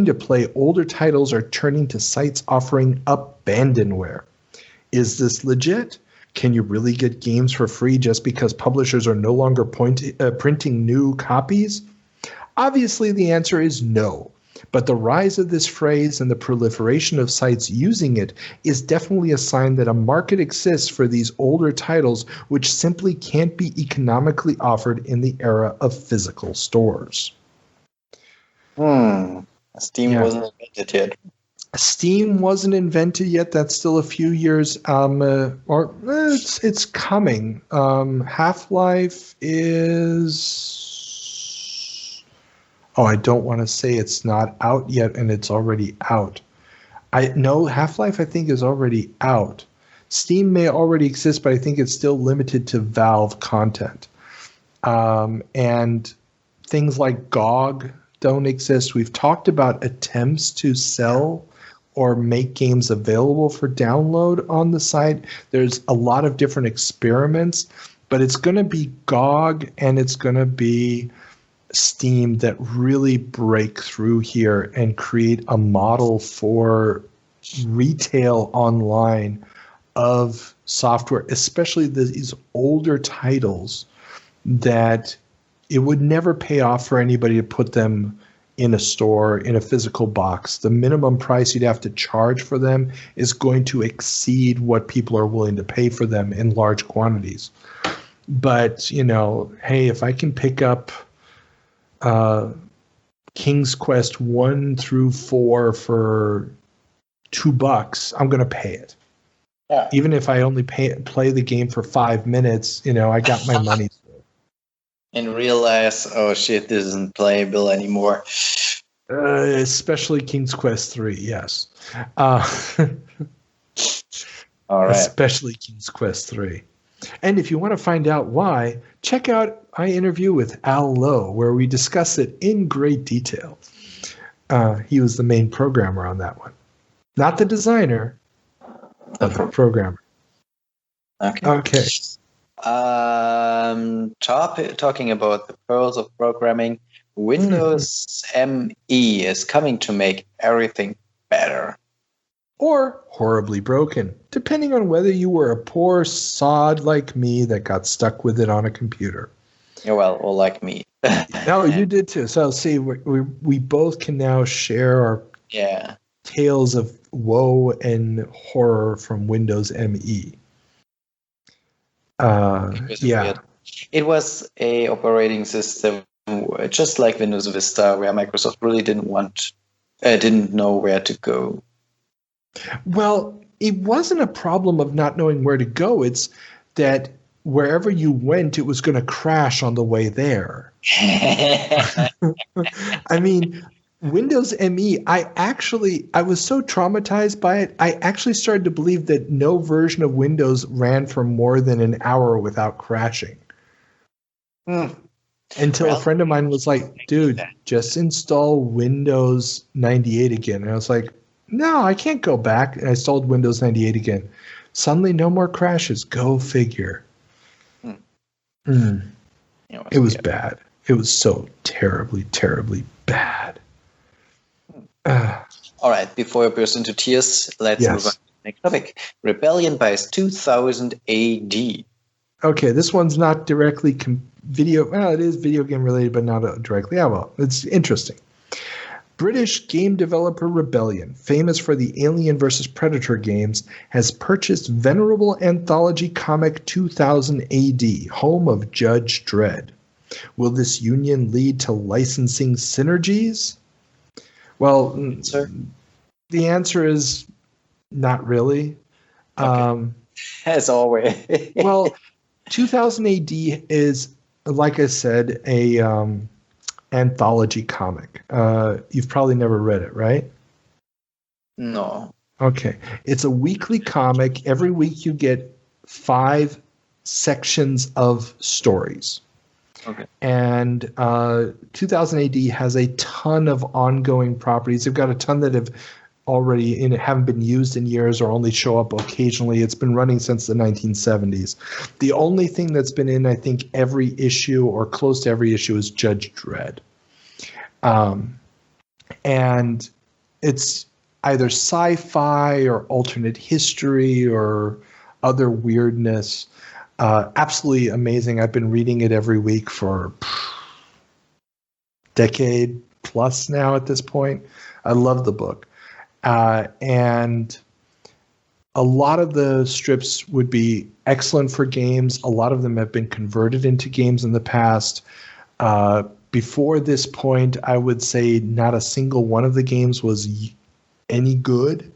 to play older titles are turning to sites offering abandonware. Is this legit? Can you really get games for free just because publishers are no longer printing new copies? Obviously, the answer is no. But the rise of this phrase and the proliferation of sites using it is definitely a sign that a market exists for these older titles which simply can't be economically offered in the era of physical stores. Steam wasn't invented yet. Steam wasn't invented yet. That's still a few years, it's coming. Half-Life is... Oh, I don't want to say it's not out yet, and it's already out. Half-Life, I think, is already out. Steam may already exist, but I think it's still limited to Valve content. And things like GOG don't exist. We've talked about attempts to sell or make games available for download on the site. There's a lot of different experiments, but it's going to be GOG and it's going to be Steam that really break through here and create a model for retail online of software, especially these older titles that it would never pay off for anybody to put them in a store, in a physical box. The minimum price you'd have to charge for them is going to exceed what people are willing to pay for them in large quantities. But, hey, if I can pick up King's Quest 1 through 4 for $2, I'm going to pay it. Yeah. Even if I only play the game for 5 minutes, I got my money. And realize, oh shit, this isn't playable anymore. Especially King's Quest 3, yes. All right. Especially King's Quest 3. And if you want to find out why, check out my interview with Al Lowe, where we discuss it in great detail. He was the main programmer on that one. Not the designer, but the programmer. Okay. Talking about the pearls of programming, Windows ME is coming to make everything better. Or horribly broken, depending on whether you were a poor sod like me that got stuck with it on a computer. Yeah, well, or like me. No, you did too. So see, we both can now share our tales of woe and horror from Windows ME. It was a operating system just like Windows Vista, where Microsoft really didn't know where to go. Well, it wasn't a problem of not knowing where to go. It's that wherever you went, it was going to crash on the way there. I mean, Windows ME, I was so traumatized by it, I actually started to believe that no version of Windows ran for more than an hour without crashing. Until a friend of mine was like, dude, just install Windows 98 again. And I was like, no, I can't go back. And I installed Windows 98 again. Suddenly, no more crashes. Go figure. It was bad. It was so terribly, terribly bad. All right, before I burst into tears, let's move on to the next topic. Rebellion buys 2000 AD. Okay, this one's not directly video. Well, it is video game related, but not directly. Yeah, well, it's interesting. British game developer Rebellion, famous for the Alien vs. Predator games, has purchased venerable anthology comic 2000 AD, home of Judge Dredd. Will this union lead to licensing synergies? Well, the answer is not really. Okay. As always. Well, 2000 AD is, like I said, a anthology comic. You've probably never read it, right? No. Okay. It's a weekly comic. Every week you get 5 sections of stories. Okay. And 2000 AD has a ton of ongoing properties. They've got a ton that have haven't been used in years or only show up occasionally. It's been running since the 1970s. The only thing that's been in, I think, every issue or close to every issue is Judge Dredd. And it's either sci-fi or alternate history or other weirdness. Absolutely amazing. I've been reading it every week for decade plus now at this point. I love the book. And a lot of the strips would be excellent for games. A lot of them have been converted into games in the past. Before this point, I would say not a single one of the games was any good.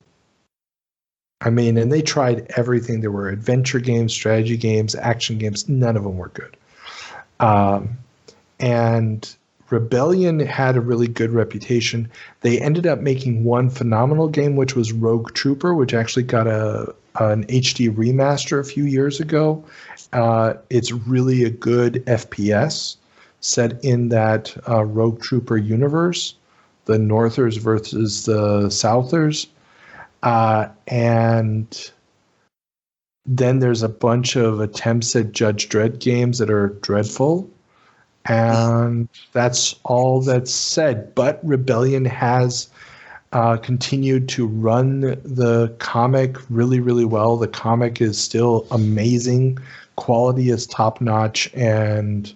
I mean, and they tried everything. There were adventure games, strategy games, action games. None of them were good. And Rebellion had a really good reputation. They ended up making one phenomenal game, which was Rogue Trooper, which actually got an HD remaster a few years ago. It's really a good FPS set in that Rogue Trooper universe, the Northers versus the Southers. And then there's a bunch of attempts at Judge Dredd games that are dreadful. And that's all that's said. But Rebellion has continued to run the comic really, really well. The comic is still amazing. Quality is top notch. And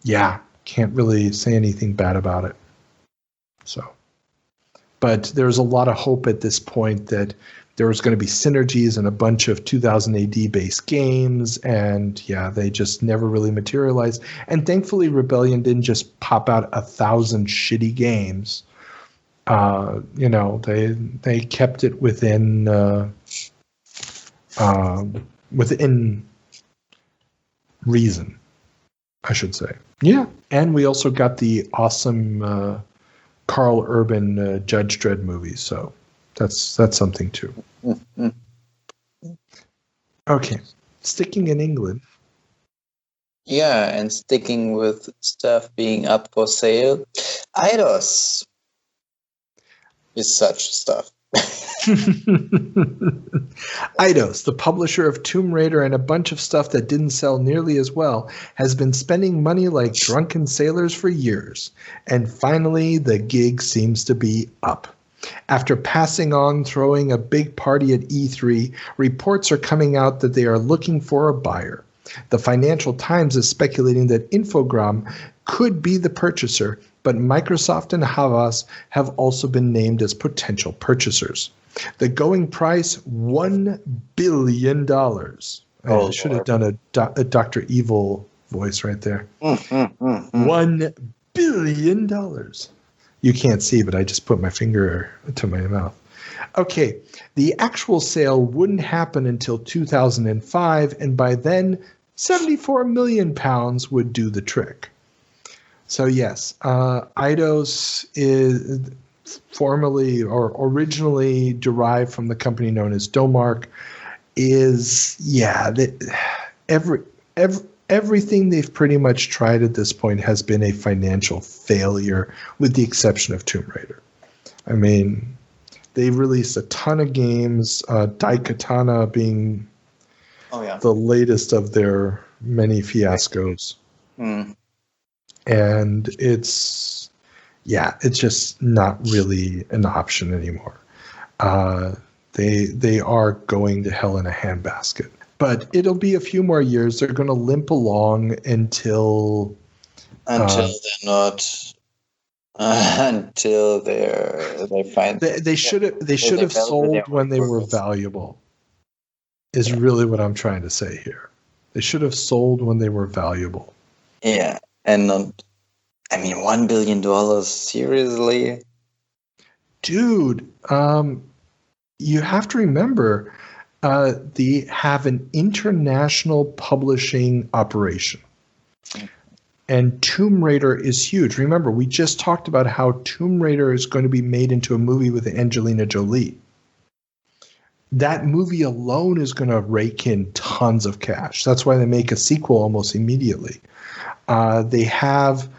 yeah, can't really say anything bad about it. So, but there's a lot of hope at this point that there was going to be synergies and a bunch of 2000 AD based games, and yeah, they just never really materialized. And thankfully, Rebellion didn't just pop out 1,000 shitty games. They kept it within reason, I should say. Yeah, and we also got the awesome Carl Urban Judge Dredd movie, so that's something too. Okay, sticking in England. Yeah, and sticking with stuff being up for sale, Eidos is such stuff. Eidos, the publisher of Tomb Raider and a bunch of stuff that didn't sell nearly as well, has been spending money like drunken sailors for years. And finally, the gig seems to be up. After passing on throwing a big party at E3, reports are coming out that they are looking for a buyer. The Financial Times is speculating that Infogrames could be the purchaser, but Microsoft and Havas have also been named as potential purchasers. The going price, $1 billion. I should have done a Dr. Evil voice right there. $1 billion. You can't see, but I just put my finger to my mouth. Okay, the actual sale wouldn't happen until 2005, and by then, £74 million would do the trick. So yes, Eidos is formerly or originally derived from the company known as Domark. Everything they've pretty much tried at this point has been a financial failure, with the exception of Tomb Raider. I mean, they released a ton of games, Daikatana being the latest of their many fiascos. And it's just not really an option anymore. They are going to hell in a handbasket. But it'll be a few more years. They're going to limp along until they find they should have sold when they were valuable. Is really what I'm trying to say here. They should have sold when they were valuable. Yeah, and $1 billion, seriously, dude. You have to remember. They have an international publishing operation. And Tomb Raider is huge. Remember, we just talked about how Tomb Raider is going to be made into a movie with Angelina Jolie. That movie alone is going to rake in tons of cash. That's why they make a sequel almost immediately. They have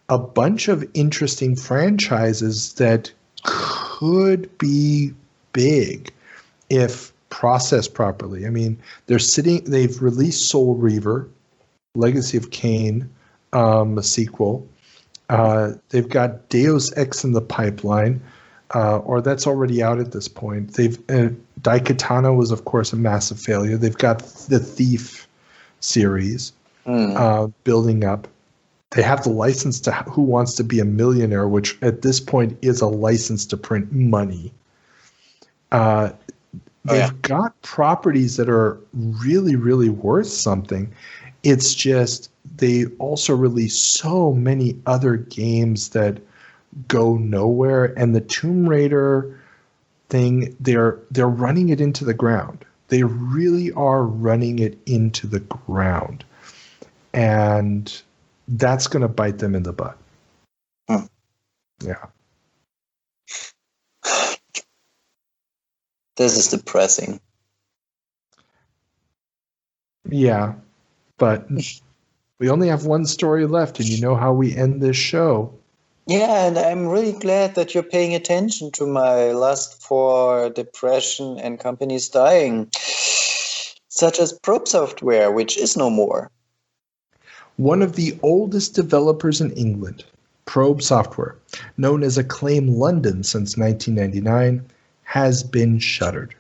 a bunch of interesting franchises that could be big if processed properly. I mean, they've released Soul Reaver, Legacy of Kain, a sequel. They've got Deus Ex in the pipeline, or that's already out at this point. Daikatana was, of course, a massive failure. They've got the Thief series building up. They have the license to Who Wants to Be a Millionaire, which at this point is a license to print money. They've got properties that are really, really worth something. It's just they also release so many other games that go nowhere, and the Tomb Raider thing, they're running it into the ground. They really are running it into the ground, and that's going to bite them in the butt. Yeah. This is depressing. Yeah, but we only have one story left, and you know how we end this show. Yeah, and I'm really glad that you're paying attention to my lust for depression and companies dying, such as Probe Software, which is no more. One of the oldest developers in England, Probe Software, known as Acclaim London since 1999, has been shuttered.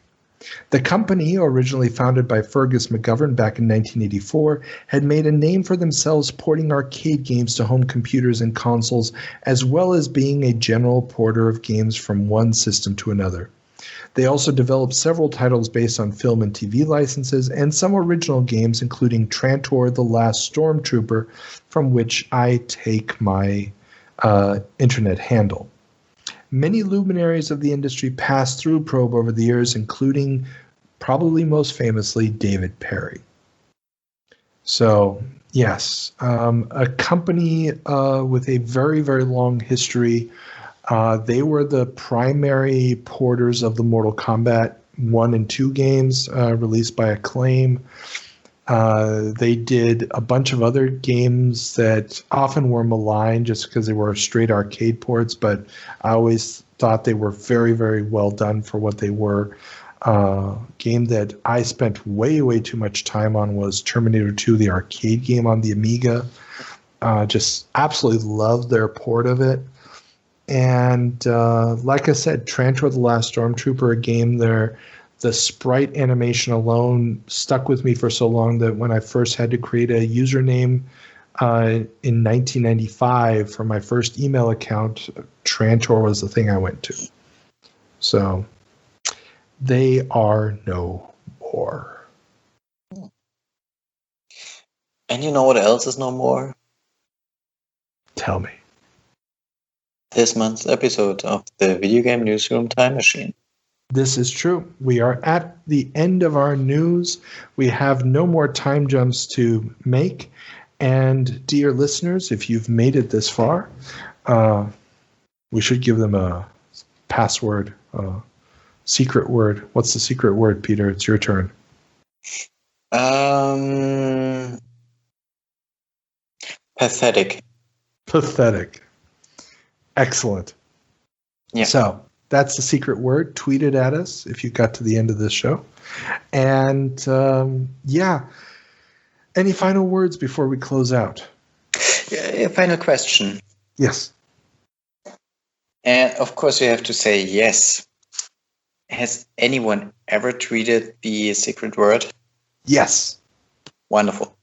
The company, originally founded by Fergus McGovern back in 1984, had made a name for themselves porting arcade games to home computers and consoles, as well as being a general porter of games from one system to another. They also developed several titles based on film and TV licenses, and some original games, including Trantor: The Last Stormtrooper, from which I take my internet handle. Many luminaries of the industry passed through Probe over the years, including, probably most famously, David Perry. So, yes, a company with a very, very long history. They were the primary porters of the Mortal Kombat 1 and 2 games released by Acclaim. They did a bunch of other games that often were maligned just because they were straight arcade ports, but I always thought they were very, very well done for what they were. Game that I spent way, way too much time on was Terminator 2, the arcade game on the Amiga. Just absolutely loved their port of it. And like I said, Trantor: The Last Stormtrooper, a game there. The sprite animation alone stuck with me for so long that when I first had to create a username in 1995 for my first email account, Trantor was the thing I went to. So they are no more. And you know what else is no more? Tell me. This month's episode of the Video Game Newsroom Time Machine. This is true. We are at the end of our news. We have no more time jumps to make. And dear listeners, if you've made it this far, we should give them a password, secret word. What's the secret word, Peter? It's your turn. Pathetic. Pathetic. Excellent. Yeah. So that's the secret word. Tweet it at us if you got to the end of this show. And yeah, any final words before we close out? A final question. Yes. And of course, you have to say yes. Has anyone ever tweeted the secret word? Yes. Wonderful.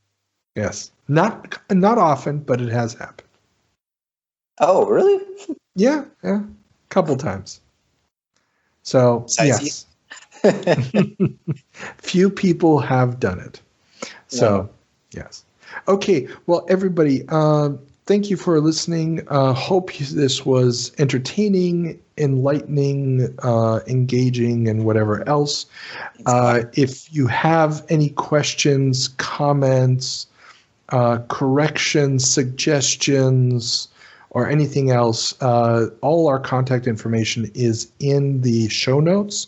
Yes. Not often, but it has happened. Oh, really? Yeah. Couple times. So, yes. Few people have done it. So, yes. Okay. Well, everybody, thank you for listening. Hope this was entertaining, enlightening, engaging, and whatever else. If you have any questions, comments, corrections, suggestions, or anything else, all our contact information is in the show notes.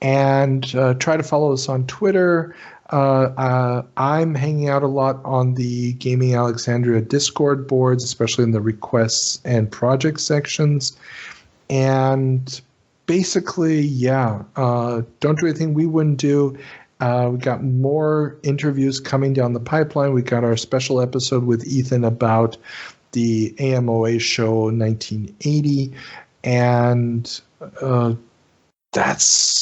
And try to follow us on Twitter. I'm hanging out a lot on the Gaming Alexandria Discord boards, especially in the requests and project sections. And basically, don't do anything we wouldn't do. We got more interviews coming down the pipeline. We got our special episode with Ethan about the AMOA show 1980. And that's,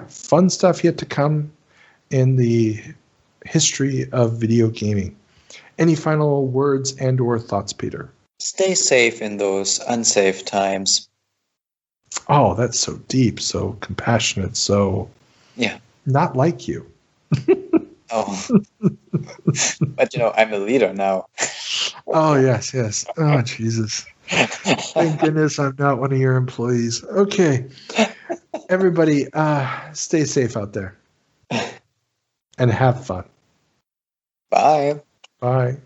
fun stuff yet to come in the history of video gaming. Any final words and or thoughts, Peter? Stay safe in those unsafe times. Oh, that's so deep, so compassionate, so not like you. Oh, but I'm a leader now. Oh, yes. Oh, Jesus. Thank goodness I'm not one of your employees. Okay. Everybody, stay safe out there. And have fun. Bye. Bye.